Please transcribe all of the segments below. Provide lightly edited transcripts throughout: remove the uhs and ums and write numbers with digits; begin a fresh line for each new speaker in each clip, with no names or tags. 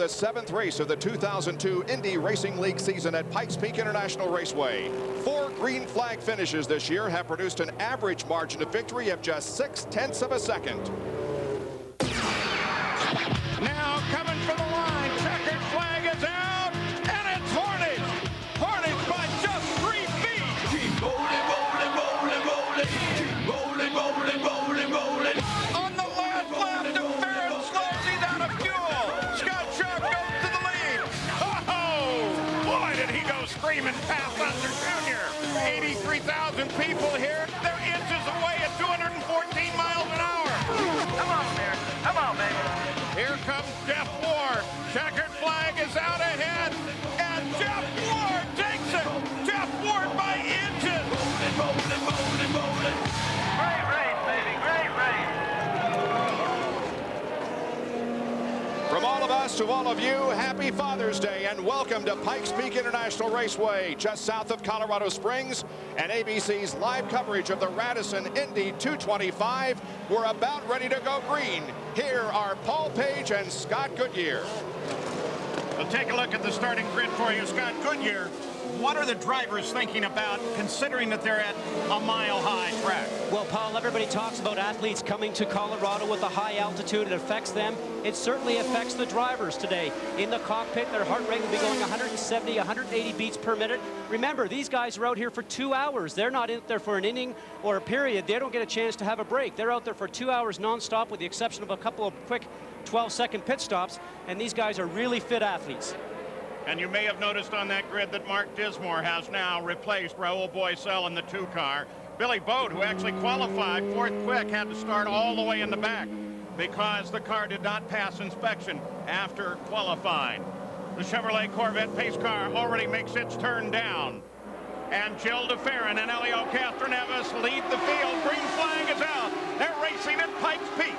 The 7th race of the 2002 Indy Racing League season at Pikes Peak International Raceway. 4 green flag finishes this year have produced an average margin of victory of just 0.6 of a second.
Now coming for the line, checkered flag is out, and it's Hornish. Hornish by just 3 feet.
Keep rolling, rolling, rolling, rolling. Keep rolling, rolling, rolling, rolling.
On the last lap, DeFerrin slows, he's out of fuel. Scott Sharp goes to the lead. Oh, boy, did he go screaming past Under Jr. 83,000 people here. They're inches away at 214 miles an hour.
Come on, man. Come on, baby.
Here comes Jeff Ward. Checkered flag is out ahead, and Jeff Ward takes it. Jeff Ward by inches.
Rolling, rolling, rolling.
Great race, baby. Great race.
From all of us to all of you, happy Father's Day and welcome to Pikes Peak International Raceway, just south of Colorado Springs, and ABC's live coverage of the Radisson Indy 225. We're about ready to go green. Here are Paul Page and Scott Goodyear.
We'll take a look at the starting grid for you, Scott Goodyear. What are the drivers thinking about, considering that they're at a mile-high track?
Well, Paul, everybody talks about athletes coming to Colorado with a high altitude. It affects them. It certainly affects the drivers today. In the cockpit, their heart rate will be going 170, 180 beats per minute. Remember, these guys are out here for 2 hours. They're not in there for an inning or a period. They don't get a chance to have a break. They're out there for 2 hours nonstop, with the exception of a couple of quick 12-second pit stops. And these guys are really fit athletes.
And you may have noticed on that grid that Mark Dismore has now replaced Raul Boisel in the 2 car. Billy Boat, who actually qualified 4th quick, had to start all the way in the back because the car did not pass inspection after qualifying. The Chevrolet Corvette pace car already makes its turn down. And Jill DeFerrin and Elio Castroneves lead the field. Green flag is out. They're racing at Pikes Peak.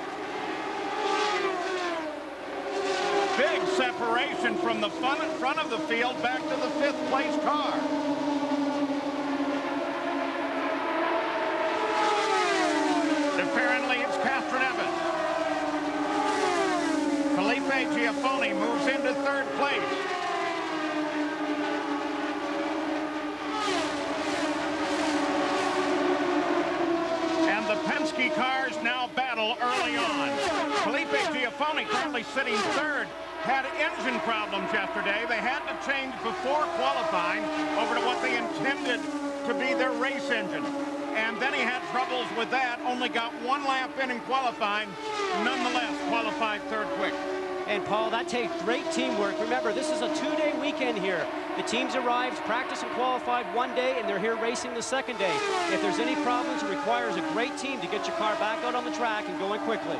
Big separation from the front of the field back to the 5th place car. DeFerrin leads Castroneves. Felipe Giafoni moves into 3rd place. And the Penske cars now battle early on. Felipe Giafoni currently sitting 3rd. Had engine problems yesterday. They had to change before qualifying over to what they intended to be their race engine. And then he had troubles with that. Only got 1 lap in qualifying. Nonetheless, qualified 3rd quick.
And Paul, that takes great teamwork. Remember, this is a 2-day weekend here. The teams arrived, practiced and qualified 1 day, and they're here racing the 2nd day. If there's any problems, it requires a great team to get your car back out on the track and going quickly.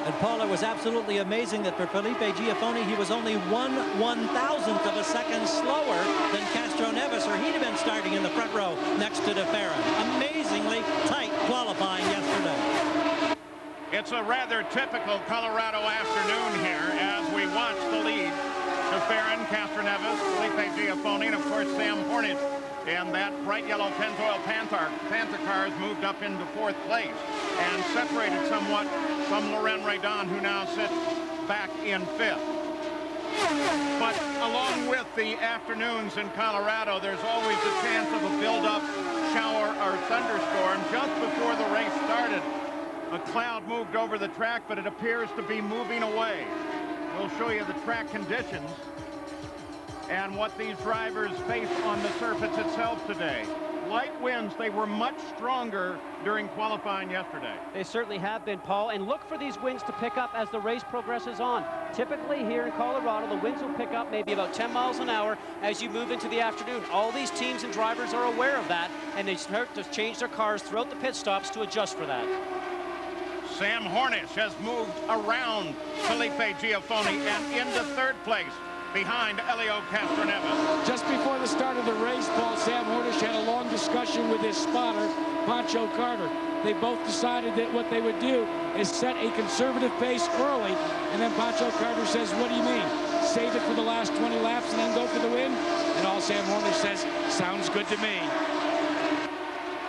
And Paul, it was absolutely amazing that for Felipe Giafoni, he was only 1/1000th of a second slower than Castroneves, or he'd have been starting in the front row next to DeFerrin. Amazingly tight qualifying yesterday.
It's a rather typical Colorado afternoon here as we watch the lead. DeFerrin, Castroneves, Felipe Giafoni, and of course Sam Hornish. And that bright yellow Pennzoil Panther car has moved up into 4th place and separated somewhat from Laurent Redon, who now sits back in 5th. But along with the afternoons in Colorado, there's always a chance of a build-up shower or thunderstorm. Just before the race started, a cloud moved over the track, but it appears to be moving away. We'll show you the track conditions and what these drivers face on the surface itself today. Light winds, they were much stronger during qualifying yesterday.
They certainly have been, Paul, and look for these winds to pick up as the race progresses on. Typically here in Colorado, the winds will pick up maybe about 10 miles an hour as you move into the afternoon. All these teams and drivers are aware of that, and they start to change their cars throughout the pit stops to adjust for that.
Sam Hornish has moved around Felipe Giafoni and into 3rd place behind Elio Castroneves.
Just before the start of the race, Paul, Sam Hornish had a long discussion with his spotter, Pancho Carter. They both decided that what they would do is set a conservative pace early, and then Pancho Carter says, what do you mean? Save it for the last 20 laps and then go for the win? And all Sam Hornish says, sounds good to me.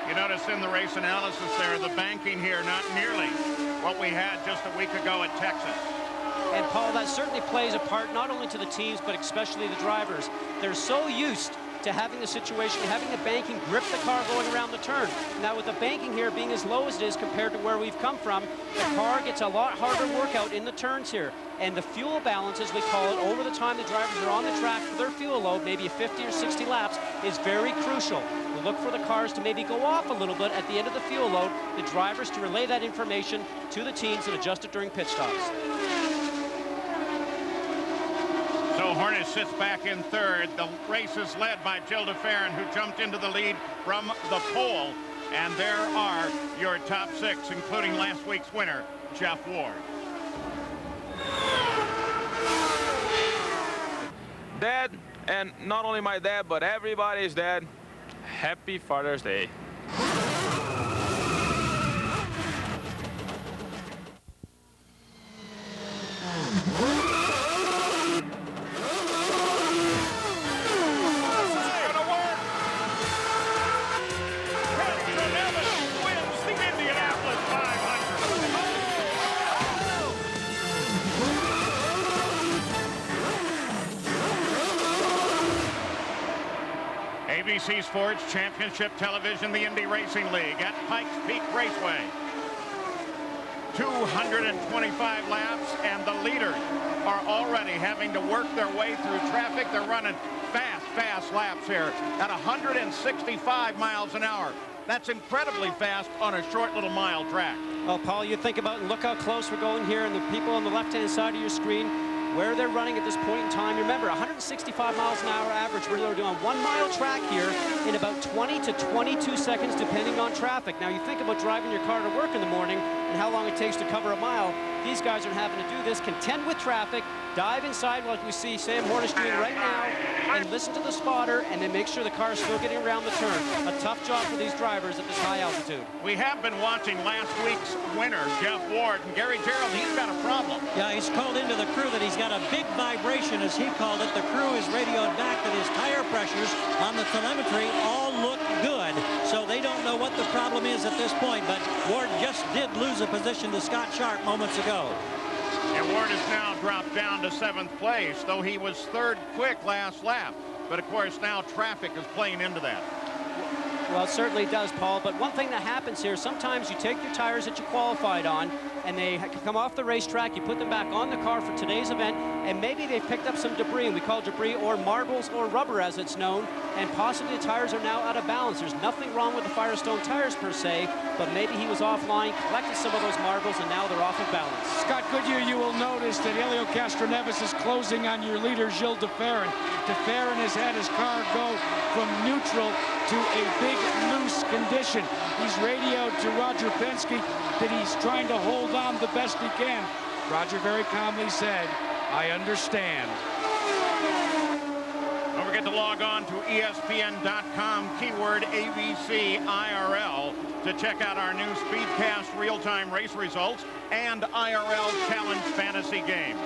You notice in the race analysis there, the banking here not nearly what we had just a week ago at Texas.
And Paul, that certainly plays a part not only to the teams, but especially the drivers. They're so used to having the situation, having the banking grip the car going around the turn. Now with the banking here being as low as it is compared to where we've come from, the car gets a lot harder workout in the turns here. And the fuel balance, as we call it, over the time the drivers are on the track for their fuel load, maybe 50 or 60 laps, is very crucial. We look for the cars to maybe go off a little bit at the end of the fuel load, the drivers to relay that information to the teams and adjust it during pit stops.
So Hornish sits back in third. The race is led by Gilles de Ferran, who jumped into the lead from the pole. And there are your top six, including last week's winner, Jeff Ward.
Dad, and not only my dad, but everybody's dad, happy Father's Day.
ABC Sports Championship Television, the Indy Racing League at Pikes Peak Raceway. 225 laps, and the leaders are already having to work their way through traffic. They're running fast laps here at 165 miles an hour. That's incredibly fast on a short little mile track.
Well, Paul, you think about and look how close we're going here, and the people on the left-hand side of your screen, where they're running at this point in time. Remember, 165 miles an hour average. We're doing a 1 mile track here in about 20 to 22 seconds, depending on traffic. Now, you think about driving your car to work in the morning and how long it takes to cover a mile. These guys are having to do this, contend with traffic, dive inside like we see Sam Hornish doing right now, and listen to the spotter, and then make sure the car is still getting around the turn. A tough job for these drivers at this high altitude.
We have been watching last week's winner, Jeff Ward, and Gary Gerald, he's got a problem.
Yeah, he's called into the crew that he's got a big vibration, as he called it. The crew is radioed back that his tire pressures on the telemetry all look good. So they don't know what the problem is at this point, but Ward just did lose a position to Scott Sharp moments ago.
And Ward has now dropped down to 7th place, though he was third quick last lap. But of course, now traffic is playing into that.
Well, it certainly does, Paul. But one thing that happens here, sometimes you take your tires that you qualified on, and they come off the racetrack, you put them back on the car for today's event, and maybe they've picked up some debris, and we call it debris or marbles or rubber as it's known, and possibly the tires are now out of balance. There's nothing wrong with the Firestone tires per se, but maybe he was offline, collected some of those marbles, and now they're off of balance.
Scott Goodyear, you will notice that Helio Castroneves is closing on your leader, Gilles de Ferran. De Ferran has had his car go from neutral to a big loose condition. He's radioed to Roger Penske that he's trying to hold on the best he can. Roger very calmly said, "I understand."
Don't forget to log on to ESPN.com, keyword ABC IRL, to check out our new Speedcast real-time race results and IRL Challenge Fantasy game.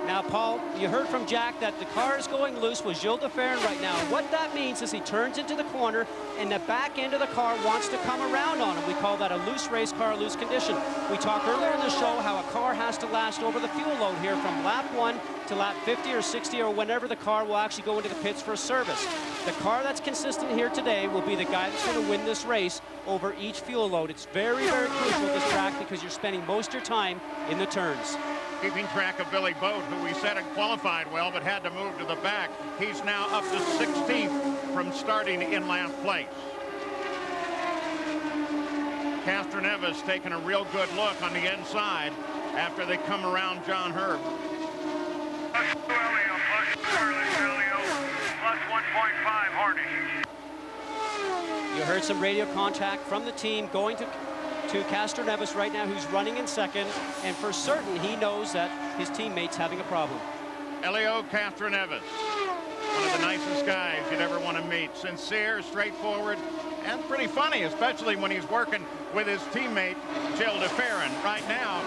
Now, Paul, you heard from Jack that the car is going loose with Gilles de Ferran right now. What that means is he turns into the corner, and the back end of the car wants to come around on him. We call that a loose race car, loose condition. We talked earlier in the show how a car has to last over the fuel load here from lap 1 to lap 50 or 60 or whenever the car will actually go into the pits for a service. The car that's consistent here today will be the guy that's going to win this race over each fuel load. It's very, very crucial at this track because you're spending most of your time in the turns.
Keeping track of Billy Boat, who we said had qualified well but had to move to the back. He's now up to 16th from starting in last place. Castroneves taking a real good look on the inside after they come around John Herb.
Plus 2 Elio, plus 4 Elio, plus 1.5 Hornish.
You heard some radio contact from the team going to Castroneves right now, who's running in second, and for certain he knows that his teammate's having a problem.
Helio Castroneves, one of the nicest guys you'd ever want to meet. Sincere, straightforward, and pretty funny, especially when he's working with his teammate, Gilles de Ferran. Right now,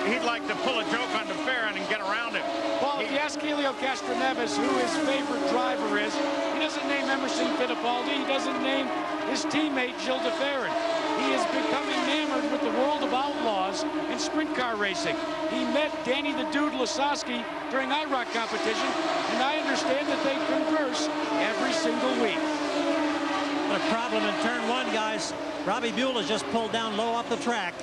he'd like to pull a joke on de Ferran and get around him.
Paul, if you ask Helio Castroneves who his favorite driver is, he doesn't name Emerson Fittipaldi, he doesn't name his teammate, Gilles de Ferran. he has become enamored with the world of outlaws and sprint car racing. He met Danny the Dude Lasowski during IROC competition, and I understand that they converse every single week.
What a problem in turn one, guys. Robbie Buell has just pulled down low off the track.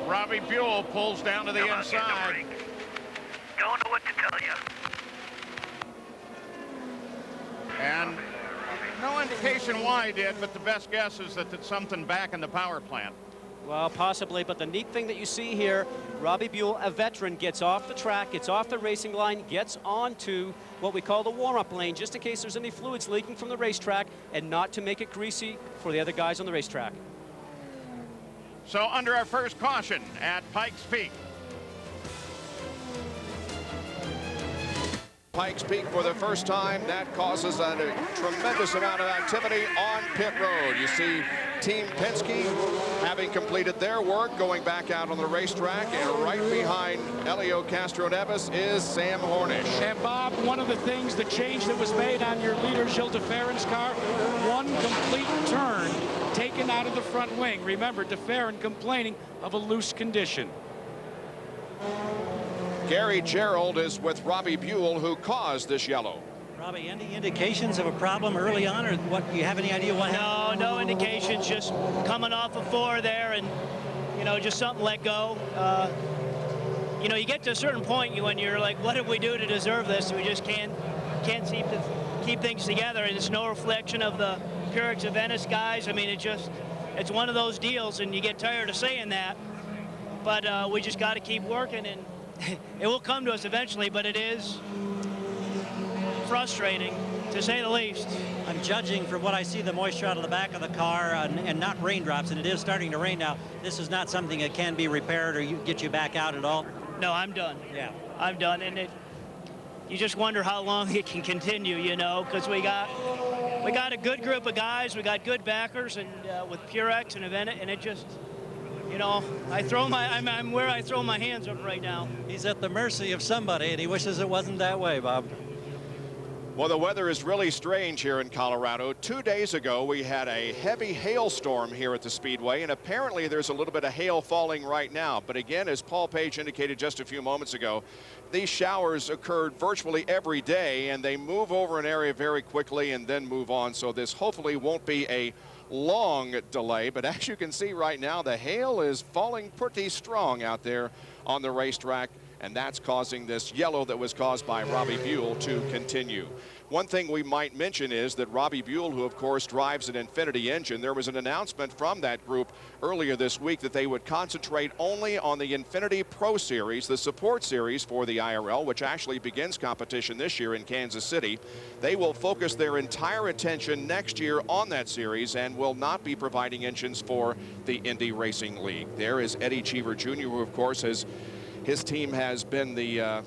Robbie Buell pulls down to the inside.
Don't know what to tell you.
And no indication why he did, but the best guess is that it's something back in the power plant.
Well, possibly, but the neat thing that you see here, Robbie Buell, a veteran, gets off the track, gets off the racing line, gets onto what we call the warm-up lane, just in case there's any fluids leaking from the racetrack, and not to make it greasy for the other guys on the racetrack.
So under our first caution at Pikes Peak.
Pikes Peak for the first time. That causes a tremendous amount of activity on pit road. You see Team Penske having completed their work, going back out on the racetrack, and right behind Helio Castroneves is Sam Hornish.
And Bob, one of the things, the change that was made on your leader Gilles de Ferran's car, one complete turn taken out of the front wing. Remember, de Ferran complaining of a loose condition.
Gary Gerald is with Robbie Buell, who caused this yellow.
Robbie, any indications of a problem early on, or what? Do you have any idea what happened?
No indications. Just coming off of 4 there, and just something let go. You get to a certain point when you're like, what did we do to deserve this? We just can't seem to keep things together, and it's no reflection of the Purex of Venice guys. I mean, it's one of those deals, and you get tired of saying that, but we just got to keep working, and it will come to us eventually, but it is frustrating, to say the least.
I'm judging from what I see the moisture out of the back of the car and not raindrops, and it is starting to rain now. This is not something that can be repaired or get you back out at all.
No, I'm done.
Yeah.
I'm done, and you just wonder how long it can continue, because we got a good group of guys, we got good backers, and with Purex and Event, and it just, I'm where I throw my hands up right now.
He's at the mercy of somebody, and he wishes it wasn't that way, Bob.
Well, the weather is really strange here in Colorado. 2 days ago, we had a heavy hailstorm here at the Speedway, and apparently there's a little bit of hail falling right now. But again, as Paul Page indicated just a few moments ago, these showers occurred virtually every day, and they move over an area very quickly and then move on. So this hopefully won't be a long delay, but as you can see right now, the hail is falling pretty strong out there on the racetrack, and that's causing this yellow that was caused by Robbie Buell to continue. One thing we might mention is that Robbie Buell, who of course drives an Infinity engine, there was an announcement from that group earlier this week that they would concentrate only on the Infinity Pro Series, the support series for the IRL, which actually begins competition this year in Kansas City. They will focus their entire attention next year on that series and will not be providing engines for the Indy Racing League. There is Eddie Cheever Jr., who of course his team has been the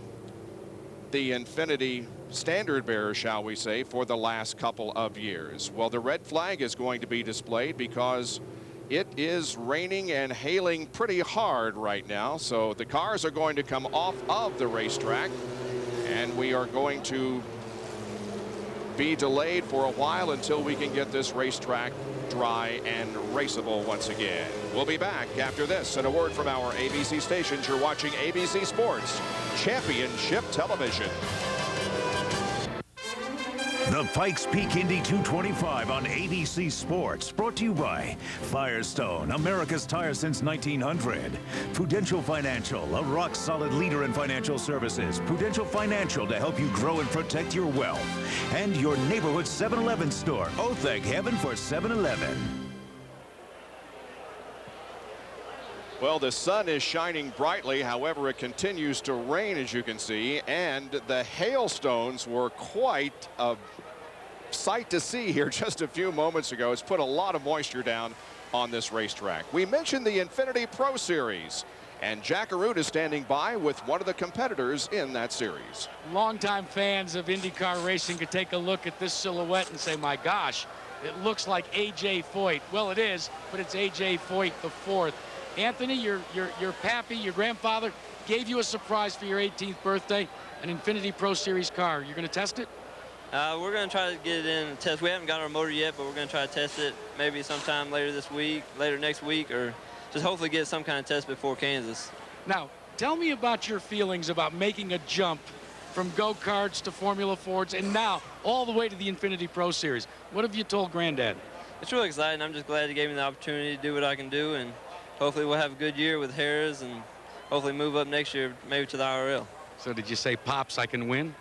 Infinity standard bearer, shall we say, for the last couple of years. Well, the red flag is going to be displayed because it is raining and hailing pretty hard right now. So the cars are going to come off of the racetrack, and we are going to be delayed for a while until we can get this racetrack dry and raceable once again. We'll be back after this, and a word from our ABC stations. You're watching ABC Sports Championship Television.
The Pikes Peak Indy 225 on ABC Sports, brought to you by Firestone, America's tire since 1900. Prudential Financial, a rock-solid leader in financial services. Prudential Financial to help you grow and protect your wealth. And your neighborhood 7-Eleven store. Oh, thank heaven for 7-Eleven.
Well, the sun is shining brightly. However, it continues to rain, as you can see, and the hailstones were quite a sight to see here just a few moments ago. It's put a lot of moisture down on this racetrack. We mentioned the Infinity Pro Series, and Jack Arute is standing by with one of the competitors in that series.
Longtime fans of IndyCar racing could take a look at this silhouette and say, my gosh, it looks like A.J. Foyt. Well, it is, but it's A.J. Foyt the fourth. Anthony, your pappy, your grandfather, gave you a surprise for your 18th birthday, an Infinity Pro Series car. You're going to test it?
We're going to try to get it in and test. We haven't got our motor yet, but we're going to try to test it. maybe sometime later next week, or just hopefully get some kind of test before Kansas.
Now, tell me about your feelings about making a jump from go-karts to Formula Fords and now all the way to the Infinity Pro Series. What have you told Granddad?
It's really exciting. I'm just glad he gave me the opportunity to do what I can do, and hopefully we'll have a good year with Harris and hopefully move up next year, maybe to the IRL.
So did you say, Pops, I can win?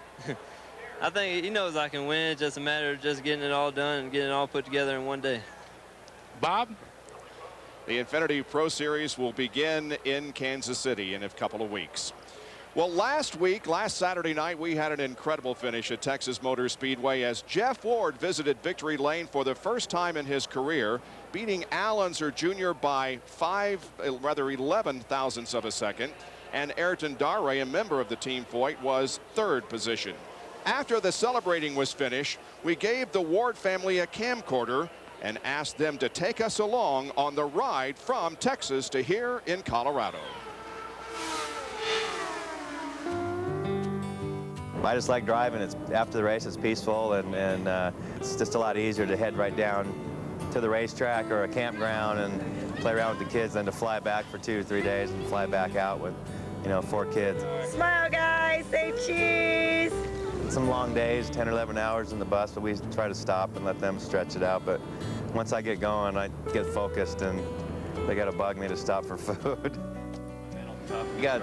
I think he knows I can win. It's just a matter of just getting it all done and getting it all put together in one day.
Bob?
The Infinity Pro Series will begin in Kansas City in a couple of weeks. Well, last Saturday night, we had an incredible finish at Texas Motor Speedway as Jeff Ward visited victory lane for the first time in his career, beating Al Unser Jr. by 11 thousandths of a second. And Ayrton Darre, a member of the Team Foyt, was third position. After the celebrating was finished, we gave the Ward family a camcorder and asked them to take us along on the ride from Texas to here in Colorado.
I just like driving. It's after the race, it's peaceful, and it's just a lot easier to head right down to the racetrack or a campground and play around with the kids than to fly back for 2 or 3 days and fly back out with, 4 kids.
Smile, guys. Say cheese.
Some long days, 10 or 11 hours in the bus, but we try to stop and let them stretch it out. But once I get going, I get focused, and they got to bug me to stop for food. You got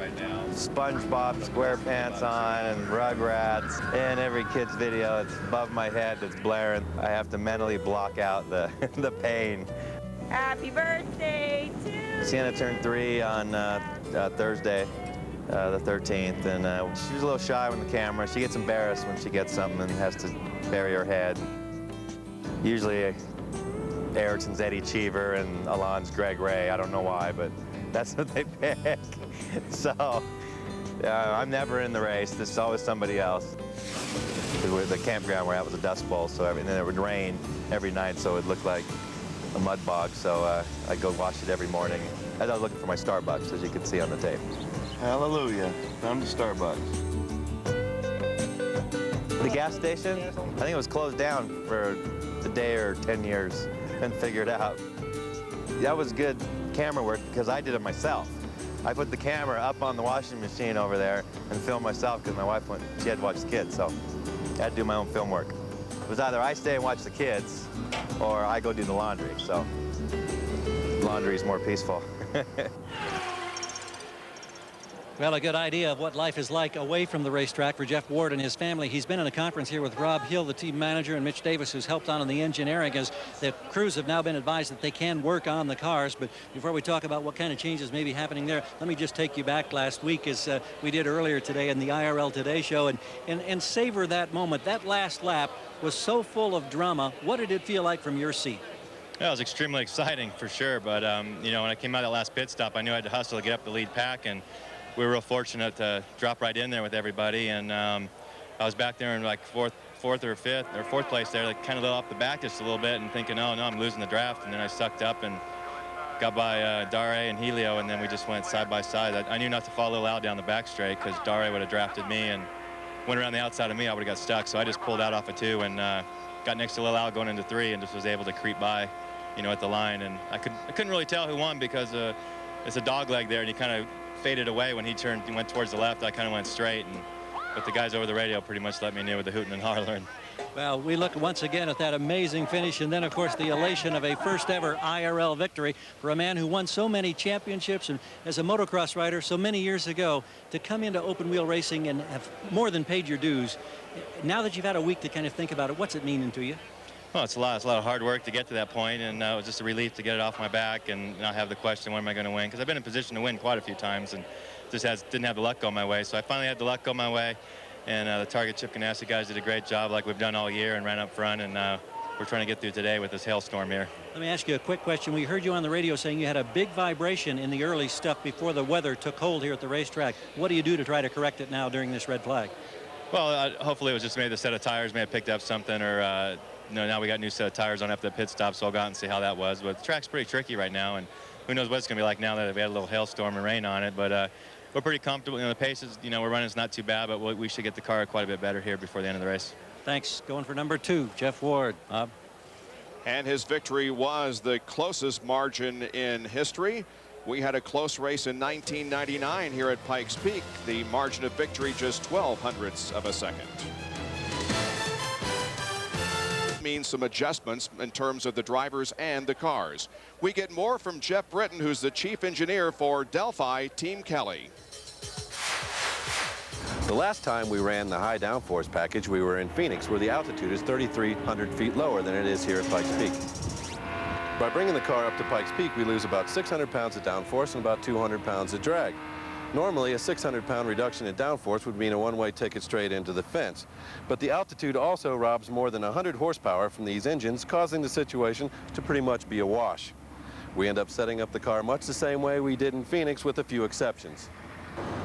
SpongeBob SquarePants on and Rugrats, and every kid's video, it's above my head, it's blaring. I have to mentally block out the pain.
Happy birthday to
Sienna turned 3 on Thursday, the 13th, and she was a little shy on the camera. She gets embarrassed when she gets something and has to bury her head. Usually Ayrton's Eddie Cheever and Alon's Greg Ray. I don't know why, but that's what they pick. So I'm never in the race. There's always somebody else. The campground we're at was a dust bowl, so and then it would rain every night, so it looked like a mud bog. So I'd go wash it every morning. As I was looking for my Starbucks, as you can see on the tape. Hallelujah. Found the Starbucks. The gas station, I think it was closed down for a day or 10 years and figured out. That was good camera work because I did it myself. I put the camera up on the washing machine over there and filmed myself because my wife she had to watch the kids, so I had to do my own film work. It was either I stay and watch the kids or I go do the laundry, so laundry is more peaceful.
Well, a good idea of what life is like away from the racetrack for Jeff Ward and his family. He's been in a conference here with Rob Hill, the team manager, and Mitch Davis, who's helped on the engineering, as the crews have now been advised that they can work on the cars. But before we talk about what kind of changes may be happening there, let me just take you back last week, as we did earlier today in the IRL Today show, and savor that moment. That last lap was so full of drama. What did it feel like from your seat?
Yeah, it was extremely exciting for sure. But, when I came out of that last pit stop, I knew I had to hustle to get up the lead pack, and we were real fortunate to drop right in there with everybody, and I was back there in like fourth place there, like kind of lit off the back just a little bit and thinking, oh no, I'm losing the draft, and then I sucked up and got by Darre and Helio, and then we just went side by side. I knew not to follow Al down the back straight because Darre would have drafted me and went around the outside of me, I would have got stuck, so I just pulled out off of 2 and got next to Lil Al going into 3 and just was able to creep by, at the line, and I couldn't really tell who won because it's a dog leg there, and he kind of faded away when he went towards the left. I kind of went straight, but the guys over the radio pretty much let me know with the hooting and hollering.
Well, we look once again at that amazing finish, and then, of course, the elation of a first-ever IRL victory for a man who won so many championships and as a motocross rider so many years ago, to come into open-wheel racing and have more than paid your dues. Now that you've had a week to kind of think about it, what's it meaning to you?
Well, it's a lot of hard work to get to that point, and it was just a relief to get it off my back and not have the question, when am I going to win? Because I've been in position to win quite a few times and just didn't have the luck go my way. So I finally had the luck go my way, and the Target Chip Ganassi guys did a great job like we've done all year and ran up front, and we're trying to get through today with this hailstorm here.
Let me ask you a quick question. We heard you on the radio saying you had a big vibration in the early stuff before the weather took hold here at the racetrack. What do you do to try to correct it now during this red flag?
Well, hopefully it was just maybe the set of tires may have picked up something, or now we got a new set of tires on after the pit stop, so I'll go out and see how that was. But the track's pretty tricky right now, and who knows what it's going to be like now that we had a little hailstorm and rain on it. But we're pretty comfortable. The pace is, we're running is not too bad, but we should get the car quite a bit better here before the end of the race.
Thanks. Going for number 2, Jeff Ward.
And his victory was the closest margin in history. We had a close race in 1999 here at Pikes Peak. The margin of victory just 0.12 of a second. Means some adjustments in terms of the drivers and the cars. We get more from Jeff Britton, who's the chief engineer for Delphi Team Kelly.
The last time we ran the high downforce package, we were in Phoenix, where the altitude is 3,300 feet lower than it is here at Pikes Peak. By bringing the car up to Pikes Peak, we lose about 600 pounds of downforce and about 200 pounds of drag. Normally, a 600-pound reduction in downforce would mean a one-way ticket straight into the fence. But the altitude also robs more than 100 horsepower from these engines, causing the situation to pretty much be a wash. We end up setting up the car much the same way we did in Phoenix, with a few exceptions.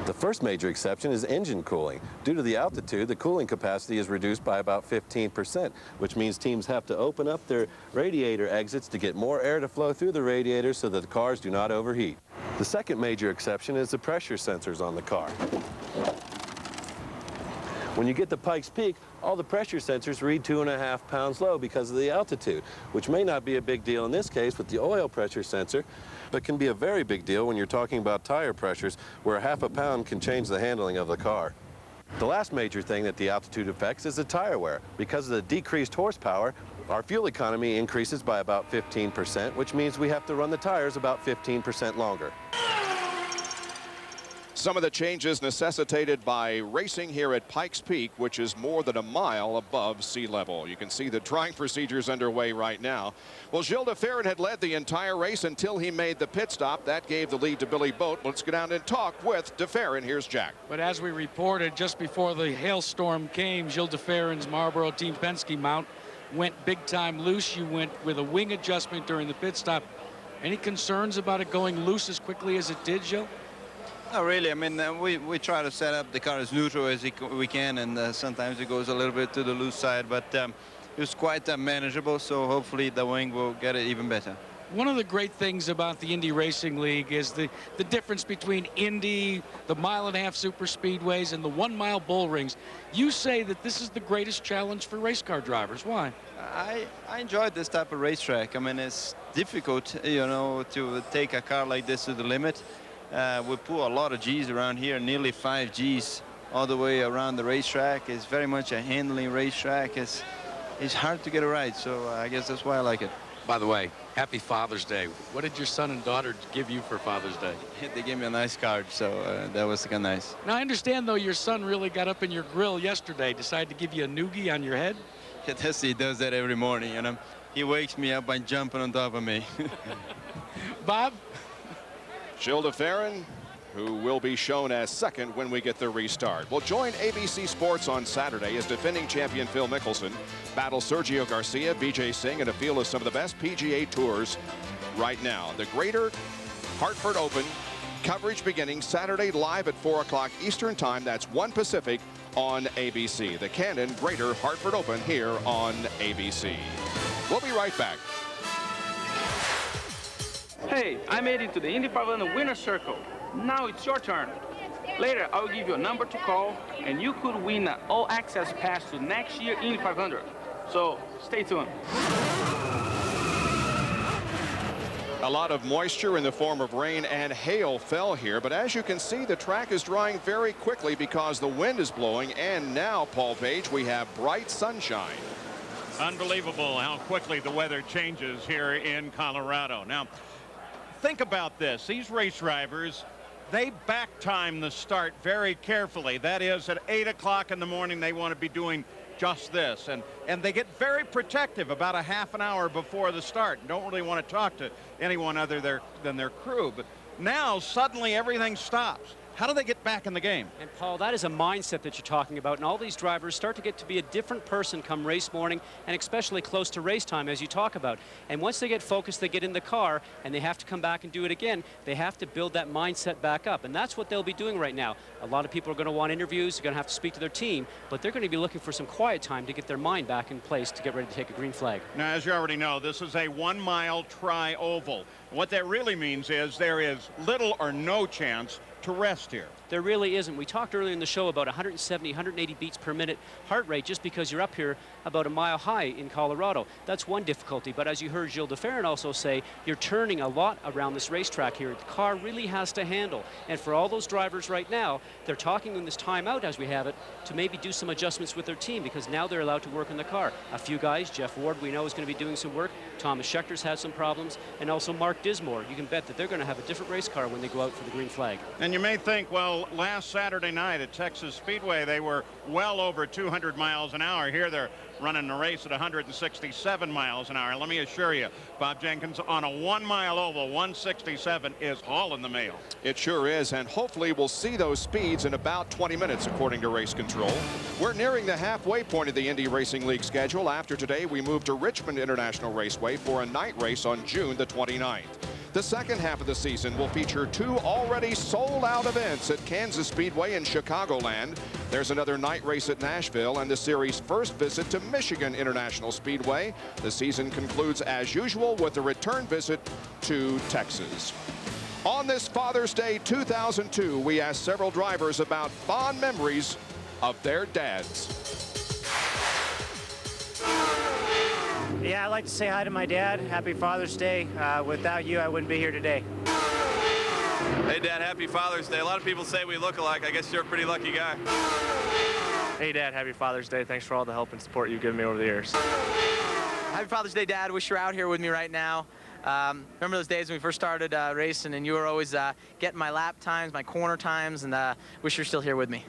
The first major exception is engine cooling. Due to the altitude, the cooling capacity is reduced by about 15%, which means teams have to open up their radiator exits to get more air to flow through the radiators so that the cars do not overheat. The second major exception is the pressure sensors on the car. When you get to Pikes Peak, all the pressure sensors read 2.5 pounds low because of the altitude, which may not be a big deal in this case with the oil pressure sensor, but can be a very big deal when you're talking about tire pressures, where 0.5 pound can change the handling of the car. The last major thing that the altitude affects is the tire wear. Because of the decreased horsepower, our fuel economy increases by about 15%, which means we have to run the tires about 15% longer.
Some of the changes necessitated by racing here at Pikes Peak, which is more than a mile above sea level. You can see the drying procedures underway right now. Well, Gilles de Ferran had led the entire race until he made the pit stop. That gave the lead to Billy Boat. Let's go down and talk with de Ferran. Here's Jack.
But as we reported, just before the hailstorm came, Gilles de Ferran's Marlboro Team Penske mount went big time loose. You went with a wing adjustment during the pit stop. Any concerns about it going loose as quickly as it did, Gilles?
Not really. I mean, we try to set up the car as neutral as we can, and sometimes it goes a little bit to the loose side, but it was quite manageable, so hopefully the wing will get it even better.
One of the great things about the Indy Racing League is the difference between Indy, the 1.5 mile super speedways, and the 1 mile bull rings. You say that this is the greatest challenge for race car drivers. Why?
I enjoyed this type of racetrack. I mean, it's difficult, you know, to take a car like this to the limit. We pull a lot of G's around here, nearly 5 G's all the way around the racetrack. It's very much a handling racetrack. It's hard to get it right, so I guess that's why I like it.
By the way, happy Father's Day. What did your son and daughter give you for Father's Day?
They gave me a nice card, so that was kind of nice.
Now, I understand, though, your son really got up in your grill yesterday, decided to give you a noogie on your head?
Yes, he does that every morning, you know. He wakes me up by jumping on top of me.
Bob?
Gilles de Ferran, who will be shown as second when we get the restart. We'll join ABC Sports on Saturday as defending champion Phil Mickelson battles Sergio Garcia, BJ Singh, and a field of some of the best PGA tours right now. The Greater Hartford Open coverage beginning Saturday live at 4 o'clock Eastern Time. That's 1 Pacific on ABC. The Cannon Greater Hartford Open here on ABC. We'll be right back.
Hey, I made it to the Indy 500 winner's circle. Now it's your turn. Later, I'll give you a number to call, and you could win an all-access pass to next year Indy 500. So, stay tuned.
A lot of moisture in the form of rain and hail fell here, but as you can see, the track is drying very quickly because the wind is blowing, and now, Paul Page, we have bright sunshine.
Unbelievable how quickly the weather changes here in Colorado. Now, think about this. These race drivers, they back time the start very carefully. That is, at 8 o'clock in the morning, they want to be doing just this. And they get very protective about a half an hour before the start. Don't really want to talk to anyone other than their crew. But now, suddenly, everything stops. How do they get back in the game?
And Paul, that is a mindset that you're talking about, and all these drivers start to get to be a different person come race morning, and especially close to race time, as you talk about. And once they get focused, they get in the car and they have to come back and do it again. They have to build that mindset back up, and that's what they'll be doing right now. A lot of people are going to want interviews, they're going to have to speak to their team, but they're going to be looking for some quiet time to get their mind back in place to get ready to take a green flag.
Now, as you already know, this is a 1 mile tri-oval. What that really means is there is little or no chance to rest here.
There really isn't. We talked earlier in the show about 170, 180 beats per minute heart rate just because you're up here about a mile high in Colorado. That's one difficulty. But as you heard Gilles de Ferran also say, you're turning a lot around this racetrack here. The car really has to handle. And for all those drivers right now, they're talking in this timeout as we have it to maybe do some adjustments with their team because now they're allowed to work on the car. A few guys, Jeff Ward, we know is going to be doing some work. Thomas Schechter's had some problems. And also Mark Dismore. You can bet that they're going to have a different race car when they go out for the green flag.
And you may think, well, last Saturday night at Texas Speedway, they were well over 200 miles an hour. Here they're running a race at 167 miles an hour. Let me assure you, Bob Jenkins, on a 1 mile oval, 167 is hauling the mail.
It sure is, and hopefully we'll see those speeds in about 20 minutes, according to race control. We're nearing the halfway point of the Indy Racing League schedule. After today, we move to Richmond International Raceway for a night race on June the 29th. The second half of the season will feature 2 already sold-out events at Kansas Speedway and Chicagoland. There's another night race at Nashville and the series' first visit to Michigan International Speedway. The season concludes as usual with a return visit to Texas. On this Father's Day 2002, we asked several drivers about fond memories of their dads.
Yeah, I'd like to say hi to my dad. Happy Father's Day. Without you, I wouldn't be here today.
Hey, Dad, happy Father's Day. A lot of people say we look alike. I guess you're a pretty lucky guy.
Hey, Dad, happy Father's Day. Thanks for all the help and support you've given me over the years.
Happy Father's Day, Dad. Wish you were out here with me right now. Remember those days when we first started racing and you were always getting my lap times, my corner times, and wish you were still here with me.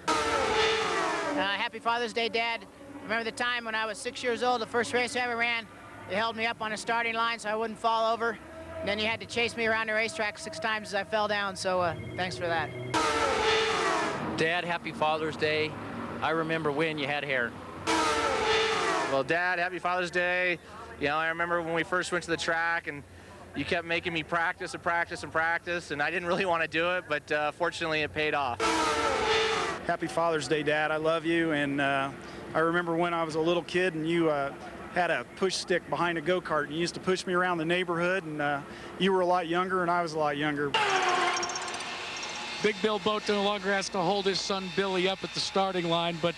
Happy Father's Day, Dad. Remember the time when I was 6 years old, the first race I ever ran? They held me up on a starting line so I wouldn't fall over. And then you had to chase me around the racetrack 6 times as I fell down, so thanks for that.
Dad, happy Father's Day. I remember when you had hair.
Well, Dad, happy Father's Day. You know, I remember when we first went to the track and you kept making me practice and practice and practice, and I didn't really want to do it, but fortunately it paid off.
Happy Father's Day, Dad. I love you, and I remember when I was a little kid and you had a push stick behind a go-kart and you used to push me around the neighborhood, and you were a lot younger and I was a lot younger.
Big Bill Boat no longer has to hold his son Billy up at the starting line, but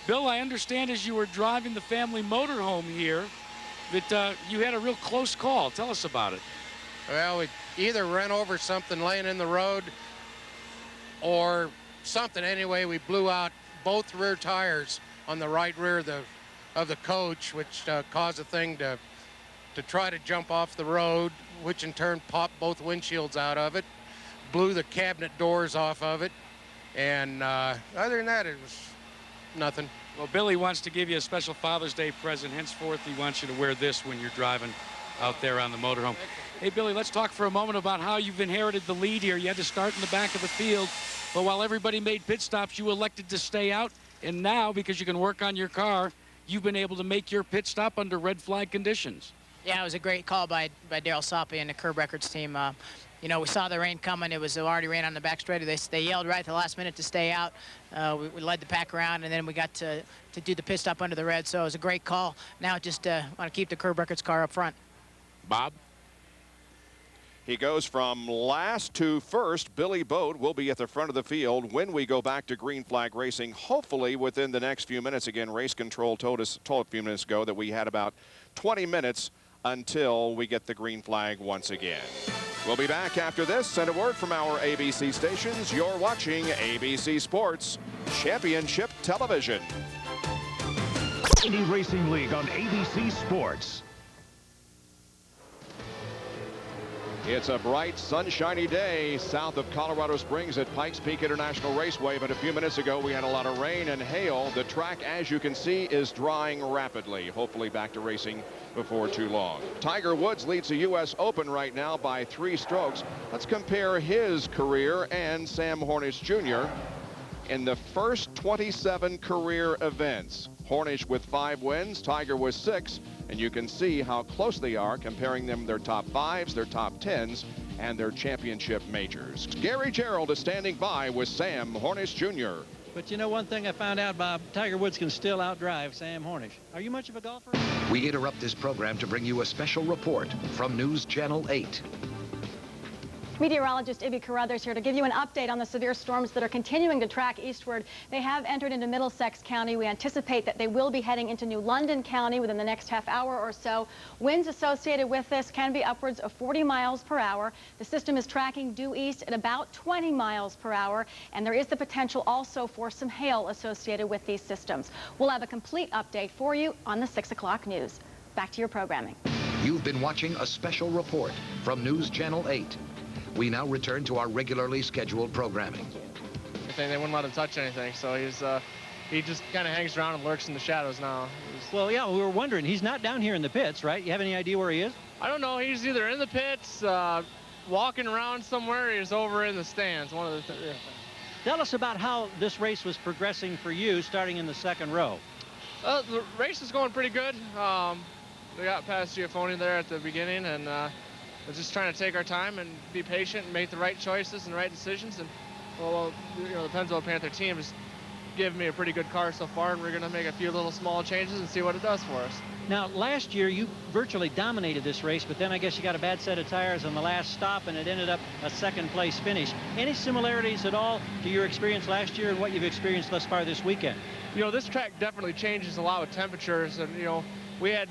Bill, I understand as you were driving the family motorhome here that you had a real close call. Tell us about it.
Well, we either ran over something laying in the road or something. Anyway, we blew out both rear tires on the right rear of the coach, which caused the thing to try to jump off the road, which in turn popped both windshields out of it, blew the cabinet doors off of it, and other than that, it was nothing.
Well, Billy wants to give you a special Father's Day present. Henceforth, he wants you to wear this when you're driving out there on the motorhome. Hey, Billy, let's talk for a moment about how you've inherited the lead here. You had to start in the back of the field, but while everybody made pit stops, you elected to stay out, and now, because you can work on your car, you've been able to make your pit stop under red flag conditions.
Yeah, it was a great call by Daryl Soppe and the Curb Records team. You know, we saw the rain coming. It was already rain on the back straight. They yelled right at the last minute to stay out. We led the pack around, and then we got to do the pit stop under the red. So it was a great call. Now just want to keep the Curb Records car up front.
Bob?
He goes from last to first. Billy Boat will be at the front of the field when we go back to green flag racing, hopefully within the next few minutes. Again, race control told us a few minutes ago that we had about 20 minutes until we get the green flag once again. We'll be back after this, and a word from our ABC stations. You're watching ABC Sports Championship Television.
Indy Racing League on ABC Sports.
It's a bright, sunshiny day south of Colorado Springs at Pikes Peak International Raceway, but a few minutes ago we had a lot of rain and hail. The track, as you can see, is drying rapidly. Hopefully back to racing before too long. Tiger Woods leads the U.S. Open right now by 3 strokes. Let's compare his career and Sam Hornish Jr. in the first 27 career events. Hornish with 5 wins, Tiger with 6. And you can see how close they are, comparing them their top 5s, their top 10s, and their championship majors. Gary Gerald is standing by with Sam Hornish Jr.
But you know one thing I found out, Bob, Tiger Woods can still outdrive Sam Hornish. Are you much of a golfer?
We interrupt this program to bring you a special report from News Channel 8.
Meteorologist Ibby Carruthers here to give you an update on the severe storms that are continuing to track eastward. They have entered into Middlesex County. We anticipate that they will be heading into New London County within the next half hour or so. Winds associated with this can be upwards of 40 miles per hour. The system is tracking due east at about 20 miles per hour, and there is the potential also for some hail associated with these systems. We'll have a complete update for you on the 6 o'clock news. Back to your programming.
You've been watching a special report from News Channel 8. We now return to our regularly scheduled programming.
They wouldn't let him touch anything, so he just kind of hangs around and lurks in the shadows now.
Well, yeah, we were wondering. He's not down here in the pits, right? You have any idea where he is?
I don't know. He's either in the pits, walking around somewhere, or he's over in the stands. One of the yeah.
Tell us about how this race was progressing for you, starting in the second row.
The race is going pretty good. We got past Giaffoni there at the beginning, and we're just trying to take our time and be patient and make the right choices and right decisions. And well, you know, the Pennzoil Panther team has given me a pretty good car so far, and we're going to make a few little small changes and see what it does for us.
Now, last year you virtually dominated this race, but then I guess you got a bad set of tires on the last stop, and it ended up a second-place finish. Any similarities at all to your experience last year and what you've experienced thus far this weekend?
You know, this track definitely changes a lot with temperatures, and you know, we had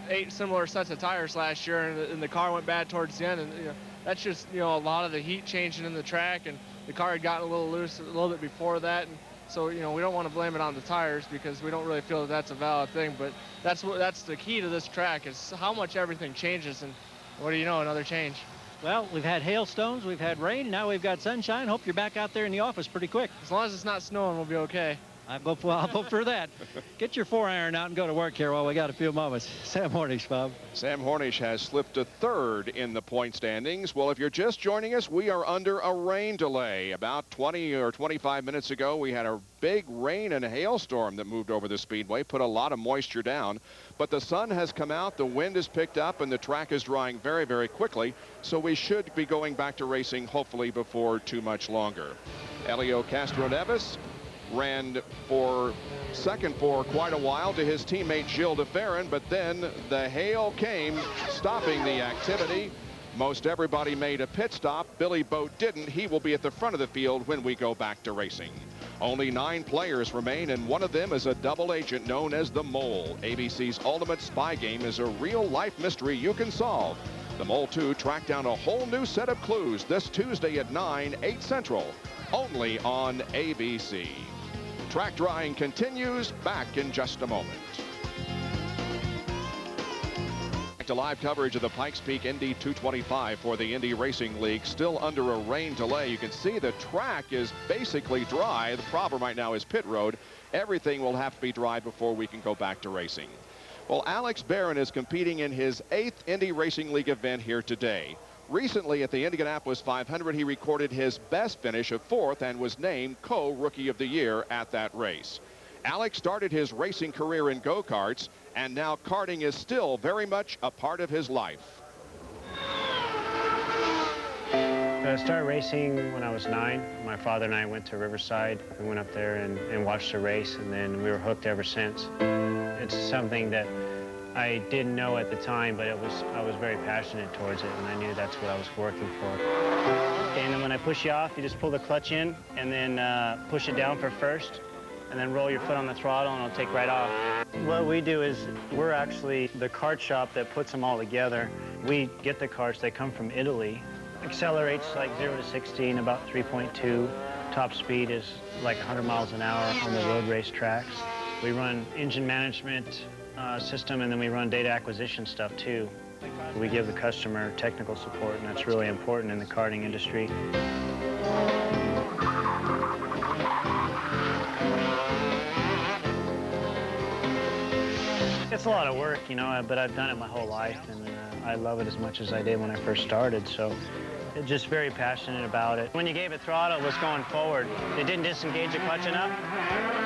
8 similar sets of tires last year, and the car went bad towards the end, and you know, that's just a lot of the heat changing in the track, and the car had gotten a little loose a little bit before that, and so we don't want to blame it on the tires because we don't really feel that that's a valid thing. But that's the key to this track is how much everything changes, and what do you know, another change.
Well, we've had hailstones, we've had rain, now we've got sunshine. Hope you're back out there in the office pretty quick.
As long as it's not snowing, we'll be okay.
I'll vote for that. Get your 4-iron out and go to work here while we got a few moments. Sam Hornish, Bob.
Sam Hornish has slipped to third in the point standings. Well, if you're just joining us, we are under a rain delay. About 20 or 25 minutes ago, we had a big rain and hailstorm that moved over the speedway, put a lot of moisture down. But the sun has come out, the wind has picked up, and the track is drying very, very quickly. So we should be going back to racing, hopefully, before too much longer. Elio Castroneves ran for second for quite a while to his teammate Gilles de Ferran, but then the hail came, stopping the activity. Most everybody made a pit stop. Billy Boat didn't. He will be at the front of the field when we go back to racing. Only 9 players remain, and one of them is a double agent known as the Mole. ABC's ultimate spy game is a real-life mystery you can solve. The Mole 2 tracked down a whole new set of clues this Tuesday at 9, 8 Central, only on ABC. Track drying continues. Back in just a moment. Back to live coverage of the Pikes Peak Indy 225 for the Indy Racing League. Still under a rain delay. You can see the track is basically dry. The problem right now is pit road. Everything will have to be dry before we can go back to racing. Well, Alex Barron is competing in his 8th Indy Racing League event here today. Recently at the Indianapolis 500, he recorded his best finish of 4th and was named Co-Rookie of the Year at that race. Alex started his racing career in go-karts, and now karting is still very much a part of his life.
I started racing when I was 9. My father and I went to Riverside. We went up there and watched the race, and then we were hooked ever since. It's something that I didn't know at the time, but I was very passionate towards it, and I knew that's what I was working for. And then when I push you off, you just pull the clutch in and then push it down for first, and then roll your foot on the throttle, and it'll take right off. What we do is we're actually the kart shop that puts them all together. We get the karts, they come from Italy. Accelerates like 0 to 60 in about 3.2. Top speed is like 100 miles an hour on the road race tracks. We run engine management system, and then we run data acquisition stuff too. We give the customer technical support, and that's really important in the karting industry. It's a lot of work, you know, but I've done it my whole life, and I love it as much as I did when I first started, so just very passionate about it. When you gave it throttle, it was going forward. It didn't disengage the clutch enough,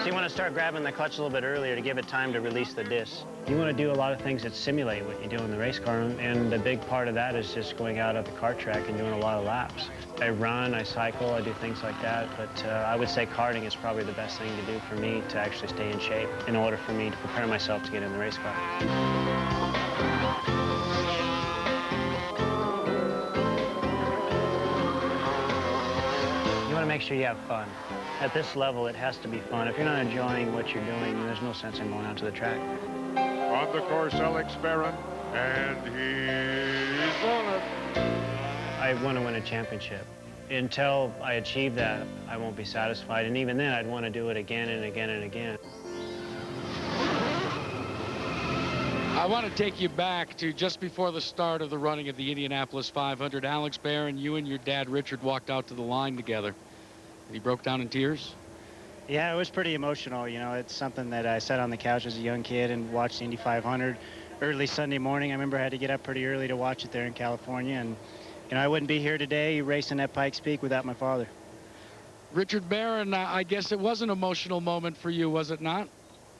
so you want to start grabbing the clutch a little bit earlier to give it time to release the disc. You want to do a lot of things that simulate what you do in the race car, and the big part of that is just going out at the kart track and doing a lot of laps. I run, I cycle, I do things like that, but I would say karting is probably the best thing to do for me to actually stay in shape in order for me to prepare myself to get in the race car. make sure you have fun. At this level, it has to be fun. If you're not enjoying what you're doing, there's no sense in going out to the track.
On the course, Alex Barron, and he's on it.
I want to win a championship. Until I achieve that, I won't be satisfied. And even then, I'd want to do it again and again and again.
I want to take you back to just before the start of the running of the Indianapolis 500. Alex Barron, you and your dad, Richard, walked out to the line together. And he broke down in tears?
Yeah, it was pretty emotional. You know, it's something that I sat on the couch as a young kid and watched the Indy 500 early Sunday morning. I remember I had to get up pretty early to watch it there in California. And, you know, I wouldn't be here today racing at Pikes Peak without my father.
Richard Barron, I guess it was an emotional moment for you, was it not?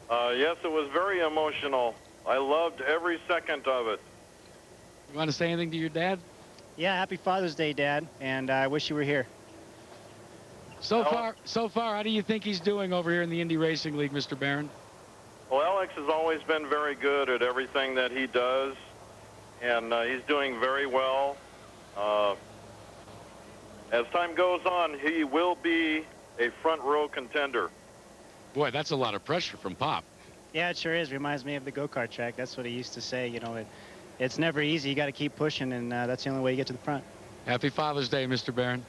Yes, it was very emotional. I loved every second of it.
You want to say anything to your dad?
Yeah, happy Father's Day, Dad, and I wish you were here.
So far, how do you think he's doing over here in the Indy Racing League, Mr. Barron?
Well, Alex has always been very good at everything that he does, and he's doing very well. As time goes on, he will be a front row contender.
Boy, that's a lot of pressure from Pop.
Yeah, it sure is. Reminds me of the go-kart track. That's what he used to say. You know, it's never easy. You got to keep pushing, and that's the only way you get to the front.
Happy Father's Day, Mr. Barron.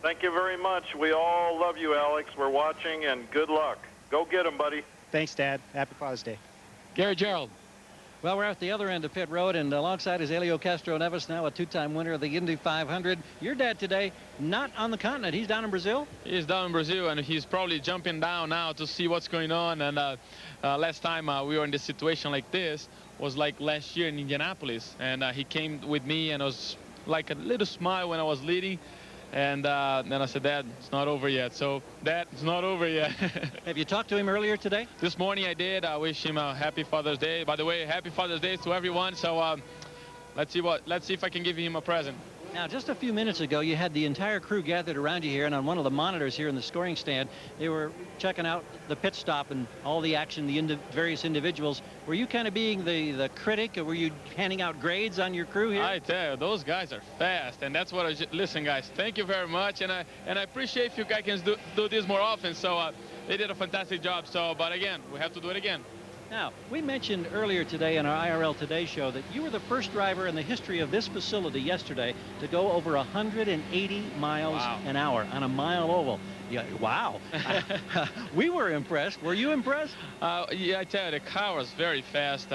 Thank you very much. We all love you, Alex. We're watching, and good luck. Go get him, buddy.
Thanks, Dad. Happy Father's Day.
Gary Gerald.
Well, we're at the other end of pit road, and alongside is Helio Castro-Neves, now a two-time winner of the Indy 500. Your dad today, not on the continent. He's down in Brazil?
He's down in Brazil, and he's probably jumping down now to see what's going on. And last time we were in this situation like this was like last year in Indianapolis. And he came with me, and it was like a little smile when I was leading. And then I said, Dad, it's not over yet. So, Dad, it's not over yet.
Have you talked to him earlier today?
This morning I did. I wish him a happy Father's Day. By the way, happy Father's Day to everyone. So let's see if I can give him a present.
Now, just a few minutes ago, you had the entire crew gathered around you here, and on one of the monitors here in the scoring stand, they were checking out the pit stop and all the action, the various individuals. Were you kind of being the critic, or were you handing out grades on your crew here?
I tell you, those guys are fast, and that's what listen, guys, thank you very much, and I appreciate if you guys can do this more often. So they did a fantastic job. So, but again, we have to do it again.
Now, we mentioned earlier today in our IRL Today show that you were the first driver in the history of this facility yesterday to go over 180 miles an hour on a mile oval. Yeah, wow. We were impressed. Were you impressed?
Yeah, I tell you, the car was very fast.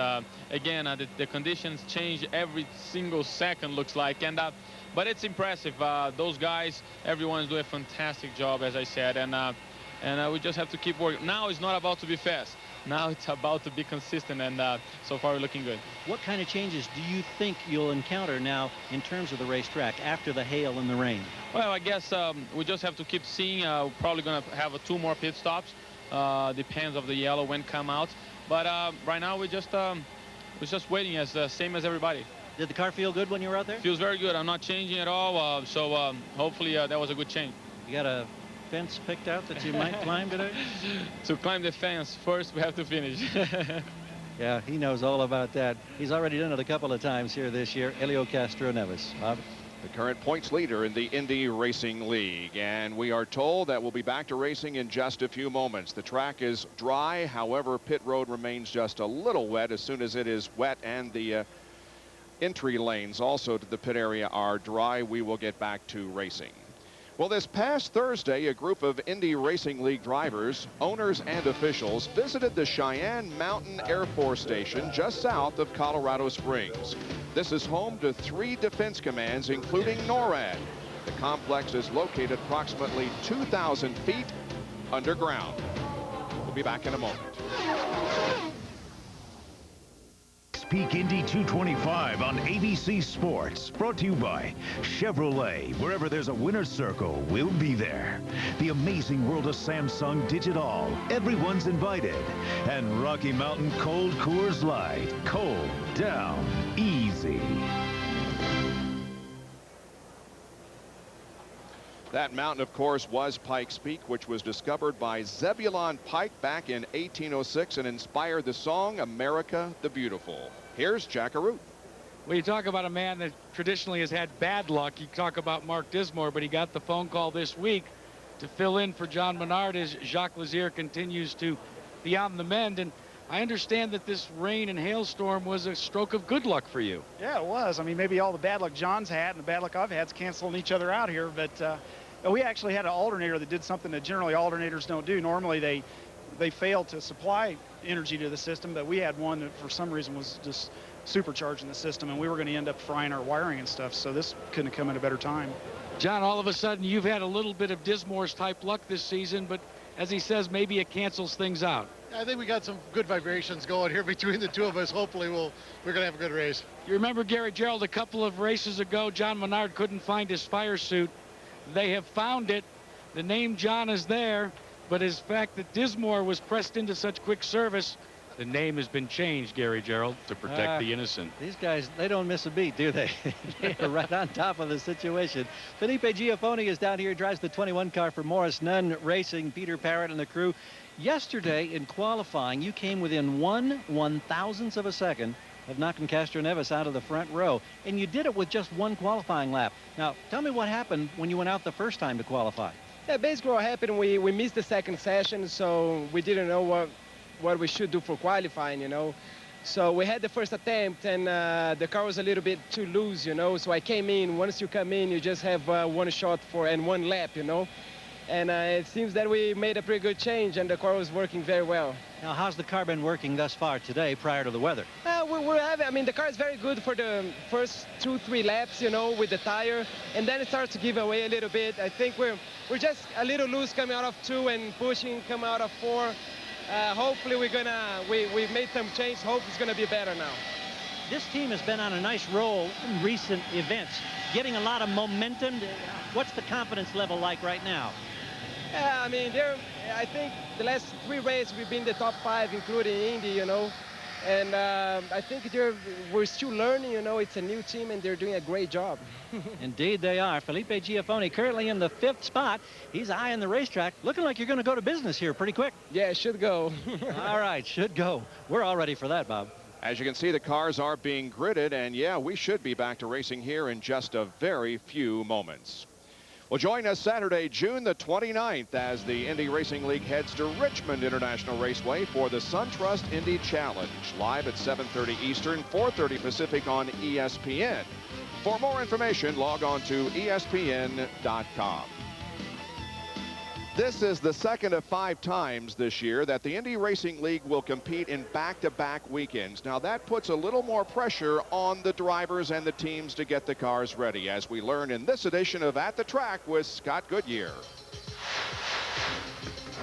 Again, the conditions change every single second, looks like. And but it's impressive. Those guys, everyone's doing a fantastic job, as I said. And we just have to keep working. Now it's not about to be fast. Now it's about to be consistent, and so far we're looking good.
What kind of changes do you think you'll encounter now in terms of the racetrack after the hail and the rain?
Well, I guess we just have to keep seeing. We're probably going to have 2 more pit stops. Depends of the yellow when come out. But right now we're just waiting, as same as everybody.
Did the car feel good when you were out there?
Feels very good. I'm not changing at all. So hopefully that was a good change.
You got a fence picked out that you might climb today?
To climb the fence, first we have to finish.
Yeah, he knows all about that. He's already done it a couple of times here this year. Helio Castro-Neves. Bob?
The current points leader in the Indy Racing League, and we are told that we'll be back to racing in just a few moments. The track is dry, however, pit road remains just a little wet. As soon as it is wet and the entry lanes also to the pit area are dry, we will get back to racing. Well, this past Thursday, a group of Indy Racing League drivers, owners, and officials visited the Cheyenne Mountain Air Force Station just south of Colorado Springs. This is home to 3 defense commands, including NORAD. The complex is located approximately 2,000 feet underground. We'll be back in a moment.
Peak Indy 225 on ABC Sports, brought to you by Chevrolet. Wherever there's a winner's circle, we'll be there. The amazing world of Samsung Digital. Everyone's invited. And Rocky Mountain Cold Coors Light. Cold down easy.
That mountain, of course, was Pikes Peak, which was discovered by Zebulon Pike back in 1806 and inspired the song America the Beautiful. Here's Jack Arute.
Well, you talk about a man that traditionally has had bad luck. You talk about Mark Dismore, but he got the phone call this week to fill in for John Menard as Jacques Lazier continues to be on the mend. And I understand that this rain and hailstorm was a stroke of good luck for you.
Yeah, it was. I mean, maybe all the bad luck John's had and the bad luck I've had is canceling each other out here. But we actually had an alternator that did something that generally alternators don't do. Normally they fail to supply energy to the system, but we had one that for some reason was just supercharging the system, and we were going to end up frying our wiring and stuff. So this couldn't have come at a better time.
John, all of a sudden you've had a little bit of Dismore's type luck this season, but as he says, maybe it cancels things out.
I think we got some good vibrations going here between the two of us. Hopefully we're going to have a good race.
You remember, Gary Gerald, a couple of races ago, John Menard couldn't find his fire suit. They have found it. The name John is there, but his fact that Dismore was pressed into such quick service, the name has been changed, Gary Gerald, to protect the innocent.
These guys, they don't miss a beat, do they? They're right on top of the situation. Felipe Giafoni is down here, drives the 21 car for Morris Nunn Racing, Peter Parrott and the crew. Yesterday in qualifying, you came within 1/1000th of a second of knocking Castroneves out of the front row, and you did it with just one qualifying lap. Now, tell me what happened when you went out the first time to qualify.
Yeah, basically what happened, we missed the second session, so we didn't know what we should do for qualifying, you know. So we had the first attempt, and the car was a little bit too loose, you know. So I came in. Once you come in, you just have one shot and one lap, you know. And it seems that we made a pretty good change, and the car was working very well.
Now, how's the car been working thus far today prior to the weather?
We're having, I mean, the car is very good for the first 2-3 laps, you know, with the tire, and then it starts to give away a little bit. I think we're just a little loose coming out of 2 and pushing come out of 4. Hopefully we've made some change. Hope it's gonna be better now.
This team has been on a nice roll in recent events, getting a lot of momentum. What's the confidence level like right now?
Yeah, I mean, I think the last 3 races we've been in the top 5, including Indy, you know. And I think we're still learning, you know. It's a new team, and they're doing a great job.
Indeed they are. Felipe Giafoni currently in the 5th spot. He's high in the racetrack. Looking like you're going to go to business here pretty quick.
Yeah, it should go.
All right, should go. We're all ready for that, Bob.
As you can see, the cars are being gridded, and yeah, we should be back to racing here in just a very few moments. Well, join us Saturday, June the 29th, as the Indy Racing League heads to Richmond International Raceway for the SunTrust Indy Challenge, live at 7:30 Eastern, 4:30 Pacific on ESPN. For more information, log on to ESPN.com. This is the second of 5 times this year that the Indy Racing League will compete in back-to-back weekends. Now, that puts a little more pressure on the drivers and the teams to get the cars ready, as we learn in this edition of At the Track with Scott Goodyear.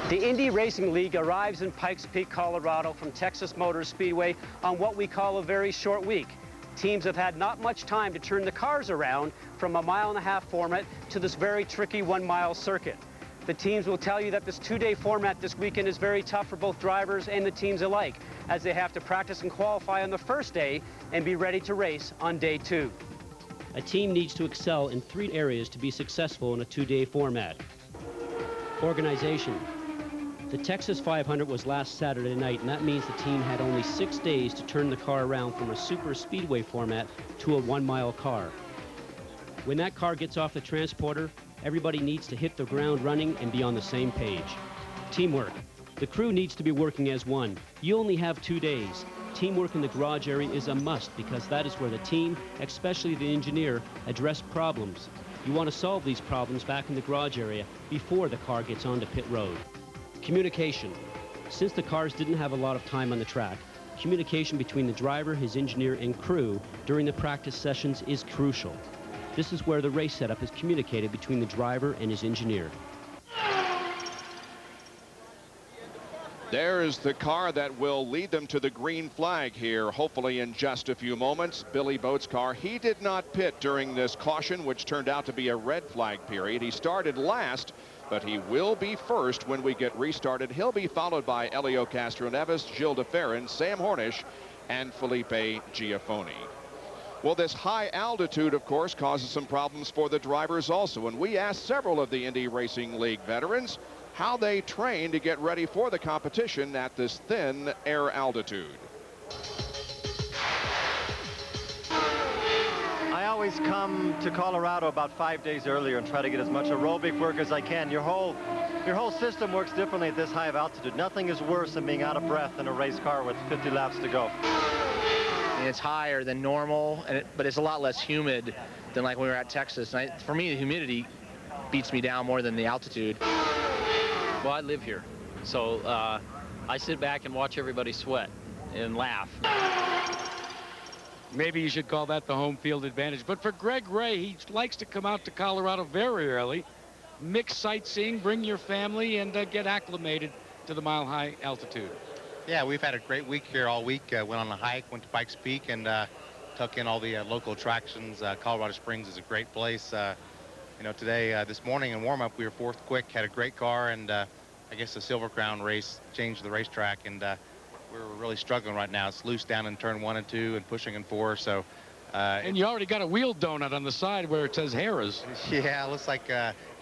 The Indy Racing League arrives in Pikes Peak, Colorado from Texas Motor Speedway on what we call a very short week. Teams have had not much time to turn the cars around from a 1.5-mile format to this very tricky 1-mile circuit. The teams will tell you that this 2-day format this weekend is very tough for both drivers and the teams alike, as they have to practice and qualify on the first day and be ready to race on day 2. A team needs to excel in 3 areas to be successful in a 2-day format. Organization. The Texas 500 was last Saturday night, and that means the team had only 6 days to turn the car around from a super speedway format to a 1-mile car. When that car gets off the transporter, everybody needs to hit the ground running and be on the same page. Teamwork. The crew needs to be working as one. You only have 2 days. Teamwork in the garage area is a must, because that is where the team, especially the engineer, address problems. You want to solve these problems back in the garage area before the car gets onto pit road. Communication. Since the cars didn't have a lot of time on the track, communication between the driver, his engineer, and crew during the practice sessions is crucial. This is where the race setup is communicated between the driver and his engineer.
There's the car that will lead them to the green flag here, hopefully in just a few moments. Billy Boat's car. He did not pit during this caution, which turned out to be a red flag period. He started last, but he will be first when we get restarted. He'll be followed by Elio Castroneves, Gilles de Ferran, Sam Hornish, and Felipe Giafoni. Well, this high altitude, of course, causes some problems for the drivers also. And we asked several of the Indy Racing League veterans how they train to get ready for the competition at this thin air altitude.
I
always come to Colorado about 5 days earlier and try to get as much aerobic work as I can. Your whole system works differently at this high of altitude. Nothing is worse than being out of breath in a race car with 50 laps to go.
And it's higher than normal, but it's a lot less humid than like when we were at Texas. And for me, the humidity beats me down more than the altitude.
Well, I live here, so I sit back and watch everybody sweat and laugh.
Maybe you should call that the home field advantage. But for Greg Ray, he likes to come out to Colorado very early, mix sightseeing, bring your family, and get acclimated to the mile-high altitude.
Yeah, we've had a great week here all week. Went on a hike, went to Pikes Peak, and took in all the local attractions. Colorado Springs is a great place. You know, today, this morning in warm-up, we were fourth quick, had a great car, and I guess the Silver Crown race changed the racetrack, and we're really struggling right now. It's loose down in turn 1 and 2 and pushing in 4, so.
And you already got a wheel donut on the side where it says Harrah's.
Yeah, it looks like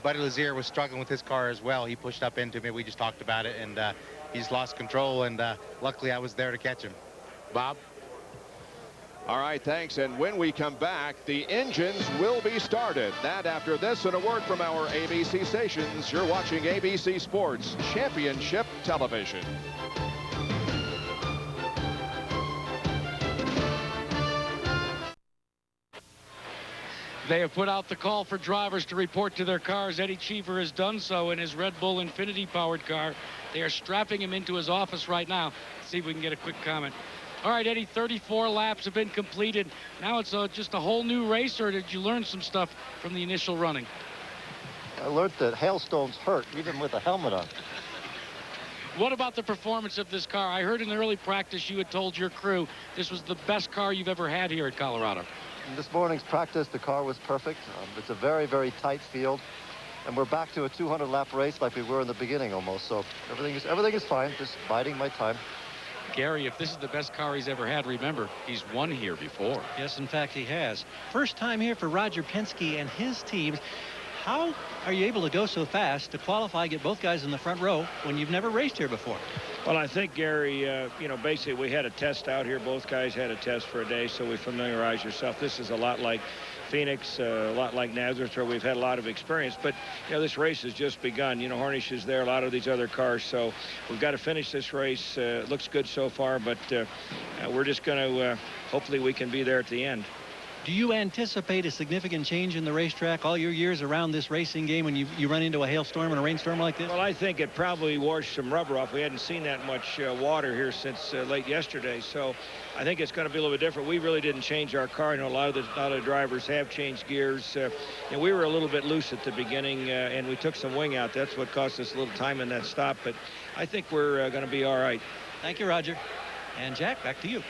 Buddy Lazier was struggling with his car as well. He pushed up into me. We just talked about it, and he's lost control, and luckily I was there to catch him.
Bob?
All right, thanks. And when we come back, the engines will be started. That after this and a word from our ABC stations. You're watching ABC Sports Championship Television.
They have put out the call for drivers to report to their cars. Eddie Cheever has done so in his Red Bull Infinity-powered car. They are strapping him into his office right now. Let's see if we can get a quick comment. All right, Eddie, 34 laps have been completed. Now it's just a whole new race, or did you learn some stuff from the initial running?
I learned that hailstones hurt, even with a helmet on.
What about the performance of this car? I heard in early practice you had told your crew this was the best car you've ever had here at Colorado.
In this morning's practice, the car was perfect. It's a very, very tight field. And we're back to a 200-lap race like we were in the beginning almost. So everything is fine, just biding my time.
Gary, if this is the best car he's ever had, remember, he's won here before.
Yes, in fact, he has. First time here for Roger Penske and his team. How are you able to go so fast to qualify, get both guys in the front row when you've never raced here before?
Well, I think, Gary, you know, basically we had a test out here. Both guys had a test for a day, so we familiarize yourself. This is a lot like Phoenix, a lot like Nazareth, where we've had a lot of experience. But, you know, this race has just begun. You know, Harnish is there, a lot of these other cars. So we've got to finish this race. It looks good so far, but we're just going to, hopefully we can be there at the end.
Do you anticipate a significant change in the racetrack all your years around this racing game when you run into a hailstorm and a rainstorm like this?
Well, I think it probably washed some rubber off. We hadn't seen that much water here since late yesterday, so I think it's going to be a little bit different. We really didn't change our car. You know, a lot of the drivers have changed gears. And we were a little bit loose at the beginning, and we took some wing out. That's what cost us a little time in that stop, but I think we're going to be all right.
Thank you, Roger. And Jack, back to you.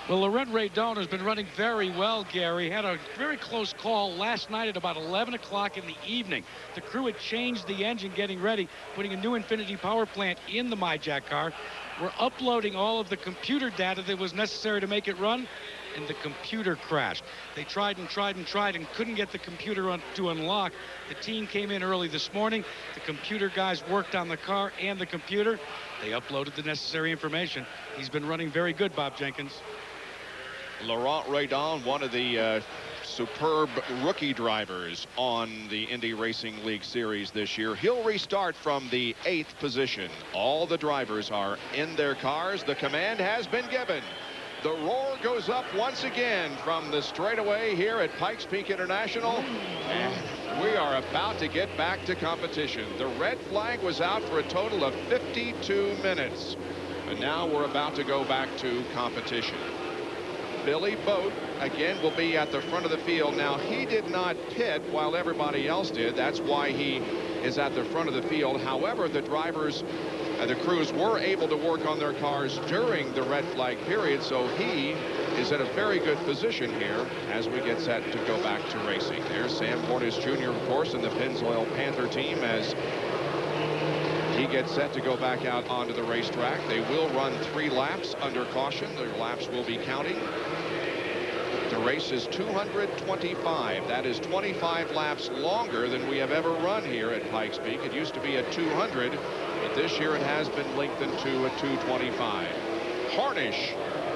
Well, Laurent Raydon has been running very well, Gary. Had a very close call last night at about 11 o'clock in the evening. The crew had changed the engine getting ready, putting a new Infinity power plant in the MyJack car. We're uploading all of the computer data that was necessary to make it run, and the computer crashed. They tried and tried and tried and couldn't get the computer to unlock. The team came in early this morning. The computer guys worked on the car and the computer. They uploaded the necessary information. He's been running very good, Bob Jenkins.
Laurent Raydon, one of the superb rookie drivers on the Indy Racing League Series this year. He'll restart from the 8th position. All the drivers are in their cars. The command has been given. The roar goes up once again from the straightaway here at Pikes Peak International. And we are about to get back to competition. The red flag was out for a total of 52 minutes. And now we're about to go back to competition. Billy Boat, again, will be at the front of the field. Now, he did not pit while everybody else did. That's why he is at the front of the field. However, the drivers, the crews were able to work on their cars during the red flag period, so he is in a very good position here as we get set to go back to racing. There's Sam Hornish Jr., of course, in the Pennzoil Panther team as he gets set to go back out onto the racetrack. They will run 3 laps under caution. Their laps will be counting. The race is 225. That is 25 laps longer than we have ever run here at Pikes Peak. It used to be a 200, but this year it has been lengthened to a 225. Harnish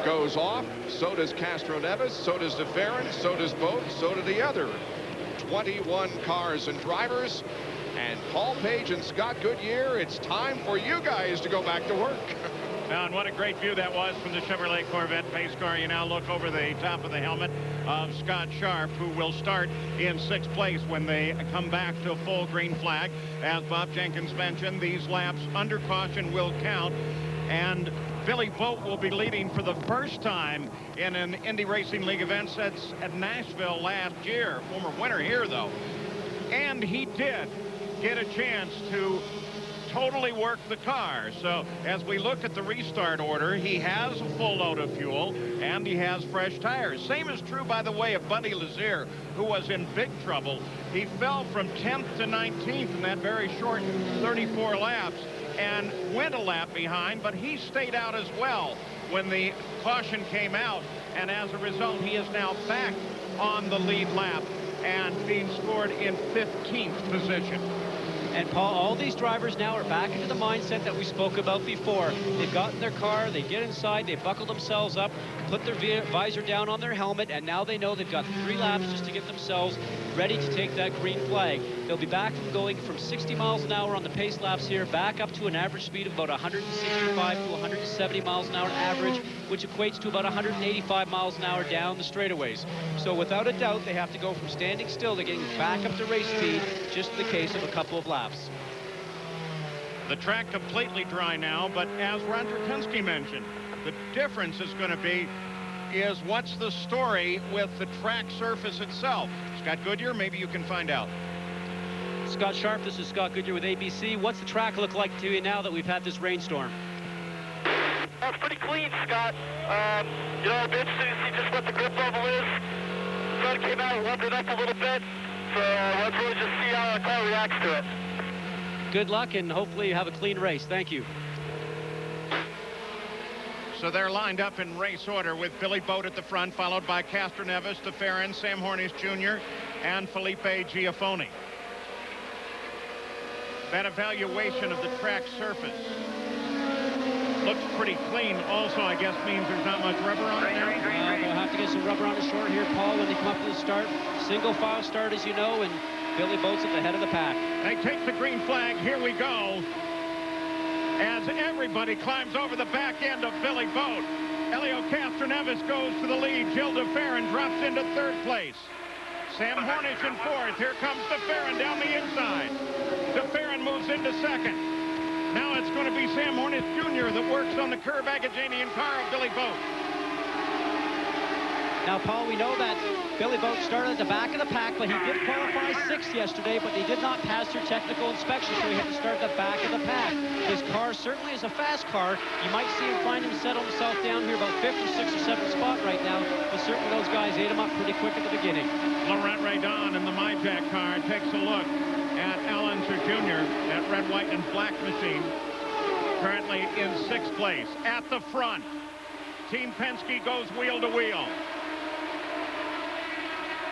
goes off. So does Castro Neves. So does DeFerrin. So does Boat. So do the other 21 cars and drivers. And Paul Page and Scott Goodyear, it's time for you guys to go back to work.
Now, and what a great view that was from the Chevrolet Corvette pace car. You now look over the top of the helmet of Scott Sharp, who will start in 6th place when they come back to full green flag. As Bob Jenkins mentioned, these laps under caution will count. And Billy Boat will be leading for the first time in an Indy Racing League event since at Nashville last year. Former winner here, though. And he did get a chance to totally work the car. So as we look at the restart order, he has a full load of fuel and he has fresh tires. Same is true, by the way, of Buddy Lazier, who was in big trouble. He fell from 10th to 19th in that very short 34 laps and went a lap behind, but he stayed out as well when the caution came out, and as a result he is now back on the lead lap and being scored in 15th position.
And Paul, all these drivers now are back into the mindset that we spoke about before. They've gotten their car, they get inside, they buckle themselves up, put their visor down on their helmet, and now they know they've got 3 laps just to get themselves ready to take that green flag. They'll be back from going from 60 miles an hour on the pace laps here, back up to an average speed of about 165 to 170 miles an hour average, which equates to about 185 miles an hour down the straightaways. So without a doubt, they have to go from standing still to getting back up to race speed, just in the case of a couple of laps.
The track completely dry now, but as Ron Turkensky mentioned, the difference is going to be is what's the story with the track surface itself. Scott Goodyear, maybe you can find out.
Scott Sharp, this is Scott Goodyear with ABC. What's the track look like to you now that we've had this rainstorm?
Well, it's pretty clean, Scott. You know, it'll be interesting to see just what the grip level is. The sun came out and warmed it up a little bit, so let's really just see how the car reacts to it.
Good luck, and hopefully you have a clean race. Thank you.
So they're lined up in race order with Billy Boat at the front, followed by Castro Neves, DeFerrin, Sam Hornish Jr., and Felipe Giafoni. That evaluation of the track surface looks pretty clean. Also, I guess, means there's not much rubber on it now.
They'll have to get some rubber on the short here, Paul, when they come up to the start. Single file start, as you know, and Billy Boat's at the head of the pack.
They take the green flag. Here we go. As everybody climbs over the back end of Billy Boat. Helio Castroneves goes to the lead. Gil DeFerrin drops into 3rd place. Sam Hornish in 4th. Here comes DeFerrin down the inside. DeFerrin moves into 2nd. Now it's going to be Sam Hornish Jr. that works on the curb Agajanian car of Billy Boat.
Now, Paul, we know that Billy Boat started at the back of the pack, but he did qualify 6th yesterday, but he did not pass their technical inspection, so he had to start at the back of the pack. His car certainly is a fast car. You might see him find him settle himself down here about 5th or 6th or 7th spot right now, but certainly those guys ate him up pretty quick at the beginning.
Laurent Radisson in the MyJack car takes a look at Alan Jr., that red, white, and black machine, currently in 6th place. At the front, Team Penske goes wheel to wheel.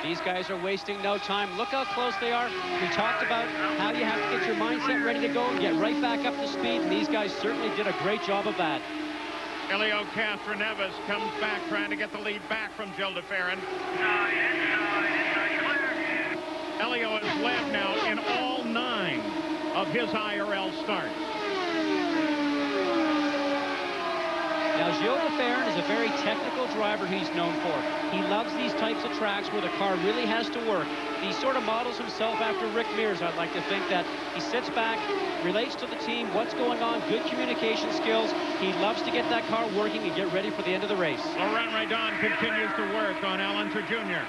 These guys are wasting no time. Look how close they are. We talked about how you have to get your mindset ready to go and get right back up to speed, and these guys certainly did a great job of that.
Helio Castroneves comes back, trying to get the lead back from Gil DeFerrin. Helio has led now in all 9 of his IRL starts.
Now, Gil DeFerrin is a very technical driver he's known for. He loves these types of tracks where the car really has to work. He sort of models himself after Rick Mears. I'd like to think that he sits back, relates to the team, what's going on, good communication skills. He loves to get that car working and get ready for the end of the race.
Laurent Radisson continues to work on Alan Jr.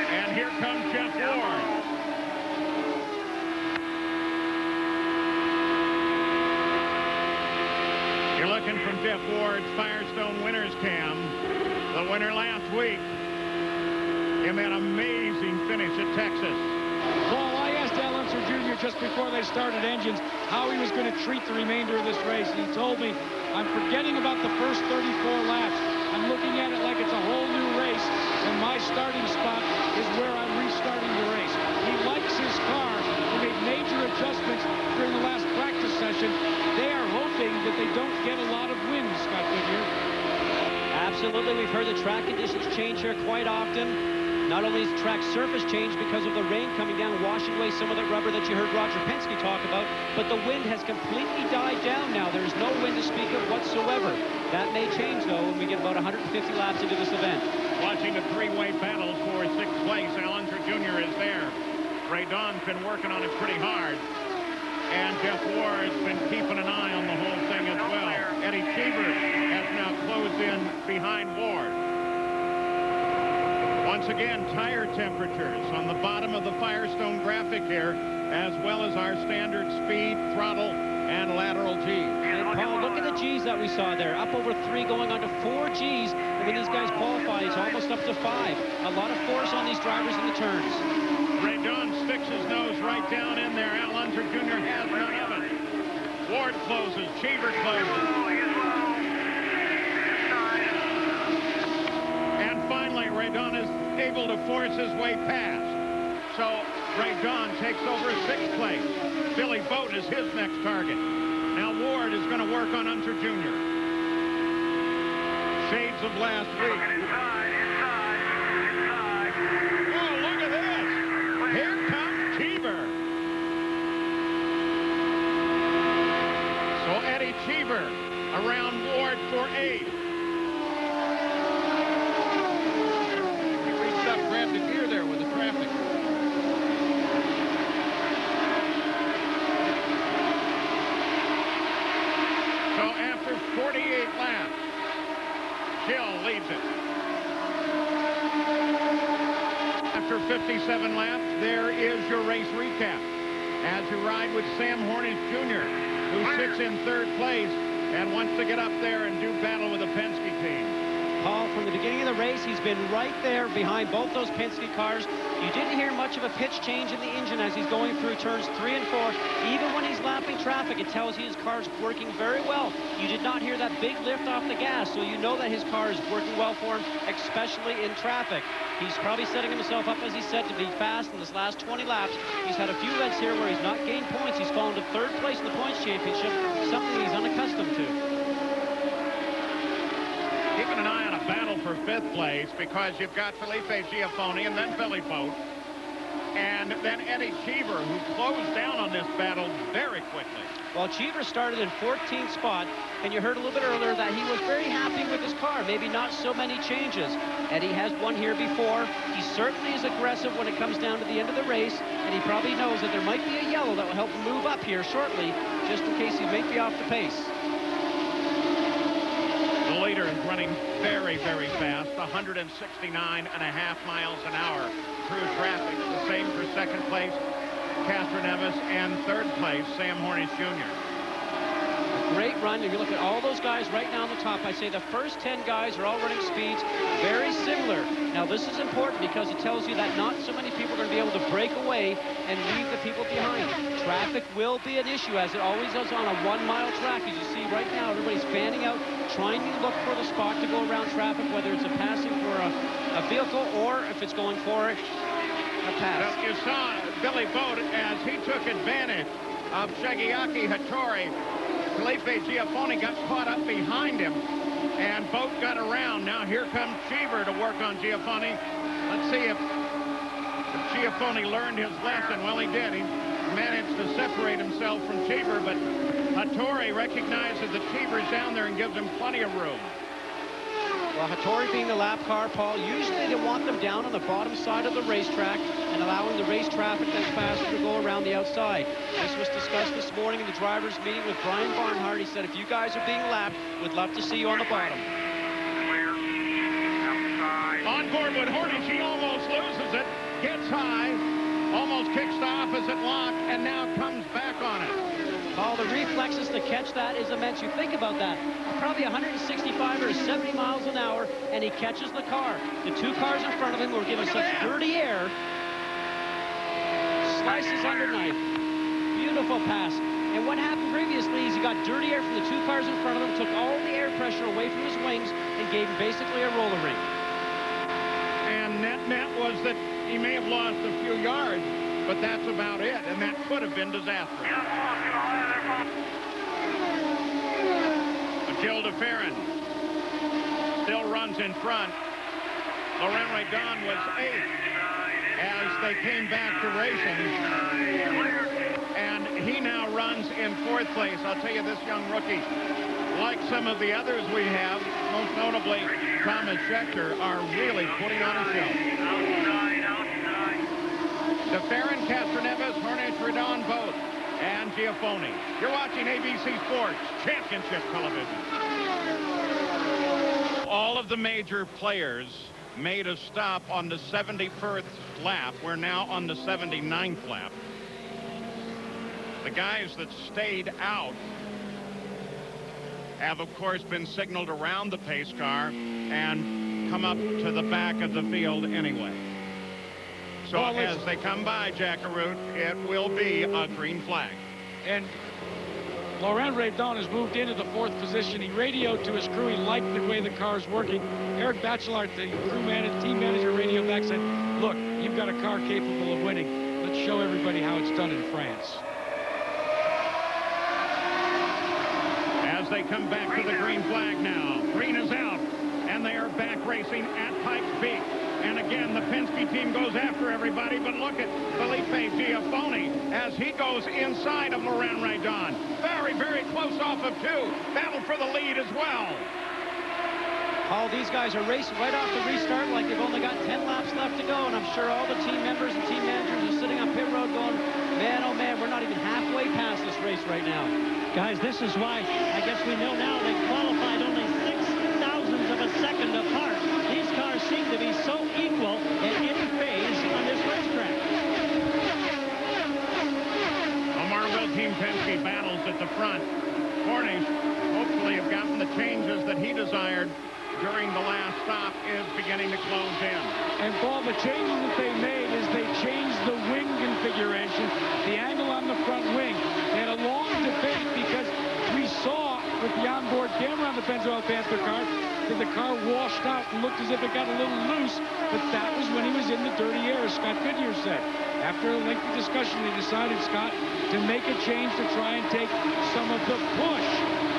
And here comes Jeff Ward. You're looking from Jeff Ward's Firestone Winners Cam. The winner last week in that amazing finish at Texas.
Paul, I asked Alan Jr. just before they started engines how he was going to treat the remainder of this race. And he told me, I'm forgetting about the first 34 laps. I'm looking at it like it's a whole new race, and my starting spot is where I'm restarting the race. He likes his car. He made major adjustments during the last practice session. They are hoping that they don't get a lot of wins, Scott Goodyear.
Absolutely. We've heard the track conditions change here quite often. Not only is the track surface changed because of the rain coming down, washing away some of that rubber that you heard Roger Penske talk about, but the wind has completely died down now. There's no wind to speak of whatsoever. That may change, though, when we get about 150 laps into this event.
Watching the three-way battle for 6th place, Al Unser Jr. is there. Ray Don's been working on it pretty hard. And Jeff Ward's been keeping an eye on the whole thing as well. Eddie Cheever has now closed in behind Ward. Once again, tire temperatures on the bottom of the Firestone graphic here, as well as our standard speed, throttle, and lateral G's.
And Paul, look at the G's that we saw there. Up over 3, going on to 4 G's. And when these guys qualify, it's almost up to 5. A lot of force on these drivers in the turns.
Ray Don sticks his nose right down in there. Al Unser Jr. has none of it. Ward closes. Cheever closes. And finally, Ray Don is able to force his way past. So Ray Don takes over 6th place. Billy Boat is his next target. Now Ward is going to work on Unser Jr. Shades of last week. Oh, look at this. Here comes Cheever. So Eddie Cheever around Ward for 8th. He reached up, grabbed the gear there with the traffic. So after 48 laps, Hill leads it. After 57 laps, there is your race recap as you ride with Sam Hornish Jr., who sits in 3rd place and wants to get up there and do battle with the Penske team.
Paul, from the beginning of the race, he's been right there behind both those Penske cars. You didn't hear much of a pitch change in the engine as he's going through turns 3 and 4. Even when he's lapping traffic, it tells you his car's working very well. You did not hear that big lift off the gas, so you know that his car is working well for him, especially in traffic. He's probably setting himself up, as he said, to be fast in this last 20 laps. He's had a few events here where he's not gained points. He's fallen to 3rd place in the points championship, something he's unaccustomed to.
Keeping an eye on a battle for 5th place, because you've got Felipe Giafoni and then Billy Boat, and then Eddie Cheever, who closed down on this battle very quickly.
Well, Cheever started in 14th spot, and you heard a little bit earlier that he was very happy with his car. Maybe not so many changes. Eddie has won here before. He certainly is aggressive when it comes down to the end of the race, and he probably knows that there might be a yellow that will help him move up here shortly, just in case he may be off the pace.
The leader is running very, very fast, 169.5 miles an hour through traffic. The same for 2nd place, Castro Neves, and 3rd place, Sam Hornish Jr.
Great run. If you look at all those guys right now on the top, I say the first 10 guys are all running speeds very similar. Now, this is important because it tells you that not so many people are going to be able to break away and leave the people behind. Traffic will be an issue, as it always does on a 1-mile track. As you see right now, everybody's fanning out, trying to look for the spot to go around traffic, whether it's a passing for a vehicle or if it's going for it, a pass.
Well, you saw Billy Boat as he took advantage of Shigeaki Hattori. Felipe Giafoni got caught up behind him, and Boat got around. Now here comes Cheever to work on Giafoni. Let's see if Giafoni learned his lesson. Well, he did. He managed to separate himself from Cheever, but Hattori recognizes that Cheever's down there and gives him plenty of room.
Well, Hattori being the lap car, Paul, usually they want them down on the bottom side of the racetrack and allowing the race traffic that's faster to go around the outside. This was discussed this morning in the drivers' meeting with Brian Barnhart. He said, if you guys are being lapped, we'd love to see you on the bottom.
On board with Hornish, he almost loses it, gets high, almost kicks off as it locked, and now comes back on it.
Paul, the reflexes to catch that is immense. You think about that. Probably 165 or 70 miles an hour, and he catches the car. The 2 cars in front of him were giving such dirty air. Slices under knife. Beautiful pass. And what happened previously is he got dirty air from the 2 cars in front of him, took all the air pressure away from his wings, and gave him basically a roller rink.
And net was that he may have lost a few yards, but that's about it, and that could have been disastrous. Gilles de Ferran still runs in front. Laurent Redon was 8th as they came back to racing. And he now runs in 4th place. I'll tell you, this young rookie, like some of the others we have, most notably Thomas Schechter, are really putting on a show. DeFerrin, Castroneves, Hornish, Redon, both, and Giafoni. You're watching ABC Sports Championship Television. All of the major players made a stop on the 71st lap. We're now on the 79th lap. The guys that stayed out have, of course, been signaled around the pace car and come up to the back of the field anyway. So as they come by Jackaroo, it will be a green flag.
And Laurent Redon has moved into the 4th position. He radioed to his crew. He liked the way the car's working. Eric Bachelard, the team manager, radioed back, said, look, you've got a car capable of winning. Let's show everybody how it's done in France.
As they come back to the green flag now, green is out, and they are back racing at Pikes Peak. And again, the Penske team goes after everybody, but look at Felipe Giafoni as he goes inside of Laurent Redon. Very, very close off of 2. Battle for the lead as well.
Paul, these guys are racing right off the restart like they've only got 10 laps left to go, and I'm sure all the team members and team managers are sitting on pit road going, man, oh man, we're not even halfway past this race right now.
Guys, this is why I guess we know now they qualified only 0.06 of a second apart. These cars seem to be so equal and in phase on this racetrack.
Marvel Team Penske battles at the front. Hornish hopefully have gotten the changes that he desired during the last stop, is beginning to close in.
And Paul, the changes that they made is they changed the wing configuration, the angle on the front wing. They had a long debate because we saw with the onboard camera on the Pennzoil Panther car that the car washed out and looked as if it got a little loose, but that was when he was in the dirty air, as Scott Goodyear said. After a lengthy discussion, they decided, Scott, to make a change to try and take some of the push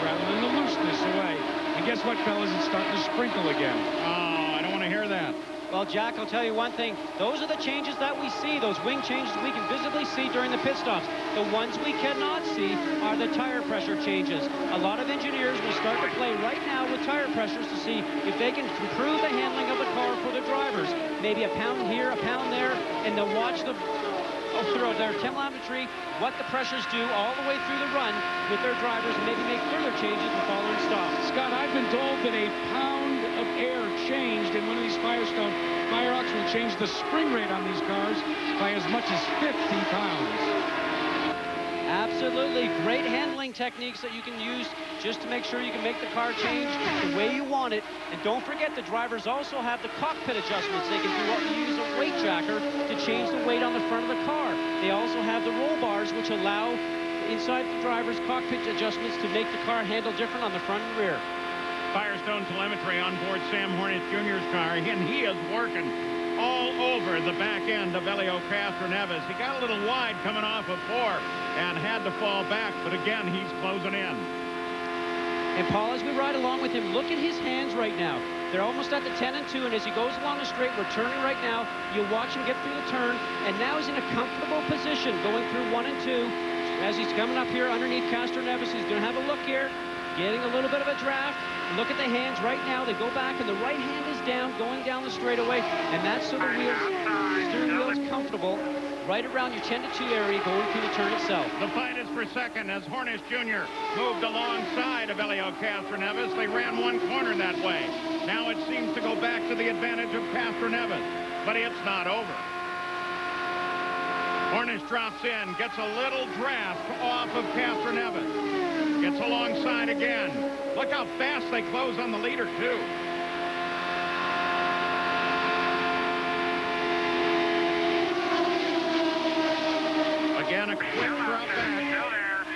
rather than the looseness away. And guess what, fellas? It's starting to sprinkle again.
Oh, I don't want to hear that.
Well, Jack, I'll tell you one thing. Those are the changes that we see, those wing changes we can visibly see during the pit stops. The ones we cannot see are the tire pressure changes. A lot of engineers will start to play right now with tire pressures to see if they can improve the handling of the car for the drivers. Maybe a pound here, a pound there, and they'll watch the through their telemetry, what the pressures do all the way through the run with their drivers, and maybe make further changes in the following stops.
Scott, I've been told that a pound of air changed in one of these Firestone Fireox will change the spring rate on these cars by as much as 50 pounds.
Absolutely. Great handling techniques that you can use just to make sure you can make the car change the way you want it. And don't forget, the drivers also have the cockpit adjustments. They can use a weight tracker to change the weight on the front of the car. They also have the roll bars, which allow inside the driver's cockpit adjustments to make the car handle different on the front and rear.
Firestone telemetry on board Sam Hornish Jr.'s car, and he is working all over the back end of Helio Castroneves. He got a little wide coming off of 4 and had to fall back, but again, he's closing in.
And Paul, as we ride along with him, look at his hands right now. They're almost at the 10 and 2, and as he goes along the straight, we're turning right now. You'll watch him get through the turn, and now he's in a comfortable position going through 1 and 2. As he's coming up here underneath Castroneves, he's going to have a look here, getting a little bit of a draft. Look at the hands right now. They go back, and the right hand is down, going down the straightaway, and that's so the steering wheel is comfortable right around your 10 to 2 area going through the turn itself.
The fight is for second as Hornish Jr. moved alongside of Helio Castroneves. They ran one corner that way. Now it seems to go back to the advantage of Castroneves, but it's not over. Hornish drops in, gets a little draft off of Castroneves. Gets alongside again. Look how fast they close on the leader, too. Again, a quick drop back.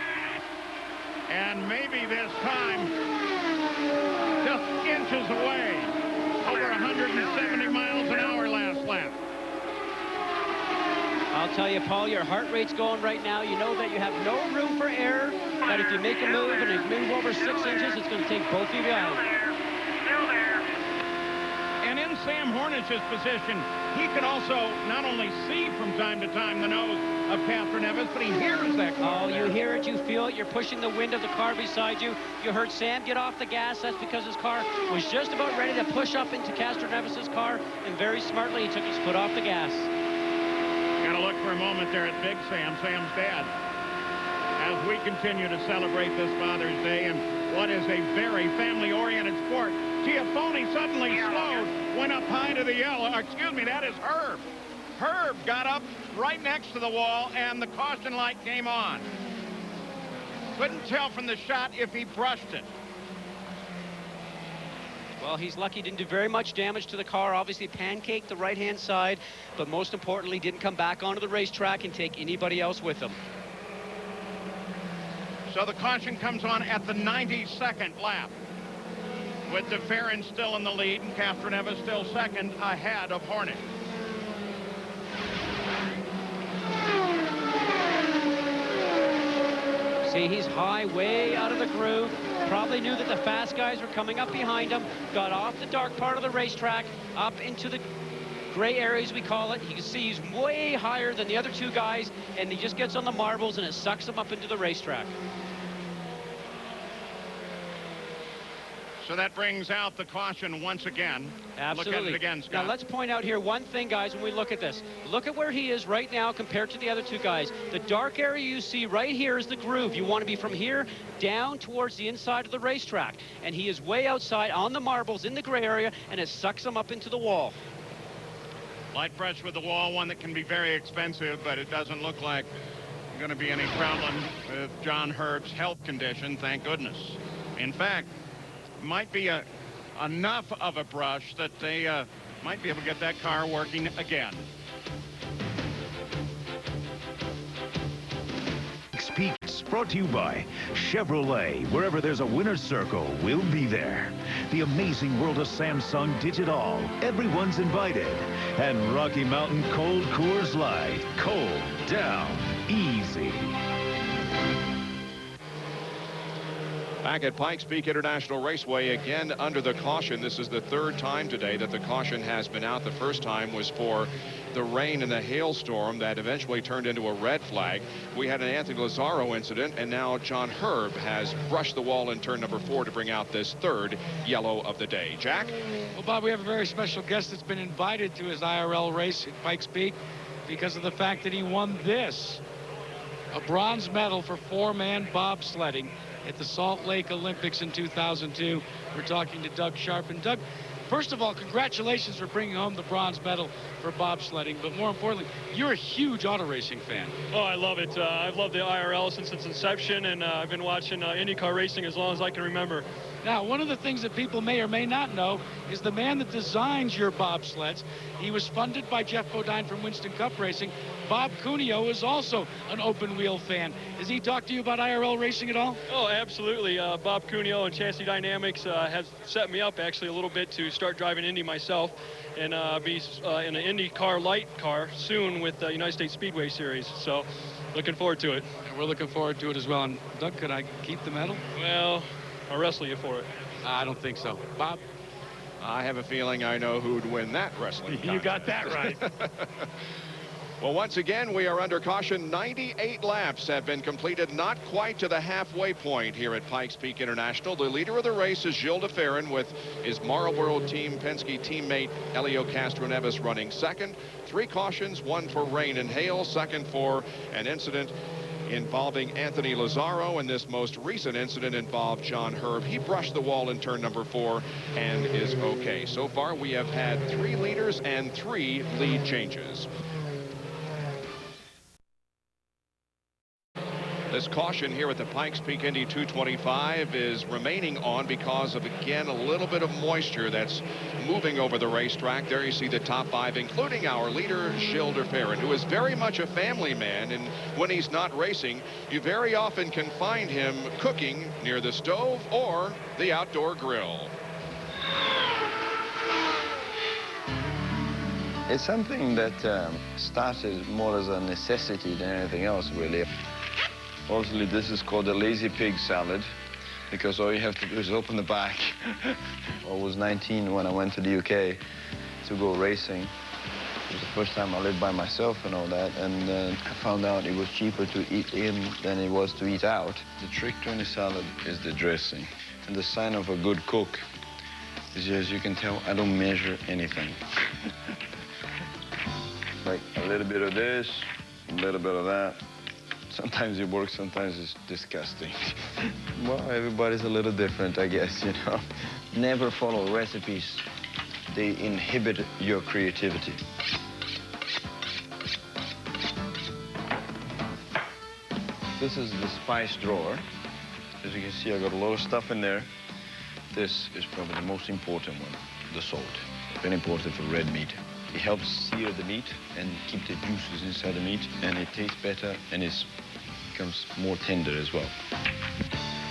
And maybe this time, just inches away. Over 170 miles an hour last lap.
I'll tell you, Paul, your heart rate's going right now. You know that you have no room for error, that if you make a move and you move over 6 inches, it's going to take both of you out.
Sam Hornish's position. He can also not only see from time to time the nose of Castro Neves, but he hears that car.
Oh, you hear it, you feel it, you're pushing the wind of the car beside you. You heard Sam get off the gas. That's because his car was just about ready to push up into Castro Neves' car, and very smartly he took his foot off the gas.
Got to look for a moment there at Big Sam, Sam's dad, as we continue to celebrate this Father's Day and what is a very family-oriented sport. Giafone suddenly slowed, went up high to the yellow. Excuse me, that is Herb. Herb got up right next to the wall, and the caution light came on. Couldn't tell from the shot if he brushed it.
Well, he's lucky he didn't do very much damage to the car. Obviously pancaked the right-hand side, but most importantly, didn't come back onto the racetrack and take anybody else with him.
So the caution comes on at the 92nd lap, with de Ferran still in the lead and Castro Neves still second ahead of Hornish.
See, he's high, way out of the groove. Probably knew that the fast guys were coming up behind him. Got off the dark part of the racetrack, up into the gray areas, we call it. You can see he's way higher than the other two guys, and he just gets on the marbles, and it sucks him up into the racetrack.
So that brings out the caution once again.
Absolutely.
Look at it again, Scott.
Now let's point out here one thing, guys, when we look at this. Look at where he is right now compared to the other two guys. The dark area you see right here is the groove. You want to be from here down towards the inside of the racetrack. And he is way outside on the marbles in the gray area, and it sucks him up into the wall.
Light brush with the wall, one that can be very expensive, but it doesn't look like going to be any problem with John Herb's health condition, thank goodness. In fact, might be enough of a brush that they might be able to get that car working again.
Pikes brought to you by Chevrolet. Wherever there's a winner's circle, we'll be there. The amazing world of Samsung Digital. Everyone's invited. And Rocky Mountain Cold Coors Light. Cold down easy.
Back at Pikes Peak International Raceway, again under the caution. This is the third time today that the caution has been out. The first time was for the rain and the hailstorm that eventually turned into a red flag. We had an Anthony Lazzaro incident, and now John Herb has brushed the wall in turn number 4 to bring out this third yellow of the day. Jack?
Well, Bob, we have a very special guest that's been invited to his IRL race at Pikes Peak because of the fact that he won this, a bronze medal for 4-man bobsledding at the Salt Lake Olympics in 2002. We're talking to Doug Sharp. And Doug, first of all, congratulations for bringing home the bronze medal for bobsledding, but more importantly, you're a huge auto racing fan.
Oh, I love it. I've loved the IRL since its inception, and I've been watching IndyCar racing as long as I can remember.
Now, one of the things that people may or may not know is the man that designs your bobsleds. He was funded by Jeff Bodine from Winston Cup Racing. Bob Cuneo is also an open wheel fan. Has he talked to you about IRL racing at all?
Oh, absolutely. Bob Cuneo and Chassis Dynamics has set me up actually a little bit to start driving Indy myself and be in an IndyCar light car soon with the United States Speedway Series. So looking forward to it.
And we're looking forward to it as well. And Doug, could I keep the medal?
Well, I'll wrestle you for it.
I don't think so. Bob?
I have a feeling I know who'd win that wrestling contest.
You got that right.
Well, once again, we are under caution. 98 laps have been completed, not quite to the halfway point here at Pikes Peak International. The leader of the race is Gilles de Ferran with his Marlboro Team Penske teammate Helio Castroneves running second. 3 cautions, 1 for rain and hail, second for an incident involving Anthony Lazzaro, and this most recent incident involved John Herb. He brushed the wall in turn number 4 and is okay. So far, we have had 3 leaders and 3 lead changes. This caution here at the Pikes Peak Indy 225 is remaining on because of, again, a little bit of moisture that's moving over the racetrack. There you see the top 5, including our leader, Gilles de Ferran, who is very much a family man. And when he's not racing, you very often can find him cooking near the stove or the outdoor grill.
It's something that started more as a necessity than anything else, really. Mostly this is called a lazy pig salad because all you have to do is open the back. I was 19 when I went to the UK, to go racing. It was the first time I lived by myself and all that, and I found out it was cheaper to eat in than it was to eat out. The trick to any salad is the dressing. And the sign of a good cook is, as you can tell, I don't measure anything. Like a little bit of this, a little bit of that. Sometimes it works, sometimes it's disgusting. Well, everybody's a little different, I guess, you know. Never follow recipes. They inhibit your creativity. This is the spice drawer. As you can see, I got a lot of stuff in there. This is probably the most important one, the salt. Very important for red meat. It helps sear the meat and keep the juices inside the meat, and it tastes better and it becomes more tender as well.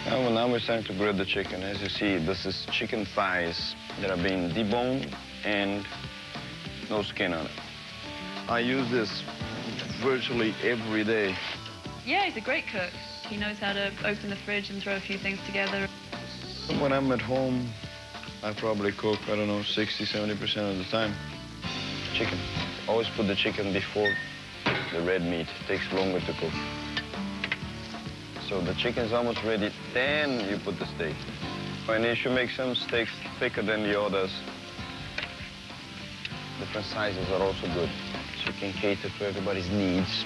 Now it's time to grill the chicken. As you see, this is chicken thighs that are being deboned and no skin on it. I use this virtually every day.
Yeah, he's a great cook. He knows how to open the fridge and throw a few things together.
When I'm at home, I probably cook, I don't know, 60, 70% of the time. Chicken. Always put the chicken before the red meat. It takes longer to cook. So the chicken's almost ready, then you put the steak. And you should make some steaks thicker than the others. Different sizes are also good, so you can cater to everybody's needs.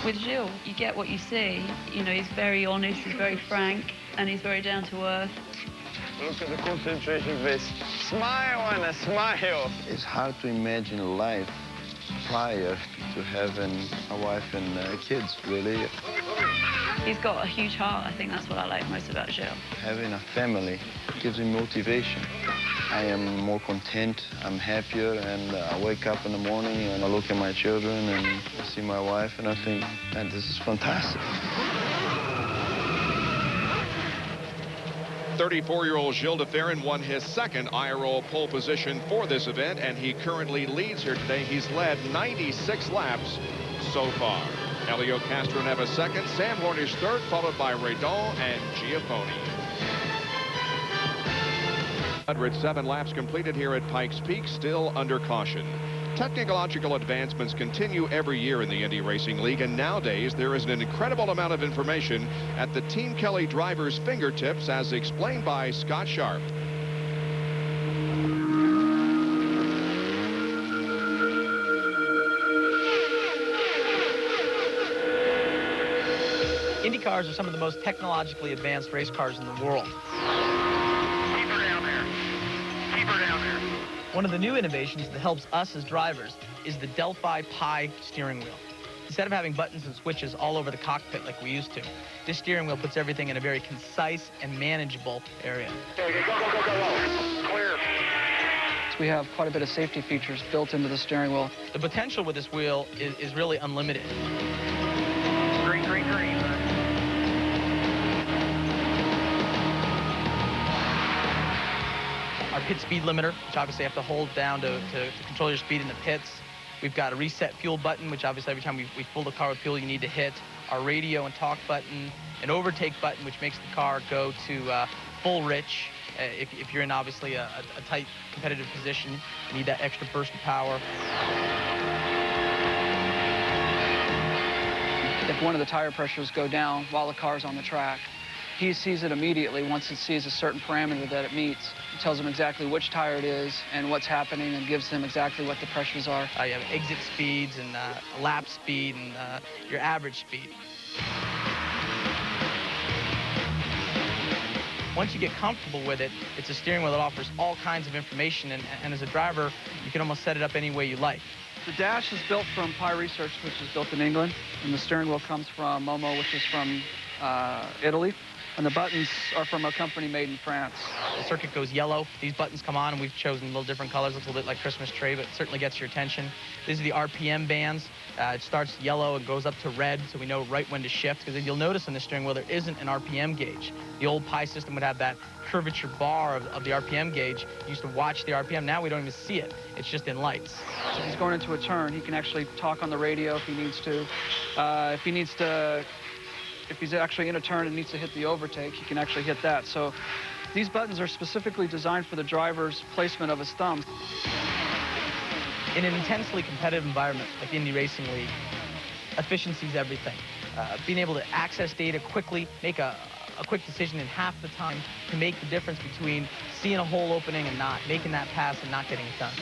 With Gilles, you get what you see. You know, he's very honest, he's very frank, and he's very down to earth.
Look at the concentration face. Smile, Anna, smile. It's hard to imagine life prior to having a wife and kids, really.
He's got a huge heart. I think that's what I like most about Gilles.
Having a family gives me motivation. I am more content, I'm happier, and I wake up in the morning and I look at my children and I see my wife and I think, man, this is fantastic.
34-year-old Gilles de Ferran won his second IRL pole position for this event, and he currently leads here today. He's led 96 laps so far. Helio Castroneves second, Sam Hornish third, followed by Radisson and Giafoni. 107 laps completed here at Pikes Peak, still under caution. Technological advancements continue every year in the Indy Racing League, and nowadays there is an incredible amount of information at the Team Kelly drivers' fingertips, as explained by Scott Sharp.
Indy cars are some of the most technologically advanced race cars in the world.
Keep her down there. Keep her down there.
One of the new innovations that helps us as drivers is the Delphi Pi steering wheel. Instead of having buttons and switches all over the cockpit like we used to, this steering wheel puts everything in a very concise and manageable area.
Okay, go. Clear.
We have quite a bit of safety features built into the steering wheel.
The potential with this wheel is really unlimited.
Green.
Our pit speed limiter, which obviously you have to hold down to control your speed in the pits. We've got a reset fuel button, which obviously every time we fill the car with fuel, you need to hit. Our radio and talk button, an overtake button, which makes the car go to full rich. If you're in obviously a tight competitive position, you need that extra burst of power.
If one of the tire pressures go down while the car's on the track, he sees it immediately once it sees a certain parameter that it meets. It tells him exactly which tire it is and what's happening and gives him exactly what the pressures are.
You have exit speeds and lap speed and your average speed. Once you get comfortable with it, it's a steering wheel that offers all kinds of information, and as a driver, you can almost set it up any way you like.
The dash is built from Pi Research, which is built in England, and the steering wheel comes from Momo, which is from Italy, and the buttons are from a company made in France.
The circuit goes yellow. These buttons come on, and we've chosen a little different colors. Looks a little bit like Christmas tree, but it certainly gets your attention. These are the RPM bands. It starts yellow and goes up to red, so we know right when to shift, because you'll notice in the steering wheel there isn't an RPM gauge. The old Pi system would have that curvature bar of the RPM gauge. You used to watch the RPM. Now we don't even see it. It's just in lights.
If he's going into a turn, he can actually talk on the radio if he needs to. If he's actually in a turn and needs to hit the overtake, he can actually hit that. So these buttons are specifically designed for the driver's placement of his thumb.
in an intensely competitive environment like the Indy Racing League, efficiency is everything. Being able to access data quickly, make a quick decision in half the time can make the difference between seeing a hole opening and not, making that pass and not getting it done.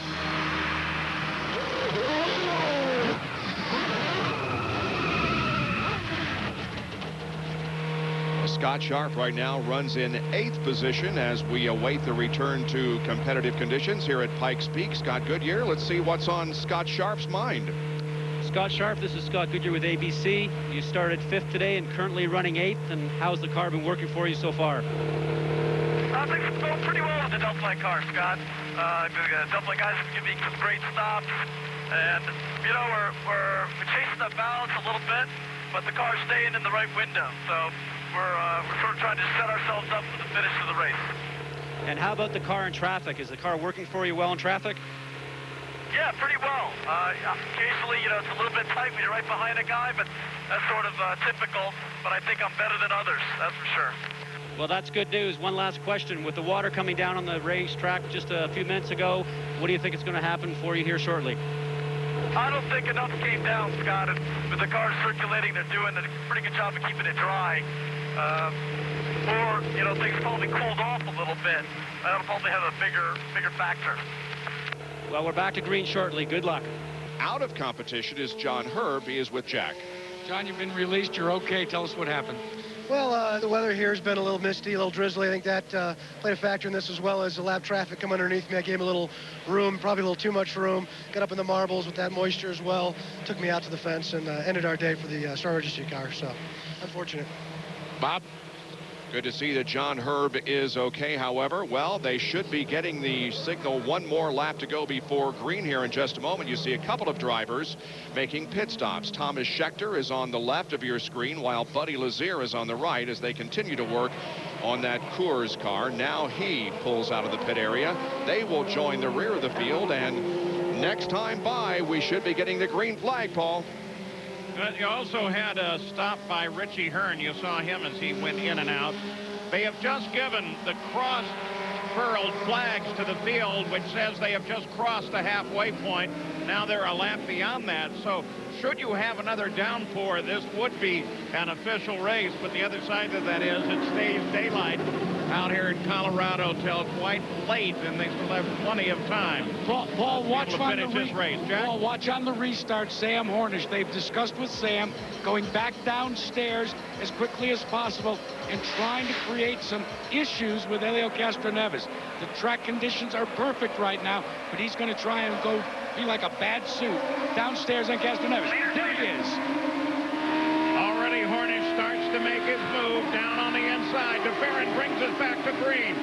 Scott Sharp right now runs in 8th position as we await the return to competitive conditions here at Pikes Peak. Scott Goodyear, let's see what's on Scott Sharp's mind.
Scott Sharp, this is Scott Goodyear with ABC. You started 5th today and currently running 8th. And how's the car been working for you so far?
Things are going pretty well with the Delphi car, Scott. The Delphi guys have given me some great stops. And, you know, we're chasing the balance a little bit, but the car's staying in the right window. So we're sort of trying to set ourselves up for the finish of the race.
And how about the car in traffic? Is the car working for you well in traffic?
Yeah, pretty well. Occasionally, you know, it's a little bit tight when you're right behind a guy, but that's sort of typical. But I think I'm better than others, that's for sure.
Well, that's good news. One last question. With the water coming down on the racetrack just a few minutes ago, what do you think is going to happen for you here shortly?
I don't think enough came down, Scott. And with the cars circulating, they're doing a pretty good job of keeping it dry. Or, you know, things probably cooled off a little bit. That'll probably have a bigger factor.
Well, we're back to green shortly. Good luck.
Out of competition is John Herb. He is with Jack.
John, you've been released. You're okay. Tell us what happened.
Well, the weather here has been a little misty, a little drizzly. I think that played a factor in this, as well as the lap traffic come underneath me. I gave him a little room, probably a little too much room. Got up in the marbles with that moisture as well. Took me out to the fence and ended our day for the Star Registry car. So, unfortunate.
Bob? Good to see that John Herb is okay. However, well, they should be getting the signal one more lap to go before green here in just a moment. You see a couple of drivers making pit stops. Thomas Schechter is on the left of your screen, while Buddy Lazier is on the right as they continue to work on that Coors car. Now he pulls out of the pit area. They will join the rear of the field, and next time by, we should be getting the green flag, Paul.
You also had a stop by Richie Hearn. You saw him as he went in and out. They have just given the cross-furled flags to the field, which says they have just crossed the halfway point. Now they're a lap beyond that. So should you have another downpour, this would be an official race. But the other side of that is it stays daylight out here in Colorado till quite late, and they still have plenty of time.
Paul, watch on the
race. Jack?
Paul, watch on the restart. Sam Hornish. They've discussed with Sam going back downstairs as quickly as possible and trying to create some issues with Helio Castroneves. The track conditions are perfect right now, but he's going to try and go be like a bad suit downstairs on Castroneves. There he is.
Already Hornish starts to make his move down on the inside. DeFerrin brings us back to green.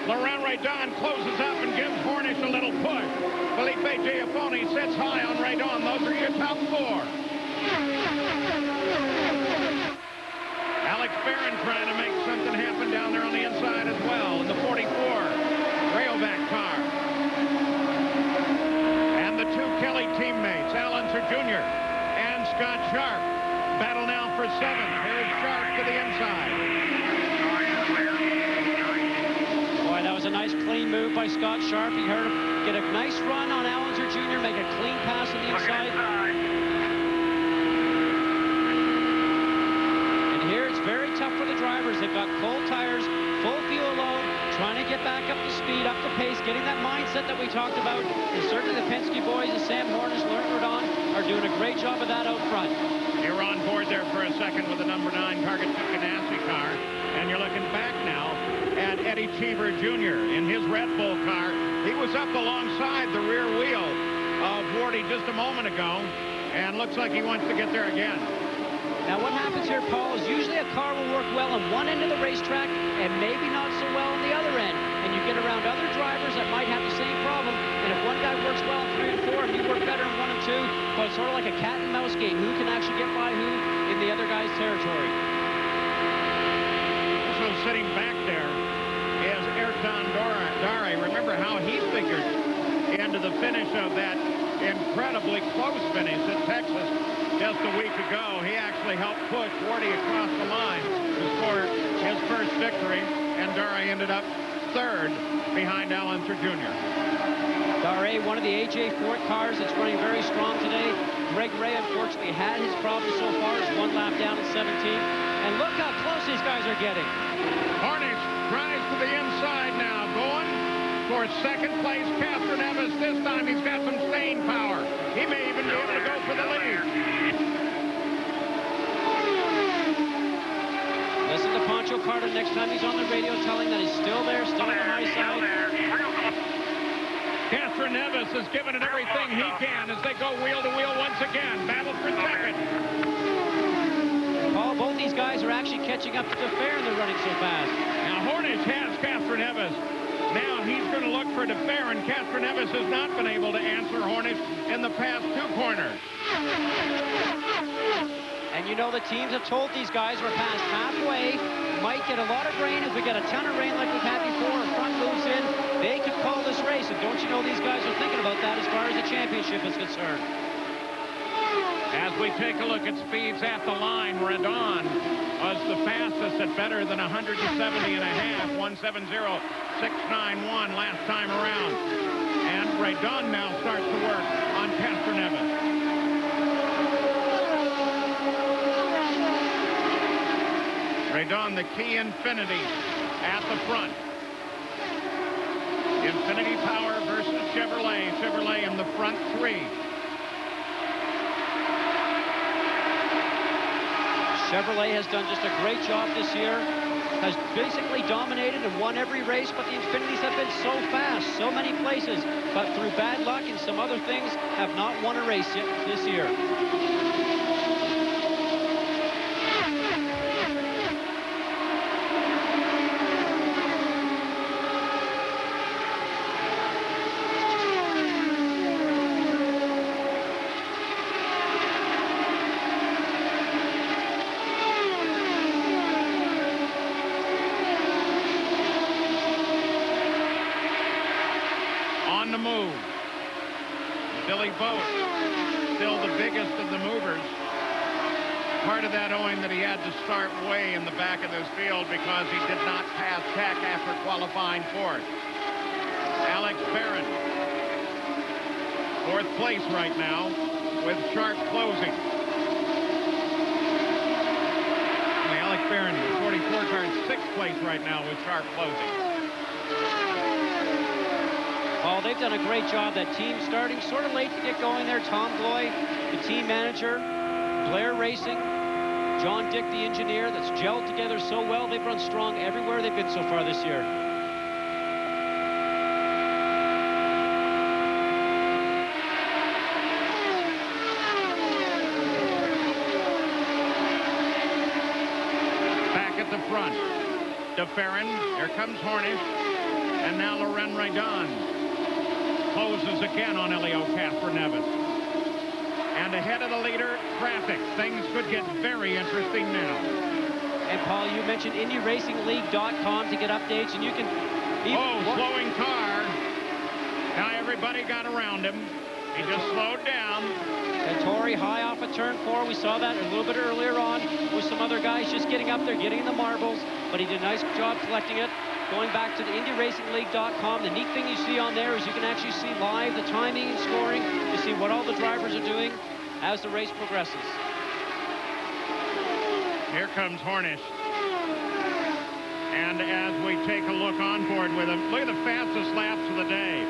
Laurent Raydon closes up and gives Hornish a little push. Felipe Giafone sits high on Raydon. Those are your top four. Alex Barron trying to make something happen down there on the inside as well in the 44 Rayovac car. And the two Kelly teammates, Allenser Jr. and Scott Sharp, battle now for 7th. Here's Sharp to the inside.
Boy, that was a nice clean move by Scott Sharp. He heard him get a nice run on Allenser Jr., make a clean pass on the inside. And here it's very tough for the drivers. They've got cold tires, full fuel load, trying to get back up to speed, up the pace, getting that mindset that we talked about. And certainly the Penske boys, and Sam Hornish, Laurent Raydon, are doing a great job of that out front.
You're on board there for a second with the number 9 Target Ganassi car, and you're looking back now at Eddie Cheever Jr. in his Red Bull car. He was up alongside the rear wheel of Wardy just a moment ago, and looks like he wants to get there again.
Now what happens here, Paul, is usually a car will work well on one end of the racetrack and maybe not so well on the other end. And you get around other drivers that might have the same problem. And if one guy works well in 3 and 4 and you work better in 1 and 2, but it's sort of like a cat and mouse game. Who can actually get by who in the other guy's territory?
Also sitting back there is Ayrton Dare. Remember how he figured into the finish of that incredibly close finish at Texas just a week ago. He actually helped push Wardy across the line to score his first victory, and Dare ended up third behind Allenser Jr.
Daré, one of the A.J. Fort cars that's running very strong today. Greg Ray, unfortunately, had his problems so far. He's one lap down at 17. And look how close these guys are getting.
Hornish tries to the inside now, going for second place. Catherine Evans, this time he's got some staying power. He may even be able to go for the lead.
Listen to Pancho Carter next time he's on the radio, telling that he's still there, still on the high side.
Catherine Nevis has given it everything he can as they go wheel to wheel once again. Battle for second.
Paul, both these guys are actually catching up to DeFerrin. They're running so fast.
Now Hornish has Catherine Nevis. Now he's going to look for DeFerrin. Catherine Nevis has not been able to answer Hornish in the past two corners.
And you know the teams have told these guys we're past halfway. Might get a lot of rain. If we get a ton of rain like we've had before, or front moves in, they could call this race. And don't you know these guys are thinking about that as far as the championship is concerned.
As we take a look at speeds at the line, Radon was the fastest at better than 170 and a half, 170.691 last time around. And Radon now starts to work on Catherine Evans. Radon, the key Infinity at the front. Infinity Power versus Chevrolet. Chevrolet in the front three.
Chevrolet has done just a great job this year. Has basically dominated and won every race, but the Infinities have been so fast, so many places. But through bad luck and some other things, have not won a race yet this year.
Start way in the back of this field because he did not pass Tech after qualifying fourth. Alex Barron, fourth place right now with Sharp closing. Alex Barron, 44 car in sixth place right now with Sharp closing.
Oh, they've done a great job. That team starting sort of late to get going there. Tom Gloy, the team manager, Blair Racing, John Dick, the engineer, that's gelled together so well. They've run strong everywhere they've been so far this year.
Back at the front, DeFerrin, here comes Hornish, and now Loren Radon closes again on Elio Castroneves. And ahead of the leader, Traffic. Things could get very interesting now.
And Paul, you mentioned IndyRacingLeague.com to get updates, and you can...
Slowing car. Now everybody got around him. He just slowed down.
Vettori high off of turn 4. We saw that a little bit earlier on with some other guys just getting up there, getting the marbles, but he did a nice job collecting it. Going back to the IndyRacingLeague.com, the neat thing you see on there is you can actually see live the timing and scoring. You see what all the drivers are doing as the race progresses.
Here comes Hornish. And as we take a look on board with him, look at the fastest laps of the day.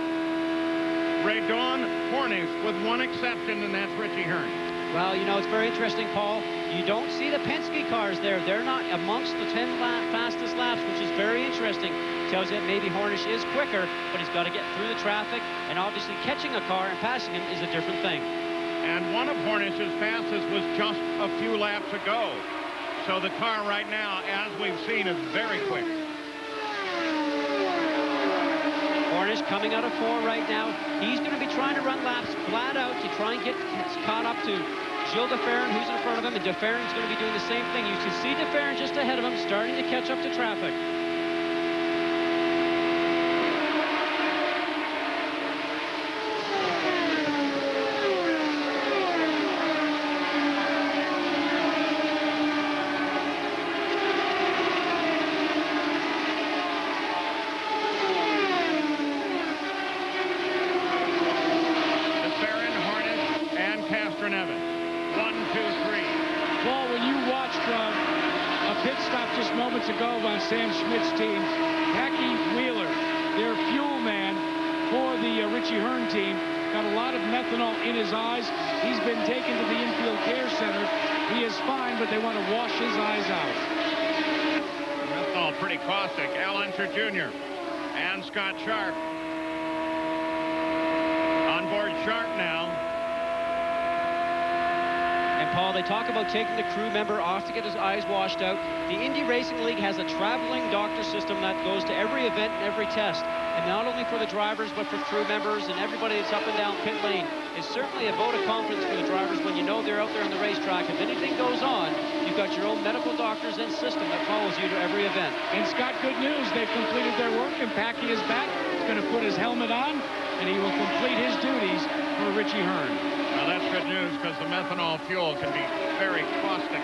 Radon, Hornish, with one exception, and that's Richie Hearn.
Well, you know, it's very interesting, Paul. You don't see the Penske cars there. They're not amongst the 10 fastest laps, which is very interesting. Tells you that maybe Hornish is quicker, but he's got to get through the traffic, and obviously catching a car and passing him is a different thing.
And one of Hornish's fastest was just a few laps ago. So the car right now, as we've seen, is very quick.
Hornish coming out of 4 right now. He's going to be trying to run laps flat out to try and get caught up to Gilles DeFerrin, who's in front of him, and DeFerrin's going to be doing the same thing. You can see DeFerrin just ahead of him, starting to catch up to traffic.
Castroneves. 1, 2, 3.
Paul, when you watched a pit stop just moments ago on Sam Schmidt's team, Packy Wheeler, their fuel man for the Richie Hearn team, got a lot of methanol in his eyes. He's been taken to the infield care center. He is fine, but they want to wash his eyes out.
Methanol pretty caustic. Al Unser Jr. and Scott Sharp. On board Sharp now.
And Paul, they talk about taking the crew member off to get his eyes washed out. The Indy Racing League has a traveling doctor system that goes to every event and every test. And not only for the drivers, but for crew members and everybody that's up and down pit lane. It's certainly a vote of confidence for the drivers when you know they're out there on the racetrack. If anything goes on, you've got your own medical doctors and system that follows you to every event.
And Scott, good news. They've completed their work, and Packy is back. He's going to put his helmet on, and he will complete his duties for Richie Hearn.
Well, that's good news because the methanol fuel can be very caustic.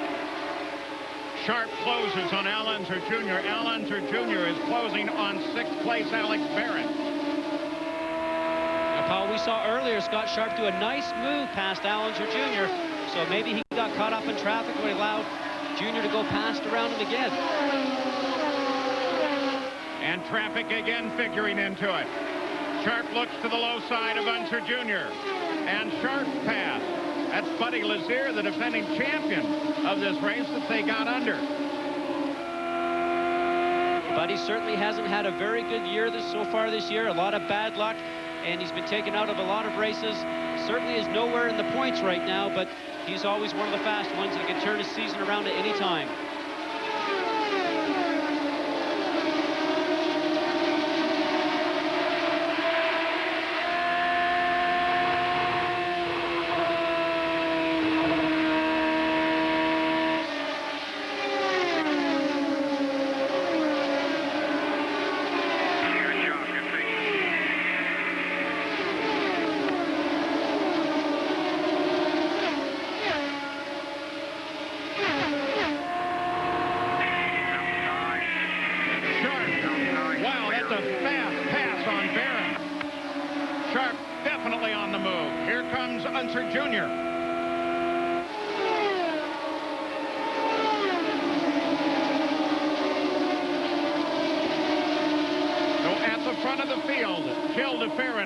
Sharp closes on Al Unser Jr. Al Unser Jr. is closing on 6th place Alex Barrett.
Now, Paul, we saw earlier Scott Sharp do a nice move past Al Unser Jr. So maybe he got caught up in traffic when he allowed Jr. to go past around him again.
And traffic again figuring into it. Sharp looks to the low side of Unser Jr. And Sharp passed. That's Buddy Lazier, the defending champion of this race that they got under.
Buddy certainly hasn't had a very good year so far this year. A lot of bad luck, and he's been taken out of a lot of races. Certainly is nowhere in the points right now, but he's always one of the fast ones that can turn his season around at any time.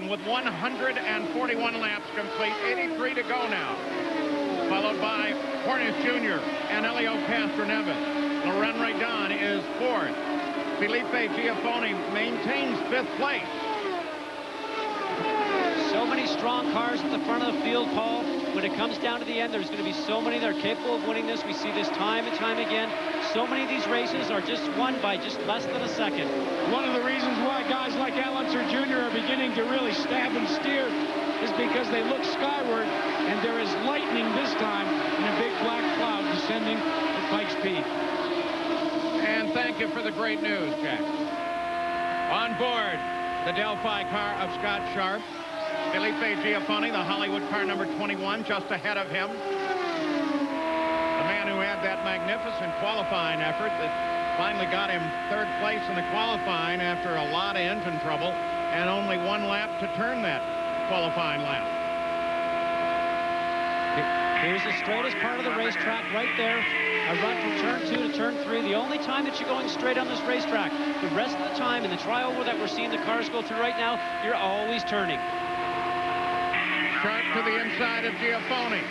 With 141 laps complete, 83 to go now. Followed by Hornish Jr. and Elio Castroneves. Loren Radisson is 4th. Felipe Giafone maintains 5th place.
So many strong cars at the front of the field, Paul. When it comes down to the end, there's going to be so many that are capable of winning this. We see this time and time again. So many of these races are just won by just less than a second.
One of the reasons why guys like Al Unser Jr. are beginning to really stab and steer is because they look skyward, and there is lightning this time in a big black cloud descending at Pikes Peak.
And thank you for the great news, Jack. On board the Delphi car of Scott Sharp. Felipe Giafone, the Hollywood car number 21, just ahead of him. The man who had that magnificent qualifying effort that finally got him 3rd place in the qualifying after a lot of engine trouble and only 1 lap to turn that qualifying lap.
Here's the straightest part of the racetrack right there. A run from turn 2 to turn 3. The only time that you're going straight on this racetrack. The rest of the time in the trioval that we're seeing the cars go through right now, you're always turning.
Sharp to the inside of Giafone.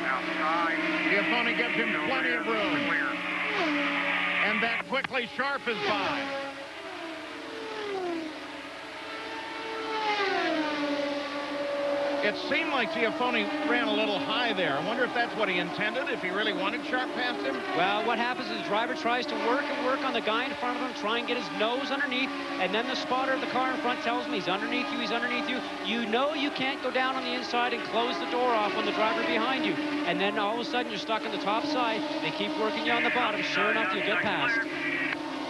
Giafone gives him plenty of room. And that quickly Sharp is by. It seemed like Giafone ran a little high there. I wonder if that's what he intended, if he really wanted Sharp past him.
Well, what happens is the driver tries to work on the guy in front of him, try and get his nose underneath, and then the spotter of the car in front tells him he's underneath you, he's underneath you. You know you can't go down on the inside and close the door off on the driver behind you. And then all of a sudden you're stuck on the top side. They keep working you on the bottom. Sure enough, you'll get past.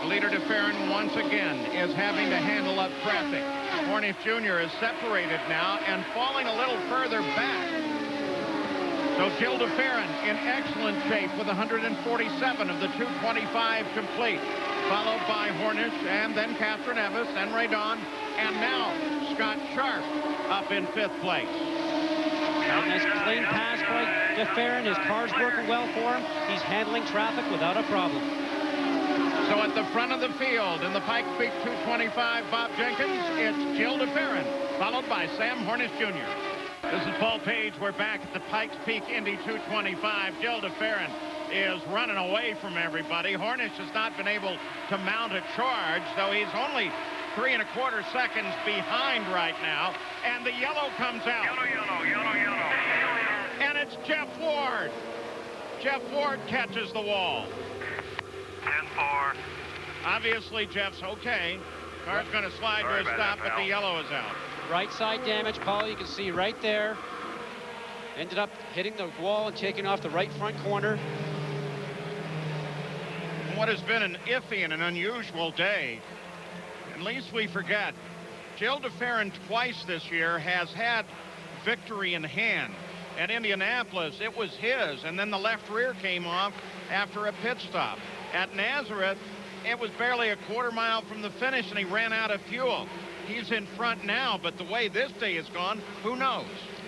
Leader DeFerrin once again is having to handle up traffic. Hornish Jr. is separated now and falling a little further back. So Gil DeFerrin in excellent shape with 147 of the 225 complete. Followed by Hornish and then Castroneves and Radisson. And now Scott Sharp up in 5th place.
Nice clean pass by DeFerrin. His car's working well for him. He's handling traffic without a problem.
So at the front of the field in the Pikes Peak 225, Bob Jenkins, it's Jill DeFerrin, followed by Sam Hornish Jr. This is Paul Page. We're back at the Pikes Peak Indy 225. Jill DeFerrin is running away from everybody. Hornish has not been able to mount a charge, though he's only 3 1/4 seconds behind right now. And the yellow comes out. Yellow. And it's Jeff Ward. Jeff Ward catches the wall.
10-4.
Obviously, Jeff's okay. Car's going to slide to a stop, but the yellow is out.
Right side damage, Paul, you can see right there. Ended up hitting the wall and taking off the right front corner.
What has been an iffy and an unusual day, and least we forget, Jill DeFerrin twice this year has had victory in hand. At Indianapolis, it was his, and then the left rear came off after a pit stop. At Nazareth, it was barely a 1/4 mile from the finish, and he ran out of fuel. He's in front now, but the way this day has gone, who knows?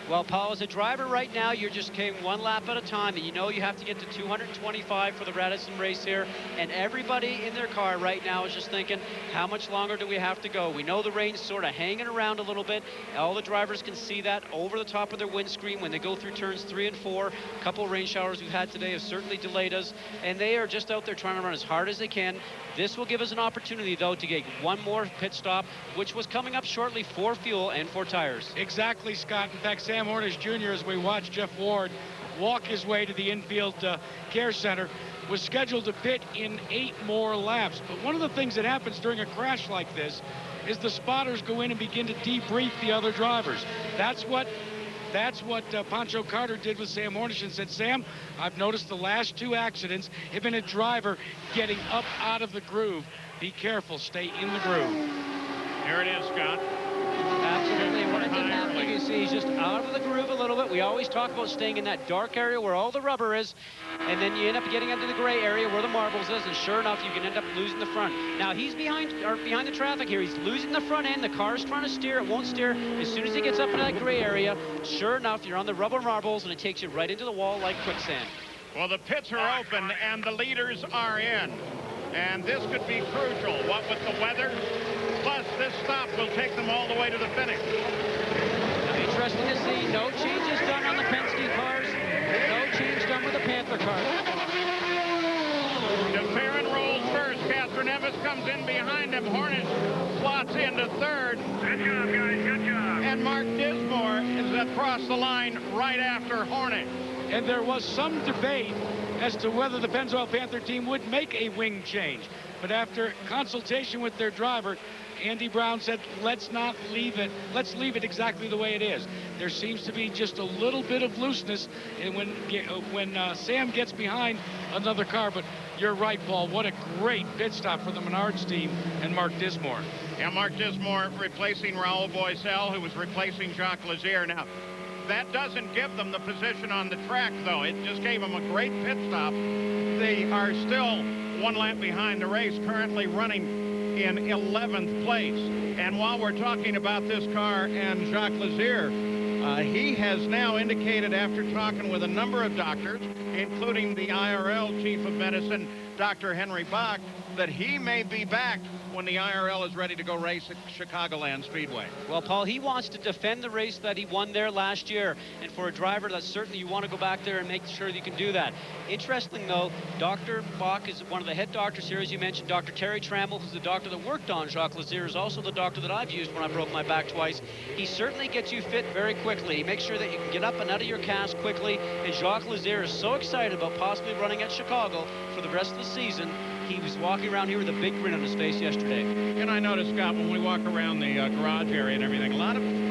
Well, Paul, as a driver right now, you're just taking one lap at a time, and you know you have to get to 225 for the Radisson race here, and everybody in their car right now is just thinking, how much longer do we have to go? We know the rain's sort of hanging around a little bit. All the drivers can see that over the top of their windscreen when they go through turns 3 and 4. A couple of rain showers we've had today have certainly delayed us, and they are just out there trying to run as hard as they can. This will give us an opportunity, though, to get one more pit stop, which was coming up shortly for fuel and for tires.
Exactly, Scott. In fact, Sam Hornish Jr., as we watch Jeff Ward walk his way to the infield care center, was scheduled to pit in 8 more laps. But one of the things that happens during a crash like this is the spotters go in and begin to debrief the other drivers. That's what Pancho Carter did with Sam Hornish and said, Sam, I've noticed the last 2 accidents have been a driver getting up out of the groove. Be careful, stay in the groove.
Here it is, Scott.
Absolutely. What it didn't happen, you see, he's just out of the groove a little bit. We always talk about staying in that dark area where all the rubber is, and then you end up getting into the gray area where the marbles is, and sure enough, you can end up losing the front. Now, he's behind the traffic here. He's losing the front end. The car's trying to steer. It won't steer. As soon as he gets up into that gray area, sure enough, you're on the rubber marbles, and it takes you right into the wall like quicksand.
Well, the pits are open, and the leaders are in. And this could be crucial. What with the weather? Plus, this stop will take them all the way to the finish.
Interesting to see. No changes done on the Penske cars. No change done with the Panther cars.
DeFerrin rolls first. Catherine Nevis comes in behind him. Hornish slots into 3rd.
Good job, guys. Good job.
And Mark Dismore is across the line right after Hornish.
And there was some debate as to whether the Pennzoil Panther team would make a wing change. But after consultation with their driver, Andy Brown said, let's not leave it. Let's leave it exactly the way it is. There seems to be just a little bit of looseness and when Sam gets behind another car. But you're right, Paul. What a great pit stop for the Menards team and Mark Dismore.
Yeah, Mark Dismore replacing Raul Boisel, who was replacing Jacques Lazier. Now, that doesn't give them the position on the track, though. It just gave them a great pit stop. They are still 1 lap behind the race, currently running in 11th place. And while we're talking about this car and Jacques Lazier, he has now indicated, after talking with a number of doctors, including the IRL Chief of Medicine, Dr. Henry Bach, that he may be back when the IRL is ready to go race at Chicagoland Speedway.
Well, Paul, he wants to defend the race that he won there last year. And for a driver, that's certainly, you want to go back there and make sure that you can do that. Interesting, though, Dr. Bach is one of the head doctors here, as you mentioned. Dr. Terry Trammell, who's the doctor that worked on Jacques Lazier, is also the doctor that I've used when I broke my back twice. He certainly gets you fit very quickly. He makes sure that you can get up and out of your cast quickly. And Jacques Lazier is so excited about possibly running at Chicago for the rest of the season. He was walking around here with a big grin on his face yesterday.
And I noticed, Scott, when we walk around the garage area and everything, a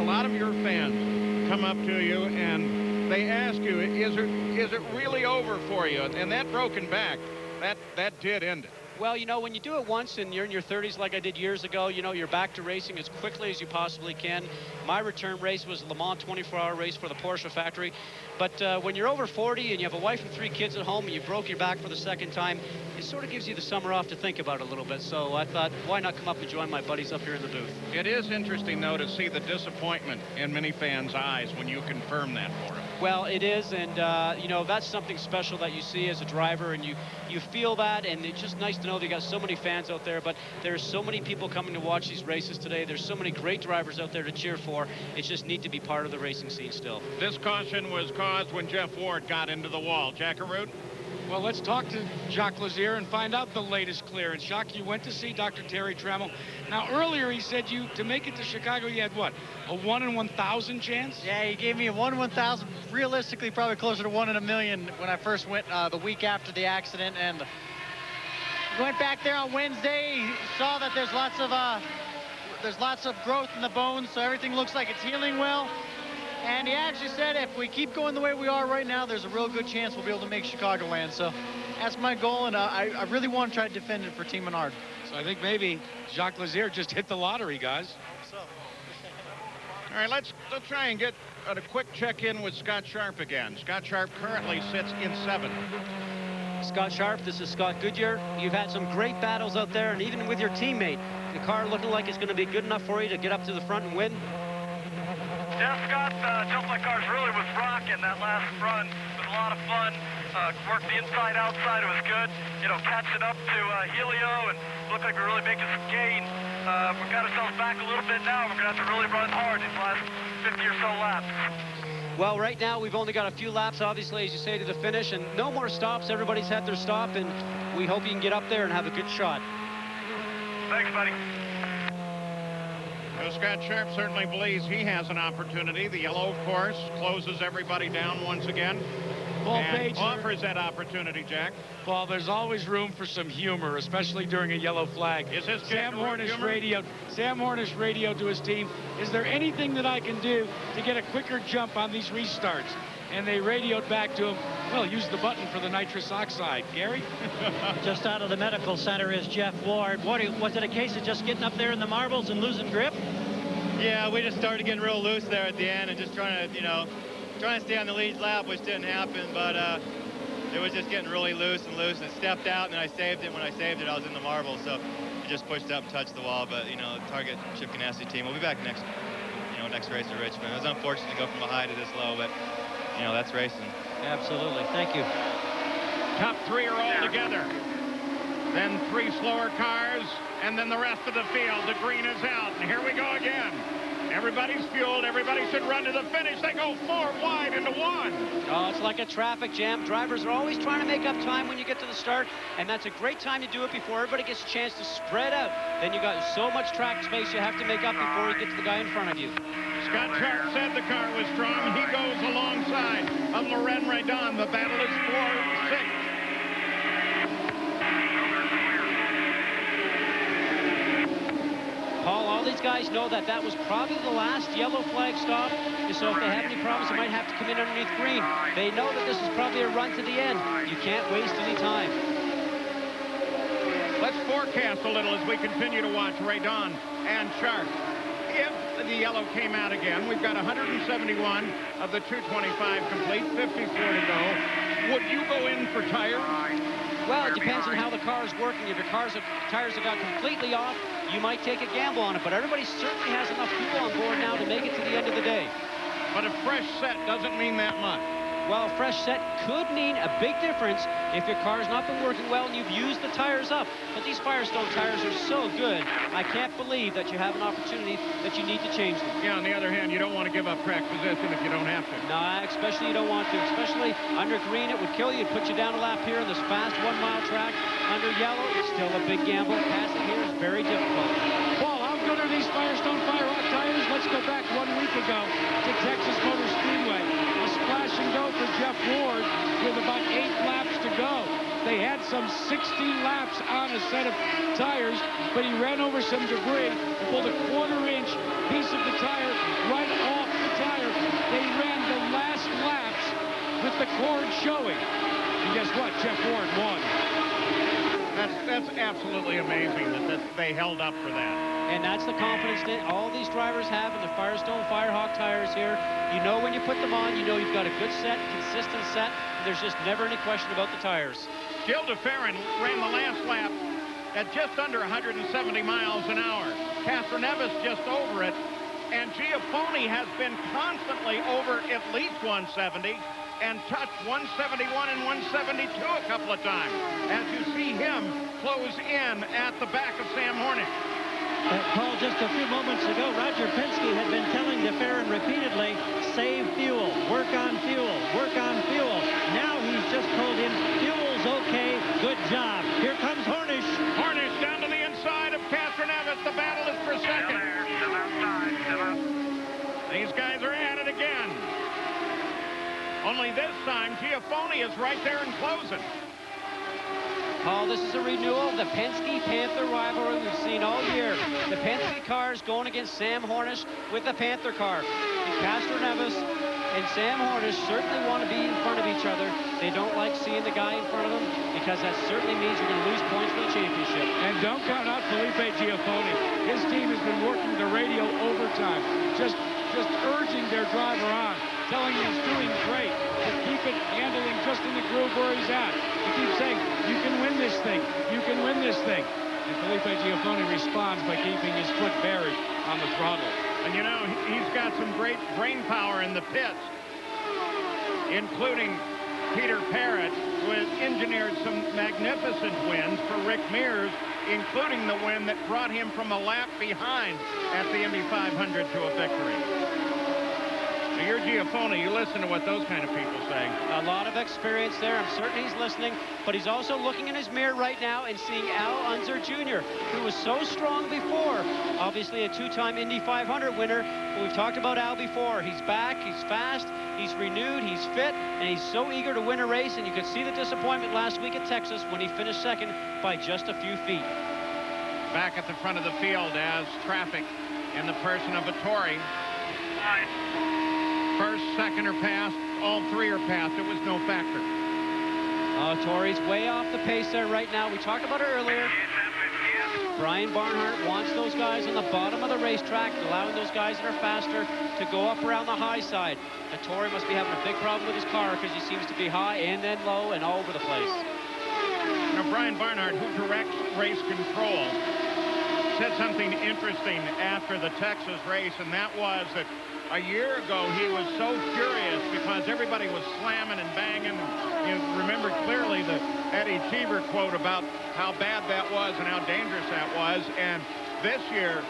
lot of your fans come up to you and they ask you, is it really over for you? And that broken back, that did end it.
Well, you know, when you do it once and you're in your 30s like I did years ago, you know, you're back to racing as quickly as you possibly can. My return race was Le Mans 24-hour race for the Porsche factory. But when you're over 40 and you have a wife and 3 kids at home and you broke your back for the second time, it sort of gives you the summer off to think about it a little bit. So I thought, why not come up and join my buddies up here in the booth?
It is interesting, though, to see the disappointment in many fans' eyes when you confirm that for them.
Well, it is, and you know, that's something special that you see as a driver, and you feel that, and it's just nice to know they got so many fans out there. But there's so many people coming to watch these races today. There's so many great drivers out there to cheer for. It's just neat to be part of the racing scene still.
This caution was caused when Jeff Ward got into the wall. Jackaroo?
Well, let's talk to Jacques Lazier and find out the latest clearance. Jacques, you went to see Dr. Terry Trammell. Now, earlier he said to make it to Chicago, you had what, a 1 in 1,000 chance?
Yeah, he gave me a 1 in 1,000. Realistically, probably closer to 1 in a million when I first went the week after the accident. And went back there on Wednesday, saw that there's lots of growth in the bones, so everything looks like it's healing well. And he actually said if we keep going the way we are right now, there's a real good chance we'll be able to make Chicagoland. So that's my goal, and I really want to try to defend it for Team Menard.
So I think maybe Jacques Lazier just hit the lottery, guys.
All right, let's try and get a quick check-in with Scott Sharp again. Scott Sharp currently sits in 7th.
Scott Sharp, this is Scott Goodyear. You've had some great battles out there, and even with your teammate, the car looking like it's going to be good enough for you to get up to the front and win.
Yeah, Scott, jumped my cars really was rocking that last run. It was a lot of fun. Worked the inside, outside. It was good. You know, catching up to Helio, and looked like we're really making some gain. We've got ourselves back a little bit now. We're going to have to really run hard these last 50 or so laps.
Well, right now, we've only got a few laps, obviously, as you say, to the finish, and no more stops. Everybody's had their stop, and we hope you can get up there and have a good shot.
Thanks, buddy.
Well, Scott Sharp certainly believes he has an opportunity. The yellow, of course, closes everybody down once again.
Paul
and
Page
offers that opportunity, Jack.
Paul, there's always room for some humor, especially during a yellow flag.
Is this
Sam Hornish radio to his team, is there anything that I can do to get a quicker jump on these restarts? And they radioed back to him, well, use the button for the nitrous oxide. Gary?
Just out of the medical center is Jeff Ward. Was it a case of just getting up there in the marbles and losing grip?
Yeah, we just started getting real loose there at the end and just trying to stay on the lead lap, which didn't happen, but it was just getting really loose and it stepped out, and then I saved it. When I saved it, I was in the marbles, so I just pushed up and touched the wall. But, you know, Target Chip Ganassi team, we'll be back next race at Richmond. It was unfortunate to go from a high to this low, but, you know, that's racing.
Absolutely. Thank you.
Top 3 are all together. Then 3 slower cars, and then the rest of the field. The green is out, and here we go again. Everybody's fueled. Everybody should run to the finish. They go 4 wide into 1.
Oh, it's like a traffic jam. Drivers are always trying to make up time when you get to the start, and that's a great time to do it before everybody gets a chance to spread out. Then you got so much track space you have to make up before you get to the guy in front of you.
Scott Sharp said the car was strong. He goes alongside of Loren Radon. The battle is 4-6.
Paul, all these guys know that was probably the last yellow flag stop, so if they have any problems, they might have to come in underneath green. They know that this is probably a run to the end. You can't waste any time.
Let's forecast a little as we continue to watch Radon and Sharp. If the yellow came out again, we've got 171 of the 225 complete, 54 to go. Would you go in for tires?
Well, it depends on how the car is working. If your tires have got completely off, you might take a gamble on it, but everybody certainly has enough fuel on board now to make it to the end of the day.
But a fresh set doesn't mean that much.
Well, a fresh set could mean a big difference if your car's not been working well and you've used the tires up. But these Firestone tires are so good, I can't believe that you have an opportunity that you need to change them.
Yeah, on the other hand, you don't want to give up track position if you don't have to.
No, especially you don't want to. Especially under green, it would kill you. It'd put you down a lap here on this fast 1-mile track. Under yellow, it's still a big gamble. Passing here is very difficult.
Paul, how good are these Firestone Fire Rock tires? Let's go back 1 week ago to Texas Motor Speedway. A splash and go for Jeff Ward with about 8 laps to go. They had some 16 laps on a set of tires, but he ran over some debris, pulled a 1/4-inch piece of the tire right off the tire. They ran the last laps with the cord showing. And guess what? Jeff Ward won.
That's absolutely amazing that they held up for that.
And that's the confidence that all these drivers have in the Firestone Firehawk tires here. You know when you put them on, you know you've got a good set, consistent set. There's just never any question about the tires.
Gil DeFerrin ran the last lap at just under 170 miles an hour. Castroneves just over it. And Giafone has been constantly over at least 170 and touched 171 and 172 a couple of times. As you see him close in at the back of Sam Hornick.
Paul, just a few moments ago, Roger Penske had been telling DeFerrin repeatedly, save fuel, work on fuel, work on fuel. Now he's just told him, fuel's okay, good job. Here comes Hornish.
Hornish down to the inside of Castroneves. The battle is for second. These guys are at it again. Only this time, Giafone is right there and closing.
Paul, this is a renewal of the Penske-Panther rivalry we've seen all year. The Penske cars going against Sam Hornish with the Panther car. And Castroneves and Sam Hornish certainly want to be in front of each other. They don't like seeing the guy in front of them because that certainly means you're going to lose points for the championship.
And don't count out Felipe Giafone. His team has been working the radio overtime, just urging their driver on, telling him he's doing great, to keep it handling just in the groove where he's at. He keeps saying, you can win this thing, you can win this thing. And Felipe Giafone responds by keeping his foot buried on the throttle.
And you know, he's got some great brain power in the pits, including Peter Parrott, who has engineered some magnificent wins for Rick Mears, including the win that brought him from a lap behind at the Indy 500 to a victory. So you're Giafone, you listen to what those kind of people say.
A lot of experience there. I'm certain he's listening, but he's also looking in his mirror right now and seeing Al Unser Jr., who was so strong before. Obviously a two-time Indy 500 winner, but we've talked about Al before. He's back, he's fast, he's renewed, he's fit, and he's so eager to win a race, and you could see the disappointment last week at Texas when he finished second by just a few feet.
Back at the front of the field as traffic in the person of Vittori. First, second are passed, all three are passed. It was no factor.
Torrey's way off the pace there right now. We talked about it earlier. Brian Barnhart wants those guys on the bottom of the racetrack, allowing those guys that are faster to go up around the high side. Torrey must be having a big problem with his car because he seems to be high and then low and all over the place.
You know, Brian Barnhart, who directs race control, said something interesting after the Texas race, and that was that a year ago he was so furious because everybody was slamming and banging. You remember clearly the Eddie Cheever quote about how bad that was and how dangerous that was. And this year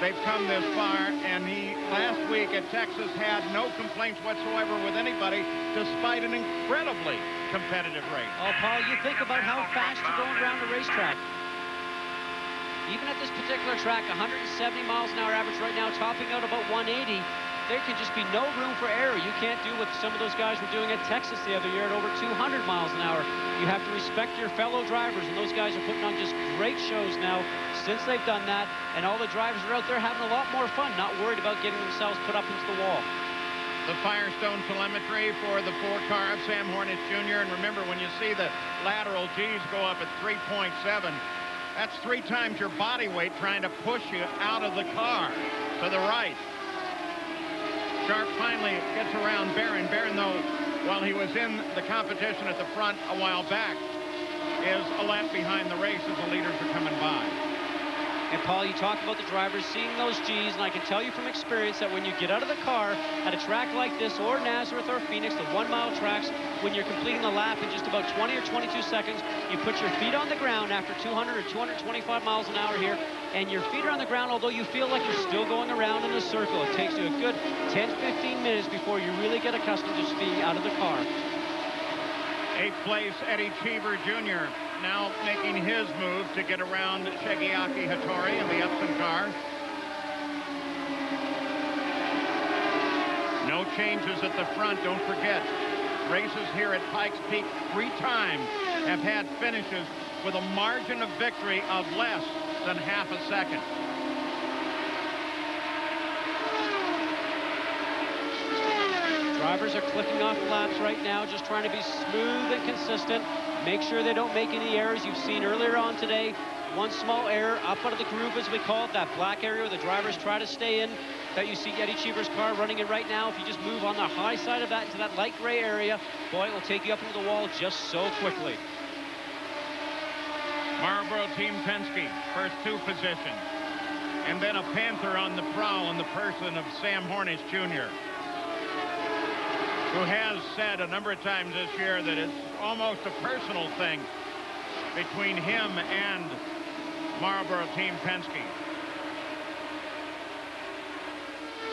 they've come this far, and he last week at Texas had no complaints whatsoever with anybody despite an incredibly competitive race.
Oh, Paul, you think about how fast you're going around the racetrack. Even at this particular track, 170 miles an hour average right now, topping out about 180. There can just be no room for error. You can't do what some of those guys were doing at Texas the other year at over 200 miles an hour. You have to respect your fellow drivers, and those guys are putting on just great shows now since they've done that, and all the drivers are out there having a lot more fun, not worried about getting themselves put up into the wall.
The Firestone telemetry for the Ford car of Sam Hornish Jr., and remember, when you see the lateral G's go up at 3.7, that's 3 times your body weight trying to push you out of the car to the right. Sharp finally gets around Barron. Barron, though, while he was in the competition at the front a while back, is a lap behind the race as the leaders are coming by.
And Paul, you talk about the drivers seeing those G's, and I can tell you from experience that when you get out of the car at a track like this, or Nazareth or Phoenix, the 1-mile tracks, when you're completing the lap in just about 20 or 22 seconds, you put your feet on the ground after 200 or 225 miles an hour here, and your feet are on the ground, although you feel like you're still going around in a circle. It takes you a good 10-15 minutes before you really get accustomed to just being out of the car.
8th place, Eddie Cheever Jr. now making his move to get around Shigeaki Hattori in the Epson car. No changes at the front, don't forget. Races here at Pikes Peak 3 times have had finishes with a margin of victory of less than half a second.
drivers are clicking off laps right now, just trying to be smooth and consistent. Make sure they don't make any errors. You've seen earlier on today, one small error up out of the groove, as we call it, that black area where the drivers try to stay in, that you see Eddie Cheever's car running in right now. If you just move on the high side of that into that light gray area, boy, it will take you up into the wall just so quickly.
Marlboro Team Penske, first 2 positions. And then a Panther on the prowl in the person of Sam Hornish Jr., who has said a number of times this year that it's almost a personal thing between him and Marlboro Team Penske.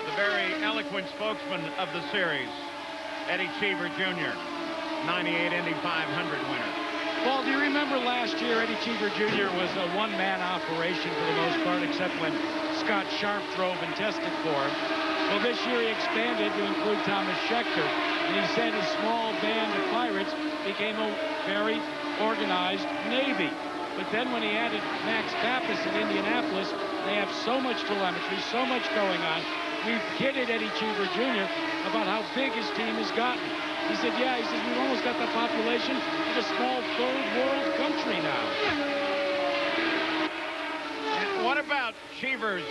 The very eloquent spokesman of the series, Eddie Cheever Jr., 98 Indy 500 winner.
Paul, do you remember last year Eddie Cheever Jr. was a one-man operation for the most part, except when Scott Sharp drove and tested for him? Well, this year he expanded to include Thomas Scheckter, and he said his small band of pirates became a very organized Navy. But then when he added Max Pappas in Indianapolis, they have so much telemetry, so much going on. We've kidded Eddie Cheever Jr. about how big his team has gotten. He said, yeah, he says, we've almost got the population of a small third world country now.
And what about Cheever's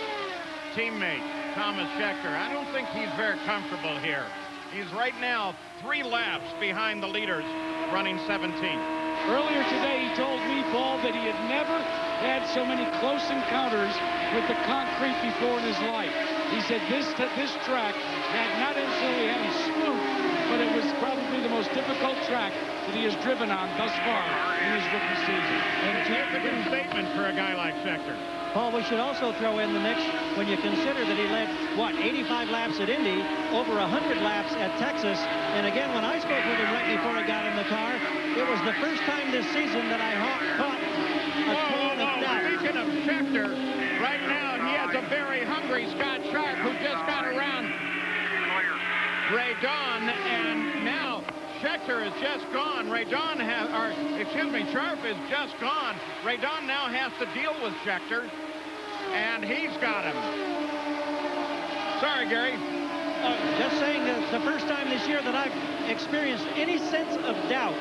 teammate, Thomas Scheckter? I don't think he's very comfortable here. He's right now 3 laps behind the leaders, running 17th.
Earlier today, he told me, Paul, that he had never had so many close encounters with the concrete before in his life. He said this track had not necessarily had him smooth, but it was probably the most difficult track that he has driven on thus far in his rookie season.
And a significant statement for a guy like Scheckter.
Paul, we should also throw in the mix when you consider that he led, what, 85 laps at Indy, over 100 laps at Texas. And again, when I spoke with him right before he got in the car, it was the first time this season that I caught a tone of doubt.
Speaking of Scheckter, right now he has a very hungry Scott Sharp, who just got around Ray Dawn, and now Scheckter is just gone. Sharp is just gone. Ray Dawn now has to deal with Scheckter, and he's got him. Sorry, Gary.
Just saying that it's the first time this year that I've experienced any sense of doubt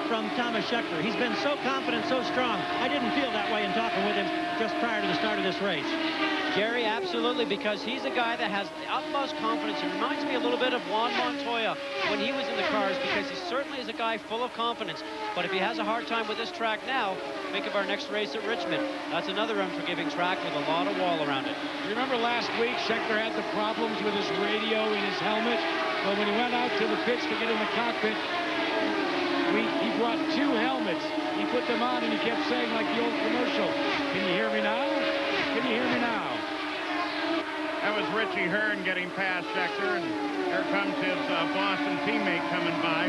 from Thomas Scheckter. He's been so confident, so strong. I didn't feel that way in talking with him just prior to the start of this race.
Gary, absolutely, because he's a guy that has the utmost confidence. He reminds me a little bit of Juan Montoya when he was in the cars, because he certainly is a guy full of confidence. But if he has a hard time with this track now, think of our next race at Richmond. That's another unforgiving track with a lot of wall around it.
Remember last week, Scheckter had the problems with his radio in his helmet? Well, when he went out to the pits to get in the cockpit, he brought 2 helmets. He put them on and he kept saying, like the old commercial, "Can you hear me now? Can you hear me now?"
That was Richie Hearn getting past Scheckter, and here comes his Boston teammate coming by.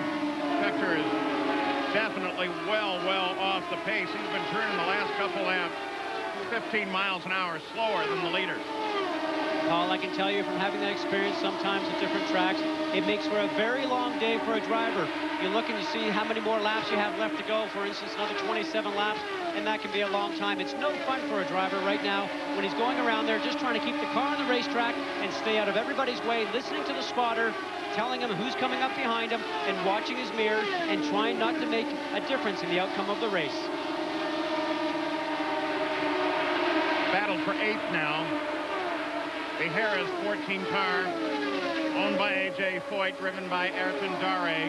Scheckter is definitely well off the pace. He's been turning the last couple laps 15 miles an hour slower than the leaders.
Paul, I can tell you from having that experience sometimes at different tracks, it makes for a very long day for a driver. You look and you see how many more laps you have left to go. For instance, another 27 laps, and that can be a long time. It's no fun for a driver right now when he's going around there just trying to keep the car on the racetrack and stay out of everybody's way, listening to the spotter, telling him who's coming up behind him, and watching his mirror and trying not to make a difference in the outcome of the race.
Battle for 8th now. The Harris 14 car, owned by A.J. Foyt, driven by Ayrton Dare,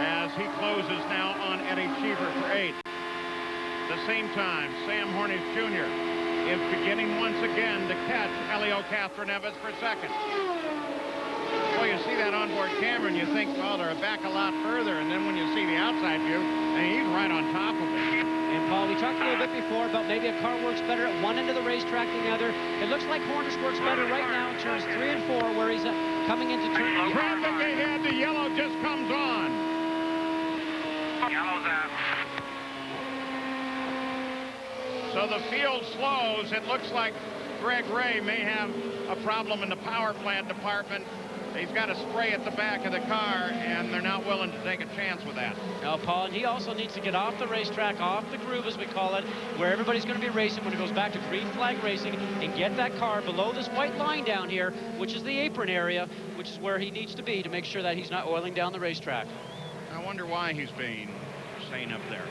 as he closes now on Eddie Cheever for 8th. At the same time, Sam Hornish Jr. is beginning once again to catch Helio Castroneves for 2nd. Well, you see that onboard camera and you think, well, they're back a lot further, and then when you see the outside view, he's right on top of it.
And Paul, we talked a little bit before about maybe a car works better at one end of the racetrack than the other. It looks like Hornish works better right now in turns 3 and 4, where he's coming into turn.
Traffic ahead, the yellow just comes on.
Yellow's out.
So the field slows. It looks like Greg Ray may have a problem in the power plant department. he's got a spray at the back of the car, and they're not willing to take a chance with that.
Now, Paul, and he also needs to get off the racetrack, off the groove, as we call it, where everybody's going to be racing when it goes back to green flag racing, and get that car below this white line down here, which is the apron area, which is where he needs to be to make sure that he's not oiling down the racetrack.
I wonder why he's being sane up there.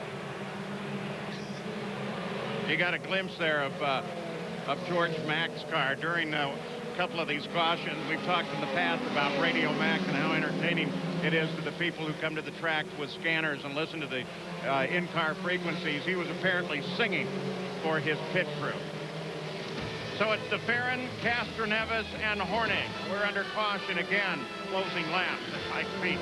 You got a glimpse there of George Mack's car during a couple of these cautions. We've talked in the past about Radio Mac and how entertaining it is to the people who come to the track with scanners and listen to the in-car frequencies. He was apparently singing for his pit crew. So it's DeFerrin, Castroneves, and Hornig. We're under caution again, closing laps at Pikes Peak.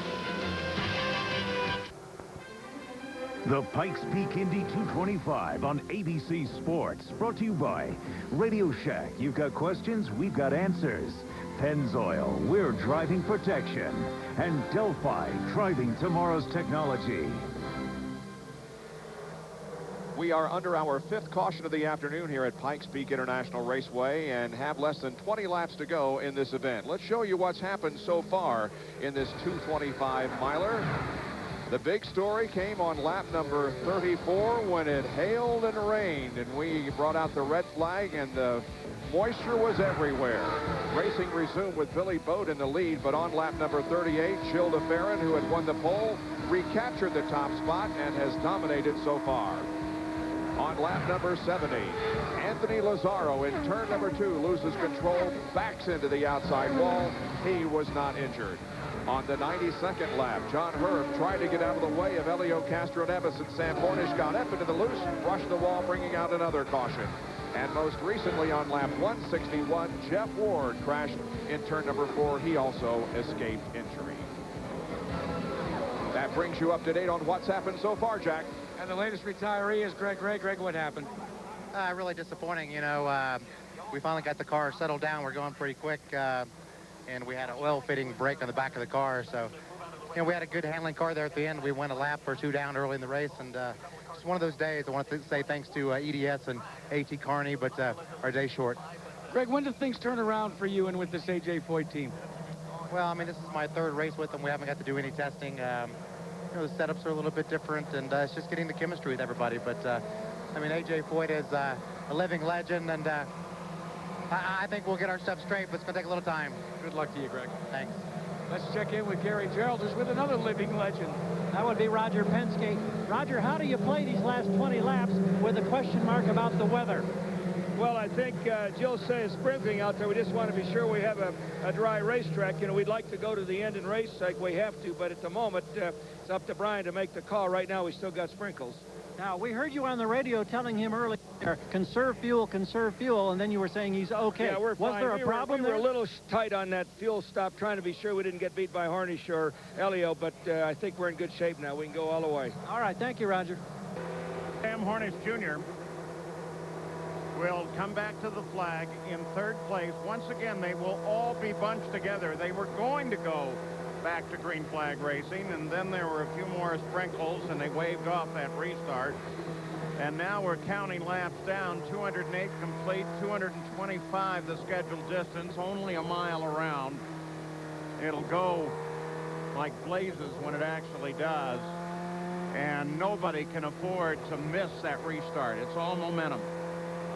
The Pikes Peak Indy 225 on ABC Sports, brought to you by Radio Shack. You've got questions, we've got answers. Pennzoil, we're driving protection. And Delphi, driving tomorrow's technology.
We are under our 5th caution of the afternoon here at Pikes Peak International Raceway and have less than 20 laps to go in this event. Let's show you what's happened so far in this 225-miler. The big story came on lap number 34 when it hailed and rained, and we brought out the red flag, and the moisture was everywhere. Racing resumed with Billy Boat in the lead, but on lap number 38, Gilles DeFerrin, who had won the pole, recaptured the top spot and has dominated so far. On lap number 70, Anthony Lazzaro in turn number 2 loses control, backs into the outside wall. He was not injured. On the 92nd lap, John Herb tried to get out of the way of Elio Castroneves, and Sam Hornish got up into the loose, brushed the wall, bringing out another caution. And most recently on lap 161, Jeff Ward crashed in turn number 4. He also escaped injury. That brings you up to date on what's happened so far, Jack.
And the latest retiree is Greg Ray. Greg, what happened?
Really disappointing. You know, we finally got the car settled down. We're going pretty quick. And we had an oil fitting break on the back of the car. So, you know, we had a good handling car there at the end. We went a lap or 2 down early in the race. And it's one of those days. I want to say thanks to EDS and AT Carney, but our day's short.
Greg, when did things turn around for you and with this AJ Foyt team?
Well, I mean, this is my 3rd race with them. We haven't got to do any testing. You know, the setups are a little bit different, and it's just getting the chemistry with everybody. But, I mean, AJ Foyt is a living legend, and I think we'll get our stuff straight, but it's going to take a little time.
Good luck to you, Greg.
Thanks.
Let's check in with Gary Gerald, who's with another living legend.
That would be Roger Penske. Roger, how do you play these last 20 laps with a question mark about the weather?
Well, I think Jill says sprinkling out there. We just want to be sure we have a dry racetrack. You know, we'd like to go to the end and race like we have to, but at the moment, it's up to Brian to make the call. Right now, we still got sprinkles.
Now, we heard you on the radio telling him earlier, conserve fuel, and then you were saying he's okay.
Yeah, we're
Was
fine.
there a problem
we
there?
were a little tight on that fuel stop, trying to be sure we didn't get beat by Harnish or Elio, but I think we're in good shape now. We can go all the way.
All right, thank you, Roger.
Sam Hornish Jr. will come back to the flag in 3rd place. Once again, they will all be bunched together. They were going to go back to green flag racing, and then there were a few more sprinkles, and they waved off that restart. And now we're counting laps down. 208 complete, 225 the scheduled distance, only a mile around. It'll go like blazes when it actually does, and nobody can afford to miss that restart. It's all momentum.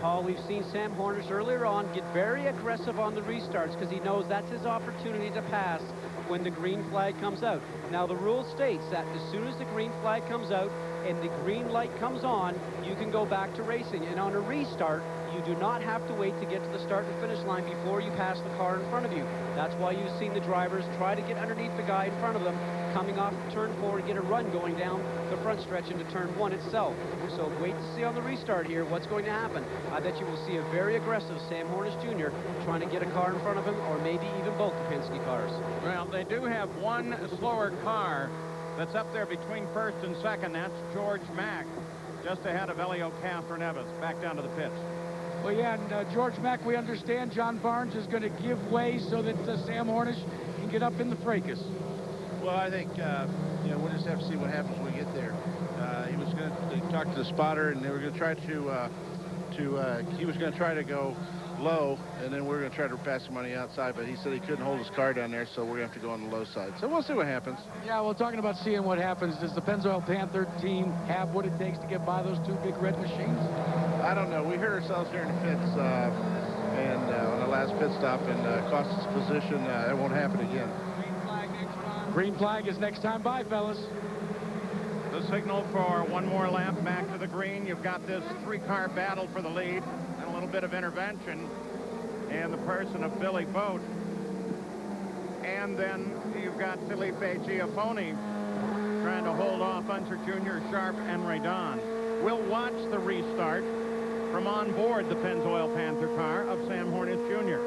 Paul, we've seen Sam Hornish earlier on get very aggressive on the restarts because he knows that's his opportunity to pass when the green flag comes out. Now, the rule states that as soon as the green flag comes out and the green light comes on, you can go back to racing. And on a restart, you do not have to wait to get to the start and finish line before you pass the car in front of you. That's why you've seen the drivers try to get underneath the guy in front of them, coming off turn 4 to get a run going down the front stretch into turn 1 itself. So wait to see on the restart here what's going to happen. I bet you will see a very aggressive Sam Hornish Jr. trying to get a car in front of him, or maybe even both the Penske cars.
Well, they do have one slower car that's up there between 1st and 2nd. That's George Mack, just ahead of Elio Castroneves, back down to the pits.
Well, yeah, and George Mack, we understand John Barnes is going to give way so that Sam Hornish can get up in the fracas.
Well, I think, you know, we'll just have to see what happens when we get there. He was going to talk to the spotter, and they were going to try he was going to try to go low, and then we're going to try to pass him on the outside, but he said he couldn't hold his car down there, so we're going to have to go on the low side. So we'll see what happens.
Yeah, well, talking about seeing what happens, does the Pennzoil Panther team have what it takes to get by those two big red machines?
I don't know. We hurt ourselves during the pits and on the last pit stop and cost us position. It won't happen again.
Green flag is next time. Bye, fellas.
The signal for one more lap back to the green. You've got this three-car battle for the lead and a little bit of intervention in the person of Billy Boat. And then you've got Felipe Giafoni trying to hold off Unser Jr., Sharp, and Radon. We'll watch the restart from on board the Pennzoil Panther car of Sam Hornish Jr.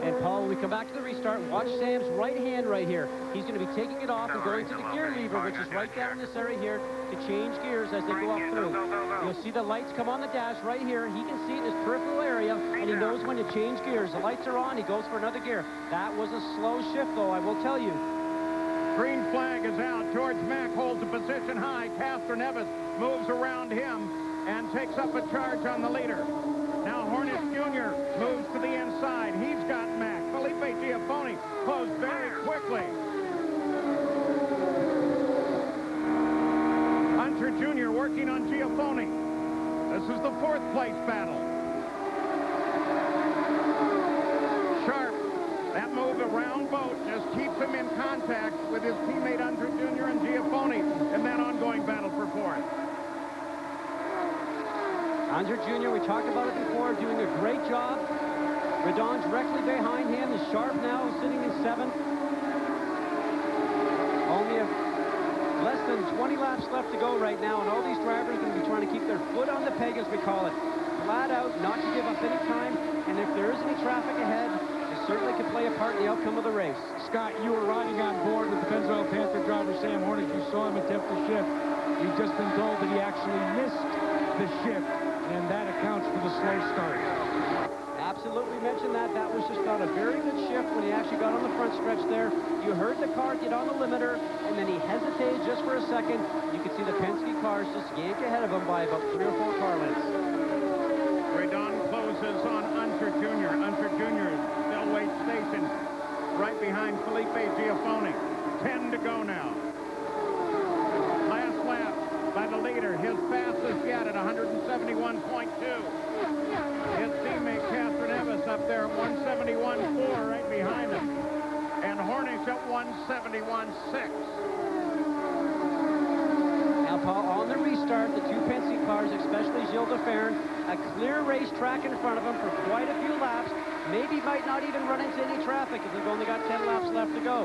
And Paul, when we come back to the restart, watch Sam's right hand right here. He's going to be taking it off and going to the gear lever, which is right down in this area here, to change gears as they go up through. You'll see the lights come on the dash right here. He can see it in his peripheral area, and he knows when to change gears. The lights are on. He goes for another gear. That was a slow shift, though, I will tell you.
Green flag is out. George Mack holds a position high. Castro Neves moves around him and takes up a charge on the leader. Now Hornish Jr. moves to the inside. He's got Mack. Felipe Giafoni closed very quickly. Unser Jr. working on Giafoni. This is the fourth place battle. Sharp, that move around Boat just keeps him in contact with his teammate Unser Jr. and Giafoni in that ongoing battle for fourth.
Unser Jr., we talked about it before, doing a great job. Radon directly behind him. The Sharp now sitting in seventh. Only less than 20 laps left to go right now, and all these drivers are going to be trying to keep their foot on the peg, as we call it. Flat out, not to give up any time, and if there is any traffic ahead, it certainly can play a part in the outcome of the race.
Scott, you were riding on board with the Pennzoil Panther driver, Sam Hornish. You saw him attempt to shift. We've just been told that he actually missed the shift, and that accounts for the slow start.
Absolutely mentioned that. That was just not a very good shift when he actually got on the front stretch there. You heard the car get on the limiter, and then he hesitated just for a second. You could see the Penske cars just yank ahead of him by about 3 or 4 car lengths.
Radon closes on Unser Jr. Unser Jr. still waits station right behind Felipe Giafoni. 10 to go now. Last lap by the leader, his fastest yet at 171.2. His teammate Castro Neves up there at 171.4 right behind him. And Hornish at 171.6.
Now, Paul, on the restart, the 2 Penske cars, especially Gilles Deferne, a clear racetrack in front of him for quite a few laps. Maybe might not even run into any traffic if they've only got 10 laps left to go.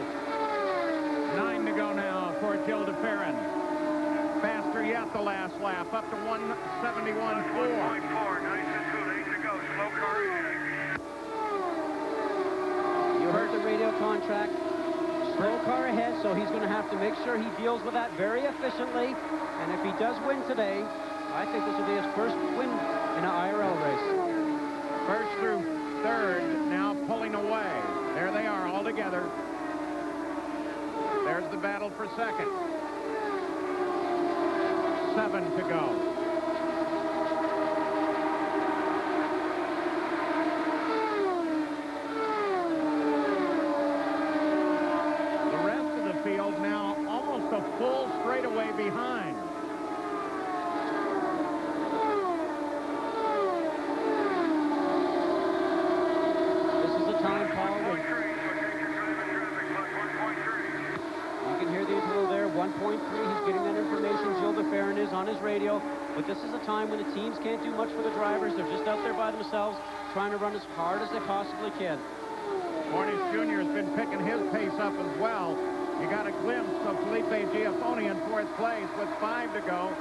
9 to go now for Gilles Deferne. Faster yet the last lap, up to 171.4.
You heard the radio contract. Slow car ahead, so he's going to have to make sure he deals with that very efficiently. And if he does win today, I think this will be his first win in an IRL race.
First through third, now pulling away. There they are all together. There's the battle for second. 7 to go. The rest of the field now almost a full straightaway behind.
This is the time, Paul, when you can hear the interval there, 1.3. He's getting that information. Gilles Deferne is on his radio. But this is a time when the teams can't do much for the drivers. They're just out there by themselves, trying to run as hard as they possibly can.
Hornish Jr. has been picking his pace up as well. You got a glimpse of Felipe Giafoni in fourth place with 5 to go.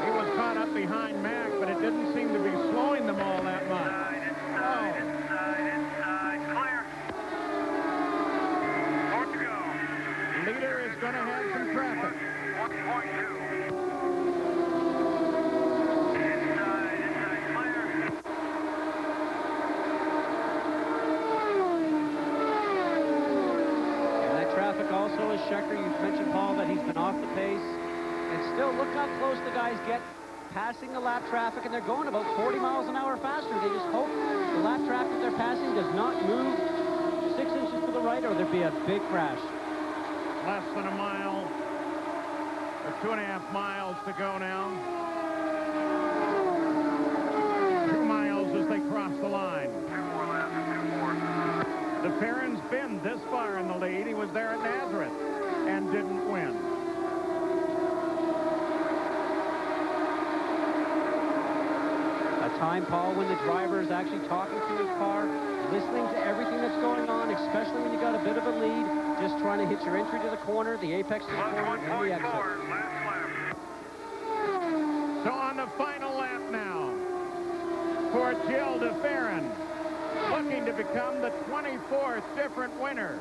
He was caught up behind Mack, but it didn't seem to be slowing them all that much. Leader is going to have some traffic. 1.2.
Also, as Scheckter, you've mentioned, Paul, that he's been off the pace. And still, look how close the guys get passing the lap traffic, and they're going about 40 miles an hour faster. They just hope the lap traffic they're passing does not move 6 inches to the right, or there'd be a big crash.
Less than a mile, or 2.5 miles to go now. 2 miles as they cross the line. DeFerrin's been this far in the lead. He was there at Nazareth and didn't win.
A time, Paul, when the driver is actually talking to his car, listening to everything that's going on, especially when you got a bit of a lead, just trying to hit your entry to the corner, the apex to the corner, and the exit.
So on the final lap now for Jill DeFerrin, looking to become the 24th different winner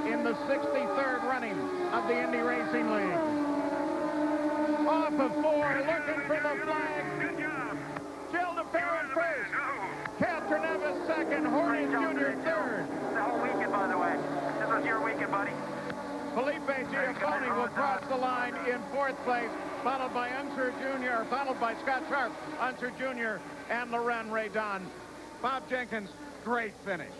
in the 63rd running of the Indy Racing League. Off of 4, looking for the flag. Good job. Jill DeFerrin first. Catherine Evans second. Hornish Jr. third.
The whole weekend, by the way. This was your weekend, buddy.
Felipe Giafoni will cross the line in 4th place, followed by Unser Jr., followed by Scott Sharp, Unser Jr., and Loren Raydon. Bob Jenkins, great finish.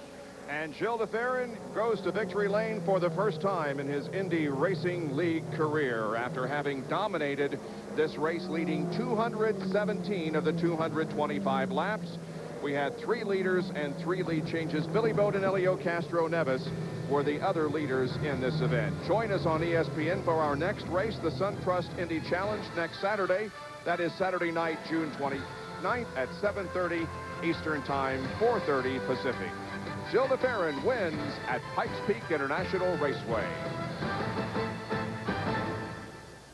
And Jill DeFerrin goes to victory lane for the first time in his Indy Racing League career after having dominated this race, leading 217 of the 225 laps. We had 3 leaders and 3 lead changes. Billy Bode and Elio Castro Neves were the other leaders in this event. Join us on ESPN for our next race, the SunTrust Indy Challenge, next Saturday. That is Saturday night, June 29th at 7:30 Eastern Time, 4:30 Pacific. Jill DeFerrin wins at Pikes Peak International Raceway.